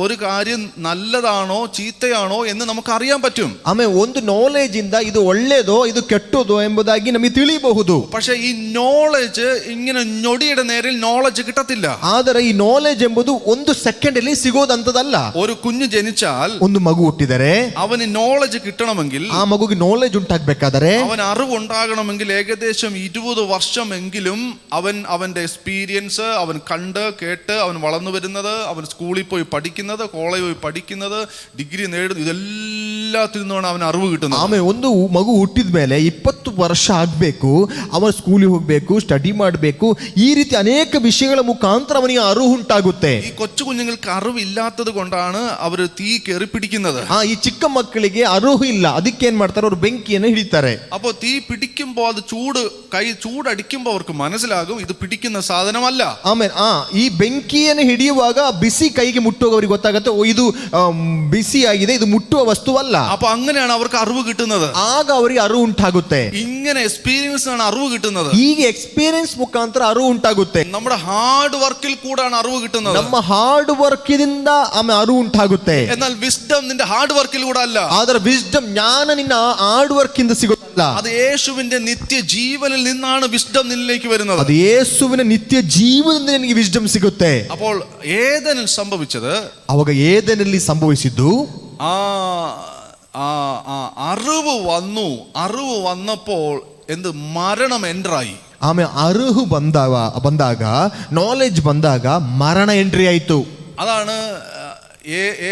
ഒരു കാര്യം നല്ലതാണോ ചീത്തയാണോ എന്ന് നമുക്ക് അറിയാൻ പറ്റും. ಆಮೇಲೆ ಒಂದು ನಾಲೆಜ್ ಇಂದ ಇದು ಒಳ್ಳೆಯದೋ ಇದು ಕೆಟ್ಟದೋ ಎಂಬುದಾಗಿ ನಮಗೆ ತಿಳಿಯಬಹುದು. പക്ഷെ ಈ നോളജ് ഇങ്ങനെ ഞൊടിയുടെ നേരിൽ നോളജ് കിട്ടത്തില്ല. ಆದರೆ ಈ ನಾಲೆಜ್ ಎಂಬುದು ಒಂದು ಸೆಕೆಂಡ್ ಅಲ್ಲಿ ಸಿಗೋದಂತದಲ್ಲ. ഒരു കുഞ്ഞ് ജനിച്ചാൽ, ಒಂದು ಮಗು ಹುಟ್ಟಿದರೆ അവന് നോളജ് കിട്ടണമെങ്കിൽ, ಆ ಮಗುಗೆ ನಾಲೆಜ್ ಉಂಟಾಗಬೇಕಾದರೆ, അവൻ അറിവ് ഉണ്ടാകണമെങ്കിൽ ഏകദേശം 20 വർഷമെങ്കിലും അവന്റെ എക്സ്പീരിയൻസ് അവൻ കണ്ട് കേട്ട് അവൻ വളർന്നു വരുന്നത്, അവൻ സ്കൂളിൽ പോയി പഠിക്കുന്നത്, കോളേജിൽ പോയി പഠിക്കുന്നത്, ഡിഗ്രി നേടുന്നത്, ഇതെല്ലാത്തിൽ നിന്നാണ് അവൻ അറിവ് കിട്ടുന്നത്. ಆಮೇಲೆ ಒಂದು ಮಗು ಹುಟ್ಟಿದ ಮೇಲೆ 20 ವರ್ಷ ಆಗಬೇಕು, ಅವನು ಸ್ಕೂಲಿಗೆ ಹೋಗಬೇಕು, ಸ್ಟಡಿ ಮಾಡಬೇಕು, ಈ ರೀತಿ ಅನೇಕ ವಿಷಯಗಳ ಮುಖಾಂತರ ಅವನಿಗೆ ಅರಿವು ಉಂಟಾಗುತ್ತೆ. ഈ കൊച്ചു കുഞ്ഞുങ്ങൾക്ക് അറിവില്ലാത്തത് കൊണ്ടാണ് അവർ തീ കയറി പിടിക്കുന്നത്. ಈ ಚಿಕ್ಕ ಮಕ್ಕಳಿಗೆ ಅರಿವು ಇಲ್ಲ, ಅದಕ್ಕೆ ಏನ್ ಮಾಡ್ತಾರೆ, ಅವರು ಬೆಂಕಿಯನ್ನು ಹಿಡಿತಾರೆ. അപ്പോൾ തീ പിടിക്കുമ്പോൾ അത് ചൂടടിക്കുമ്പോൾ അവർക്ക് മനസ്സിലാകും ഇത് പിടിക്കുന്ന സാധനമല്ല. ಆಮೇಲೆ ಈ ಬೆಂಕಿಯನ್ನು ಹಿಡಿಯುವಾಗ ಬಿಸಿ ಕೈಗೆ ಮುಟ್ಟುವಾಗ ಅವರಿಗೆ ಗೊತ್ತಾಗುತ್ತೆ, ಓ ಇದು ಬಿಸಿ ಆಗಿದೆ, ಇದು ಮುಟ್ಟುವ ವಸ್ತುವಲ್ಲ. അപ്പൊ അങ്ങനെയാണ് അവർക്ക് അറിവ് കിട്ടുന്നത്. ಆಗ ಅವರಿಗೆ ಅರಿವು ಉಂಟಾಗುತ್ತೆ. ഇങ്ങനെ എക്സ്പീരിയൻസ് ആണ് അറിവ് കിട്ടുന്നത്. ಹೀಗೆ ಎಕ್ಸ್ಪೀರಿಯನ್ಸ್ ಮುಖಾಂತರ ಅರಿವು ಉಂಟಾಗುತ್ತೆ. നമ്മുടെ ഹാർഡ് വർക്കിൽ കൂടാണ് അറിവ് കിട്ടുന്നത്. ನಮ್ಮ ಹಾರ್ಡ್ ವರ್ಕ್ ದಿಂದ ಅರಿವು ಉಂಟಾಗುತ್ತೆ. എന്നാൽ വിസ്ഡം നിന്റെ ഹാർഡ് വർക്കിൽ കൂടെ അല്ല. ಆದರೆ ವಿಸ್ಡಮ್ ಜ್ಞಾನ ನಿನ್ನ ಹಾರ್ಡ್ ವರ್ಕ್ ಇಂದ ಸಿಗುತ್ತಲ್ಲ. അത് യേശുവിന്റെ നിത്യ ജീവനിൽ നിന്നാണ് വിസ്ഡം നിന്നിലേക്ക് വരുന്നത്. ಅದು ಯೇಸುವಿನ ನಿತ್ಯ ಜೀವನದಿಂದ ನಿನಗೆ ವಿಸ್ಡಮ್ ಸಿಗುತ್ತೆ. അപ്പോൾ ഏദനിൽ സംഭവിച്ചത്, ಅವಾಗ ಏದೆನಲ್ಲಿ ಸಂಭವಿಸಿದ್ದು, അറിവ് വന്നപ്പോൾ എന്ത് മരണം എൻട്രായി. ಆಮೇಲೆ ಅರಿವು ಬಂದಾಗ ನಾಲೆಜ್ ಬಂದಾಗ ಮರಣ ಎಂಟ್ರಿ ಆಯಿತು. അതാണ്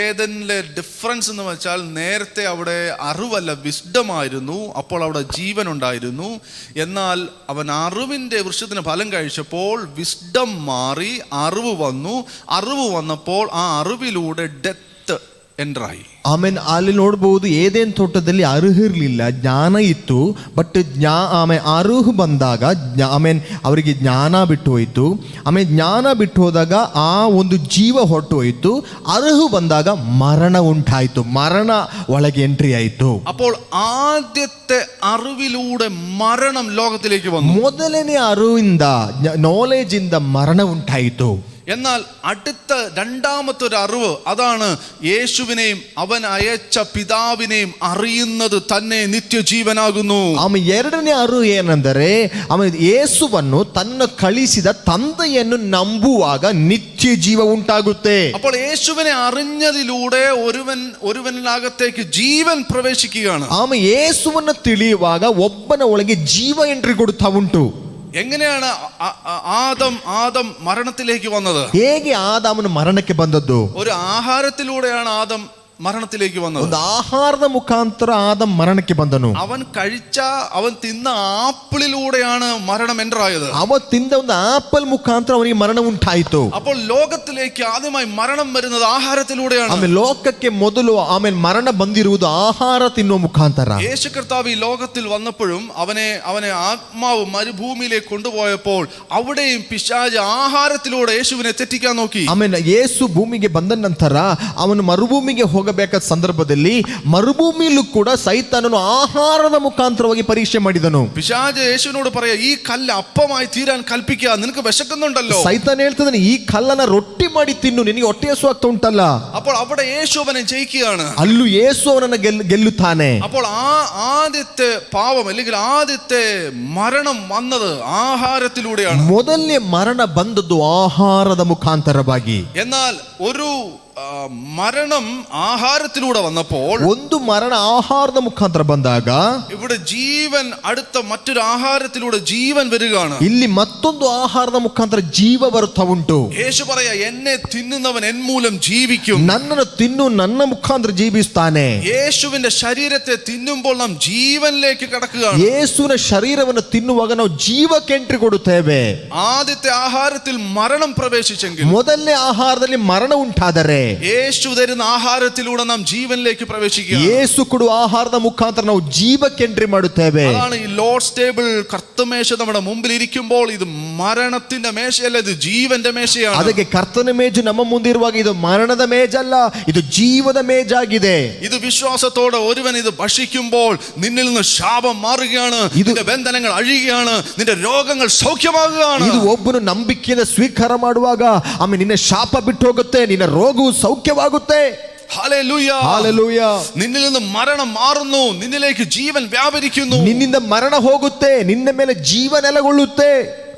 ഏദനിലെ ഡിഫറൻസ് എന്ന് വെച്ചാൽ, നേരത്തെ അവിടെ അറിവല്ല വിസ്ഡമായിരുന്നു, അപ്പോൾ അവിടെ ജീവൻ ഉണ്ടായിരുന്നു. എന്നാൽ അവൻ അറിവിന്റെ വൃക്ഷത്തിന് ഫലം കഴിച്ചപ്പോൾ വിസ്ഡം മാറി അറിവ് വന്നു. അറിവ് വന്നപ്പോൾ ആ അറിവിലൂടെ ഡെത്ത് ಎಂಟ್ರಾಯಿ. ಆಮೇಲೆ ಅಲ್ಲಿ ನೋಡಬಹುದು, ಏದೇನ್ ತೋಟದಲ್ಲಿ ಅರಿವು ಇರಲಿಲ್ಲ, ಜ್ಞಾನ ಇತ್ತು. ಬಟ್ ಆಮೇಲೆ ಅರಿವು ಬಂದಾಗ ಆಮೇಲೆ ಅವರಿಗೆ ಜ್ಞಾನ ಬಿಟ್ಟು ಹೋಯಿತು. ಆಮೇಲೆ ಜ್ಞಾನ ಬಿಟ್ಟು ಹೋದಾಗ ಆ ಒಂದು ಜೀವ ಹೊರಟು ಹೋಯಿತು. ಅರಿವು ಬಂದಾಗ ಮರಣ ಉಂಟಾಯಿತು, ಮರಣ ಒಳಗೆ ಎಂಟ್ರಿ ಆಯಿತು. അപ്പോൾ ആദ്യത്തെ അറിവിലൂടെ മരണം ലോകത്തിലേക്ക് വന്നു. ಮೊದಲನೇ ಅರಿವಿಂದ, ನಾಲೆಜ್ ಇಂದ ಮರಣ ಉಂಟಾಯಿತು. എന്നാൽ അടുത്ത രണ്ടാമത്തെ ഒരു അറിവ്, അതാണ് യേശുവിനെയും അവൻ അയച്ച പിതാവിനെയും അറിയുന്നത് തന്നെ നിത്യജീവനാകുന്നു. ಆಮೇಲೆ ಎರಡನೇ ಅರಿವು ಏನೆಂದರೆ, ಆಮೇಲೆ ಯೇಸುವನ್ನು ತನ್ನ ಕಳಿಸಿದ ತಂದೆಯನ್ನು ನಂಬುವಾಗ ನಿತ್ಯ ಜೀವ ಉಂಟಾಗುತ್ತೆ. അപ്പോൾ യേശുവിനെ അറിഞ്ഞതിലൂടെ ഒരുവനകത്തേക്ക് ജീവൻ പ്രവേശിക്കുകയാണ്. ಆಮೇಲೆ ಯೇಸುವನ್ನು ತಿಳಿಯುವಾಗ ಒಬ್ಬನ ಒಳಗೆ ಜೀವ ಎಂಟ್ರಿ ಕೊಡುತ್ತಾ ಉಂಟು. എങ്ങനെയാണ് ആദം മരണത്തിലേക്ക് വന്നത്? ಹೇಗೆ ಆದಾಮನು ಮರಣಕ್ಕೆ ಬಂದದ್ದು? ഒരു ആഹാരത്തിലൂടെയാണ് ആദം മരണത്തിലേക്ക് വന്നത്. ಒಂದು ಆಹಾರದ ಮುಖಾಂತರ ಆದಮ್ ಮರಣಕ್ಕೆ ಬಂದನು. അവൻ തിന്ന ആപ്പിളിലൂടെയാണ് മരണം എൻ്റർ ആയത്. അവ തിന്ന ಒಂದು ಆಪಲ್ ಮುಖಾಂತರ ಅವನಿಗೆ ಮರಣ ಉಂಟಾಯಿತು. അപ്പോൾ ലോകത്തിലേക്ക് ആദ്യമായി മരണം വരുന്നത് ആഹാരത്തിലൂടെയാണ്. ಆಮೇಲೆ ಲೋಕಕ್ಕೆ ಮೊದಲು ಆಮೇಲೆ ಮರಣ ಬಂದಿರುವುದು ಆಹಾರ ತಿನ್ನುವ ಮುಖಾಂತರ. യേശു കർത്താവ് ഈ ലോകത്തിൽ വന്നപ്പോഴും അവനെ ആത്മാവ് മരുഭൂമിയിലേക്ക് കൊണ്ടുപോയപ്പോൾ അവിടെയും പിശാച് ആഹാരത്തിലൂടെ യേശുവിനെ തെറ്റിക്കാൻ നോക്കി. ಆಮೇಲೆ ಯೇಸು ಭೂಮಿಗೆ ಬಂದ ನಂತರ ಅವನು ಮರುಭೂಮಿಗೆ ಹೋಗಬೇಕಾದ ಸಂದರ್ಭದಲ್ಲಿ ಮರುಭೂಮಿಯಲ್ಲೂ ಕೂಡ ಸೈತಾನನು ಆಹಾರದ ಮುಖಾಂತರವಾಗಿ ಪರೀಕ್ಷೆ ಮಾಡಿದನು. പിശാച് യേശുവിനോട് പറയാ, ഈ കല്ല് അപ്പമായി തീരാൻ കൽപ്പിക്കുക, നിനക്ക് വിശക്കുന്നുണ്ടല്ലോ. ಸೈತಾನ ಹೇಳ್ತಾನೆ, ಈ ಕಲ್ಲನ್ನ ರೊಟ್ಟಿ ಮಾಡಿ ತಿನ್ನು, ನಿನಗೆ ಹೊಟ್ಟೆ ಹಸುವಾಗ್ತಾ ಉಂಟಲ್ಲ. അപ്പോൾ അവിടെ യേശു അവനെ ജയിക്കുകയാണ്. ಅಲ್ಲೂ ಯೇಸು ಅವನನ್ನ ಗೆಲ್ಲುತ್ತಾನೆ. അപ്പോൾ ആദ്യത്തെ പാവം അല്ലെങ്കിൽ ആദ്യത്തെ മരണം വന്നത് ആഹാരത്തിലൂടെയാണ്. ಮೊದಲನೇ ಮರಣ ಬಂದದ್ದು ಆಹಾರದ ಮುಖಾಂತರವಾಗಿ. എന്നാൽ ഒരു മരണം ആഹാരത്തിലൂടെ വന്നപ്പോൾ, ಒಂದು ಮರಣ ಆಹಾರದ ಮುಖಾಂತರ ಬಂದಾಗ ഇവിടെ ജീവൻ അടുത്ത മറ്റൊരു ആഹാരത്തിലൂടെ ജീവൻ വരികയാണ്. ಇಲ್ಲಿ ಮತ್ತೊಂದು ಆಹಾರದ ಮುಖಾಂತರ ಜೀವ ಬರುತ್ತಾ ಉಂಟು. യേശു പറയാ, എന്നെ തിന്നുന്നവൻ എൻ മൂലം ജീവിക്കും. ನನ್ನನ್ನು ತಿನ್ನು, ನನ್ನ ಮುಖಾಂತರ ಜೀವಿಸ್ತಾನೆ. യേശുവിന്റെ ശരീരത്തെ തിന്നുമ്പോൾ നാം ജീവനിലേക്ക് കടക്കുകയാണ്. ಯೇಸುವಿನ ಶರೀರವನ್ನು ತಿನ್ನುವಾಗ ನಾವು ಜೀವಕ್ಕೆ ಎಂಟ್ರಿ ಕೊಡುತ್ತೇವೆ. ആദ്യത്തെ ആഹാരത്തിൽ മരണം പ്രവേശിച്ചെങ്കിൽ, ಮೊದಲನೇ ಆಹಾರದಲ್ಲಿ ಮರಣ ಉಂಟಾದರೆ യേശു തരുന്ന ആഹാരത്തിലൂടെ നാം ജീവനിലേക്ക് പ്രവേശിക്കുക. ಯೇಸು ಕೊಡುವ ಆಹಾರದ ಮುಖಾಂತರ ನಾವು ಜೀವಕ್ಕೆ ಎಂಟ್ರಿ ಮಾಡುತ್ತೇವೆ. അതാണ് ഈ ലോർഡ്സ് ടേബിൾ, കർത്തമേശ നമ്മുടെ മുമ്പിൽ ഇരിക്കുമ്പോൾ ഇത് മരണത്തിന്റെ മേശയല്ല, ഇത് ജീവന്റെ മേശയാണ്. ಅದಕ್ಕೆ ಕರ್ತನ ಮೇಜು ನಮ್ಮ ಮುಂದಿರುವಾಗ ಇದು ಮರಣದ ಮೇಜಲ್ಲ, ಇದು ಜೀವದ ಮೇಜಾಗಿದೆ. ഇത് വിശ്വാസത്തോടെ ഒരുവൻ ഇത് ഭക്ഷിക്കുമ്പോൾ നിന്നിൽ നിന്ന് ശാപം മാറുകയാണ്, നിന്റെ ബന്ധനങ്ങൾ അഴിയുകയാണ്, നിന്റെ രോഗങ്ങൾ സൗഖ്യമാകുകയാണ്. ಇದು ಒಬ್ಬನು ನಂಬಿಕೆಯಿಂದ ಸ್ವೀಕಾರ ಮಾಡುವಾಗ ಆಮೇಲೆ ನಿನ್ನ ಶಾಪ ಬಿಟ್ಟು ಹೋಗುತ್ತೆ, ನಿನ್ನ ರೋಗವು ಸೌಖ್ಯವಾಗುತ್ತೆ. Hallelujah, hallelujah. നിന്നിൽ നിന്ന് മരണം മാറുന്നു, നിന്നിലേക്ക് ജീവൻ വ്യാപരിക്കുന്നു. ನಿನ್ನಿಂದ ಮರಣ ಹೋಗುತ್ತೆ, ನಿನ್ನ ಮೇಲೆ ಜೀವ ನೆಲೆಗೊಳ್ಳುತ್ತೆ.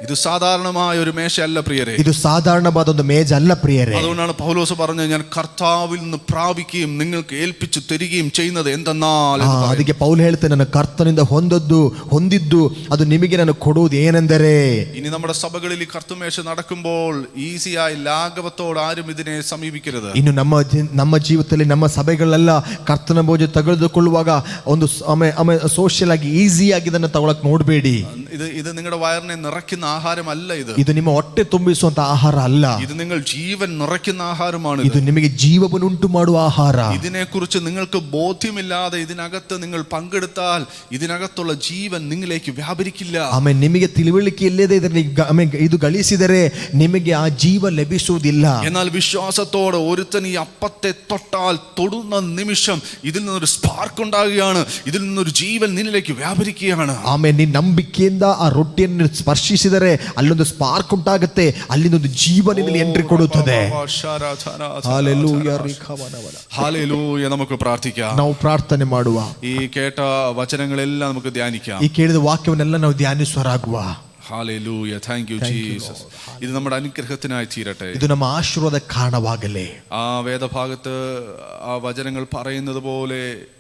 ഇത് സാധാരണമായ ഒരു മേശയല്ല പ്രിയരെ, ಇದು ಸಾಧಾರಣವಾದ ಒಂದು ಮೇಜ್ ಅಲ್ಲ ಪ್ರಿಯರೇ. അതുകൊണ്ടാണ് പൗലോസ് പറഞ്ഞത്, ഞാൻ കർത്താവിൽ നിന്ന് പ്രാപിക്കുകയും നിങ്ങൾക്ക് ഏൽപ്പിച്ചു തരികയും ചെയ്യുന്നത് എന്തെന്നാൽ. ಅದಕ್ಕೆ ಪೌಲ್ ಹೇಳ್ತಾನೆ, ನನ್ನ ಕರ್ತನಿಂದ ಹೊಂದಿದ್ದು ಅದು ನಿಮಗೆ ನಾನು ಕೊಡುವುದು ಏನೆಂದರೆ. ഇനി നമ്മുടെ സഭകളിൽ ഈ കർത്തുമേശ നടക്കുമ്പോൾ ഈസിയായി ലാഘവത്തോട് ആരും ഇതിനെ സമീപിക്കരുത്. ಇನ್ನು ನಮ್ಮ ಜೀವಿತದಲ್ಲಿ ನಮ್ಮ ಸಭೆಗಳೆಲ್ಲ ಕರ್ತನ ಭೋಜ ತೆಗೆದುಕೊಳ್ಳುವಾಗ ಒಂದು ಸೋಷಿಯಲ್ ಆಗಿ ಈಸಿ ಆಗಿ ಇದನ್ನು ತಗೊಳಕ್ ನೋಡಬೇಡಿ. ഇത് നിങ്ങളുടെ വയറിനെ നിറയ്ക്കുന്ന ആഹാരമല്ല. ಇದು ನಿಮ್ಮ ಹೊಟ್ಟೆ ತುಂಬಿಸುವಂತ ಆಹಾರ ಅಲ್ಲ. ഇത് നിങ്ങൾ ജീവൻ നിറയ്ക്കുന്ന ആഹാരമാണ്. ಇದು ನಿಮಗೆ ಜೀವವನ್ನು ಉಂಟು ಮಾಡುವ ಆಹಾರ. ഇതിനെക്കുറിച്ച് നിങ്ങൾക്ക് ബോധ്യമില്ലാതെ ഇതിനകത്ത് നിങ്ങൾ പങ്കെടുത്താൽ ഇതിനകത്തുള്ള ജീവൻ നിങ്ങളിലേക്ക് വ്യാപരിക്കില്ല. ಆಮೇಲೆ ನಿಮಗೆ ತಿಳುವಳಿಕೆ ಇಲ್ಲದೆ ಇದರಲ್ಲಿ ಇದು ಗಳಿಸಿದರೆ ನಿಮಗೆ ಆ ಜೀವ ಲಭಿಸುವುದಿಲ್ಲ. എന്നാൽ വിശ്വാസത്തോടെ ഒരുത്തൻ ഈ അപ്പത്തെ തൊട്ടാൽ, തൊടുന്ന നിമിഷം ഇതിൽ നിന്നൊരു സ്പാർക്ക് ഉണ്ടാകുകയാണ്, ഇതിൽ നിന്നൊരു ജീവൻ നിന്നിലേക്ക് വ്യാപരിക്കുകയാണ്. ಆಮೇಲೆ ನೀನು ನಂಬಿಕೆಯಿಂದ ಆ ರೊಟ್ಟಿಯನ್ನು ಸ್ಪರ್ಶಿಸಿದರೆ ಅಲ್ಲೊಂದು ಸ್ಪಾರ್ಕ್ ಉಂಟಾಗುತ್ತೆ, ಅಲ್ಲಿಂದೊಂದು ಜೀವನದಲ್ಲಿ ಎಂಟ್ರಿ ಕೊಡುತ್ತದೆ. ഹല്ലേലൂയ. നമുക്ക് പ്രാർത്ഥിക്കാം. ನಾವು ಪ್ರಾರ್ಥನೆ ಮಾಡುವ. ഈ കേട്ട വചനങ്ങളെല്ലാം നമുക്ക് ധ്യാനിക്കാം. ಈ ಕೇಳಿದ ವಾಕ್ಯವನ್ನೆಲ್ಲ ನಾವು ಧ್ಯಾನಿಸುವರಾಗುವ. ഹല്ലേലൂയ. Thank you Jesus. ഇത് നമ്മുടെ അനുഗ്രഹത്തിനായി തീരട്ടെ. ಇದು ನಮ್ಮ ಆಶೀರ್ವಾದ ಕಾರಣವಾಗಲಿ. ആ വേദഭാഗത്ത് ആ വചനങ്ങൾ പറയുന്നത് പോലെ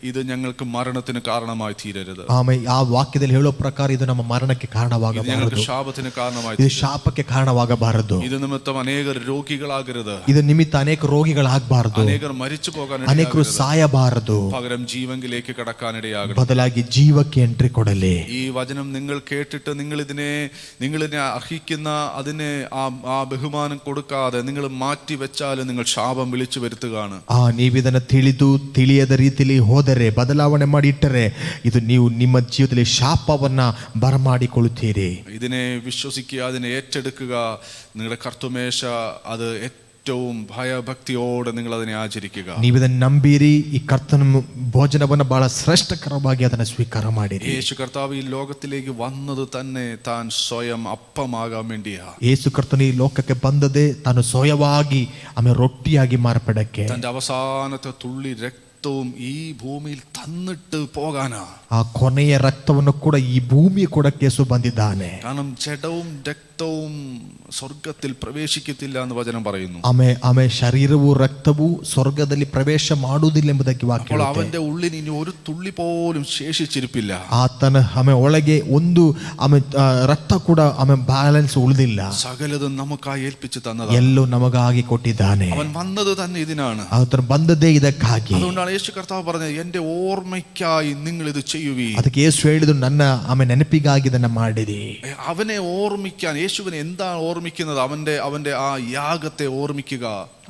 ഇത് ഞങ്ങൾക്ക് മരണത്തിന് കാരണമായി തീരരുത്. ಆಮೇಲೆ ಆ ವಾಕ್ಯದಲ್ಲಿ ಹೇಳೋ ಪ್ರಕಾರ ಇದು ನಮ್ಮ ಮರಣಕ್ಕೆ ಕಾರಣವಾಗಬಾರದು, ഞങ്ങൾക്ക് ശാപത്തിന് കാരണമായി, ಇದು ಶಾಪಕ್ಕೆ ಕಾರಣವಾಗಬಾರದು. ഇത് നിമിത്തം അനേകർ രോഗികളാകരുത്, ಇದು ನಿಮಿತ್ತ ಅನೇಕ ರೋಗಿಗಳಾಗಬಾರದು, അനേകർ മരിച്ചു പോകാൻ, ಅನೇಕರು ಸಾಯಬಾರದು, പകരം ജീവങ്കിലേക്ക് കടക്കാനിടയാകണം. ಬದಲಾಗಿ ಜೀವಕ್ಕೆ ಎಂಟ್ರಿ ಕೊಡಲಿ. ഈ വചനം നിങ്ങൾ കേട്ടിട്ട് നിങ്ങളിതിനെ അർഹിക്കുന്ന അതിനെ ആ ബഹുമാനം കൊടുക്കാതെ നിങ്ങൾ മാറ്റി വെച്ചാൽ നിങ്ങൾ ശാപം വിളിച്ചു വരുത്തുകയാണ്. ನೀವಿದನ್ನು ತಿಳಿಯದ ರೀತಿಯಲ್ಲಿ ಹೋದರೆ, ಬದಲಾವಣೆ ಮಾಡಿ ಇಟ್ಟರೆ, ಇದು ನೀವು ನಿಮ್ಮ ಜೀವಿತದಲ್ಲಿ ಶಾಪವನ್ನ ಬರಮಾಡಿಕೊಳ್ಳುತ್ತೀರಿ. ഇതിനെ വിശ്വസിക്കുക, അതിനെ ഏറ്റെടുക്കുക. നിങ്ങളുടെ കർത്തുമേശ അത് ഏറ്റവും ഭയഭക്തിയോടെ നിങ്ങൾ അതിനെ ആചരിക്കുക. ನೀವಿದನ್ನು ನಂಬಿರಿ, ಈ ಕರ್ತನ ಭೋಜನವನ್ನು ಬಹಳ ಶ್ರೇಷ್ಠಕರವಾಗಿ ಅದನ್ನು ಸ್ವೀಕಾರ ಮಾಡಿರಿ. യേശു കർത്താവ് ഈ ലോകത്തിലേക്ക് വന്നത് തന്നെ താൻ സ്വയം അപ്പമാകാൻ വേണ്ടിയാ. ಯೇಸು ಕರ್ತನು ಈ ಲೋಕಕ್ಕೆ ಬಂದದೇ ತಾನು ಸ್ವಯವಾಗಿ ಆಮೇಲೆ ರೊಟ್ಟಿಯಾಗಿ ಮಾರ್ಪಡಕ್ಕೆ, തന്റെ അവസാനത്തെ തുള്ളി രക്തം രക്തവും ഈ ഭൂമിയിൽ തന്നിട്ട് പോകാനാ. ಆ ಕೊನೆಯ ರಕ್ತವನ್ನು ಕೂಡ ಈ ಭೂಮಿಯ ಕೊಡಕ್ಕೆ ಯೇಸು ಬಂದಿದ್ದಾನೆ. കാരണം ജഡവും രക്തവും സ്വർഗത്തിൽ പ്രവേശിക്കത്തില്ല എന്ന് വചനം പറയുന്നു. ಆಮೆ ಶರೀರವು ರಕ್ತವು ಸ್ವರ್ಗದಲ್ಲಿ ಪ್ರವೇಶ ಮಾಡುವುದಿಲ್ಲ ಎಂಬುದಕ್ಕೆ ವಾಕ್ಯ അപ്പോൾ അവന്റെ ഉള്ളിൽ ഇനി ഒരു തുള്ളി പോലും ശേഷിച്ചിരിപ്പില്ല. ಆತನ ಒಳಗೆ ಒಂದು ರಕ್ತ ಕೂಡ ಬ್ಯಾಲೆನ್ಸ್ ಉಳಿದಿಲ್ಲ. സകലതും നമുക്കായി ഏൽപ്പിച്ചു തന്നതാണ്. ಎಲ್ಲೋ ನಮಗಾಗಿ ಕೊಟ್ಟಿದ್ದಾನೆ. അവൻ വന്നത് തന്നെ ഇതിനാണ്. ಆತನು ಬಂದದ್ದೇ ಇದಕ್ಕಾಗಿ. അതുകൊണ്ടാണ് യേശു കർത്താവ് പറഞ്ഞത്, എന്റെ ഓർമ്മയ്ക്കായി നിങ്ങൾ ഇത് ചെയ്യുവീ. ಅದಕ್ಕೆ ಯೇಸು ಹೇಳಿದ್ರು, ನನ್ನ ನೆನಪಿಗಾಗಿ ಇದನ್ನ ಮಾಡಿರಿ. അവനെ ഓർമ്മിക്കാൻ, യേശുവിനെ എന്താണ് ഓർമ്മിക്കുന്നത്? അവന്റെ ആ യാഗത്തെ ഓർമ്മിക്കുക.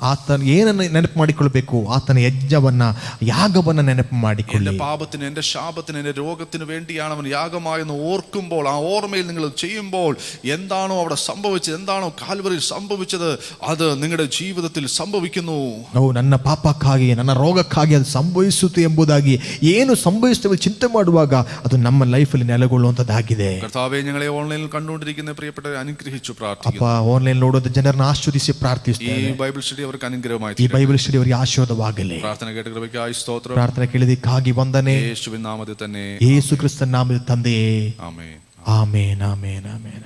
ಆತನ ಏನನ್ನು ನೆನಪು ಮಾಡಿಕೊಳ್ಬೇಕು? ಆತನ ಯಜ್ಞವನ್ನ, ಯಾಗವನ್ನ ನೆನಪು ಮಾಡಿಕೊಳ್ಳಿ. എന്റെ പാപത്തിന്, എന്റെ ശാപത്തിന്, എന്റെ രോഗത്തിന് വേണ്ടിയാണ് അവൻ യാഗമായെന്ന് ഓർക്കുമ്പോൾ, ആ ഓർമ്മയിൽ നിങ്ങൾ ചെയ്യുമ്പോൾ, എന്താണോ അവിടെ സംഭവിച്ചത്, എന്താണോ കാൽവറിയിൽ സംഭവിച്ചത്, അത് നിങ്ങളുടെ ജീവിതത്തിൽ സംഭവിക്കുന്നു. ನನ್ನ ಪಾಪಕ್ಕಾಗಿ, ನನ್ನ ರೋಗಕ್ಕಾಗಿ ಅದು ಸಂಭವಿಸುತ್ತೆ ಎಂಬುದಾಗಿ ಏನು ಸಂಭವಿಸುತ್ತೇವೆ ಚಿಂತೆ ಮಾಡುವಾಗ ಅದು ನಮ್ಮ ಲೈಫಲ್ಲಿ ನೆಲೆಗೊಳ್ಳುವಂತದ್ದಾಗಿದೆ. കർത്താവേ, ഞങ്ങളെ ഓൺലൈനിൽ കണ്ടുകൊണ്ടിരിക്കുന്ന പ്രിയപ്പെട്ടവരെ അനുഗ്രഹിച്ചു ಅಪ್ಪ, പ്രാർത്ഥിക്കുന്നു. ಆನ್ಲೈನ್ ನೋಡೋದು ಜನರನ್ನ ಆಶೀರ್ವದಿಸಿ ಪ್ರಾರ್ಥಿಸ್ತೇನೆ. ഈ ബൈബിൾ സ്റ്റഡി അവർക്ക് അനുഗ്രഹമായി ಈ ಬೈಬಲ್ ಸ್ಟಡಿ ಅವರಿಗೆ ಆಶೀರ್ವಾದವಾಗಲಿ. പ്രാർത്ഥന കേട്ട കൃപയ്ക്കായി സ്തോത്രം. ಪ್ರಾರ್ಥನೆ ಕೇಳಿದಕ್ಕಾಗಿ ವಂದನೆ. യേശുവിൻ നാമത്തിൽ തന്നെ. ಯೇಸು ಕ್ರಿಸ್ತನ ನಾಮದಲ್ಲಿ ತಂದೆಯೇ, ആമേൻ. ಆಮೇನ್, ಆಮೇನ್, ಆಮೇನ್.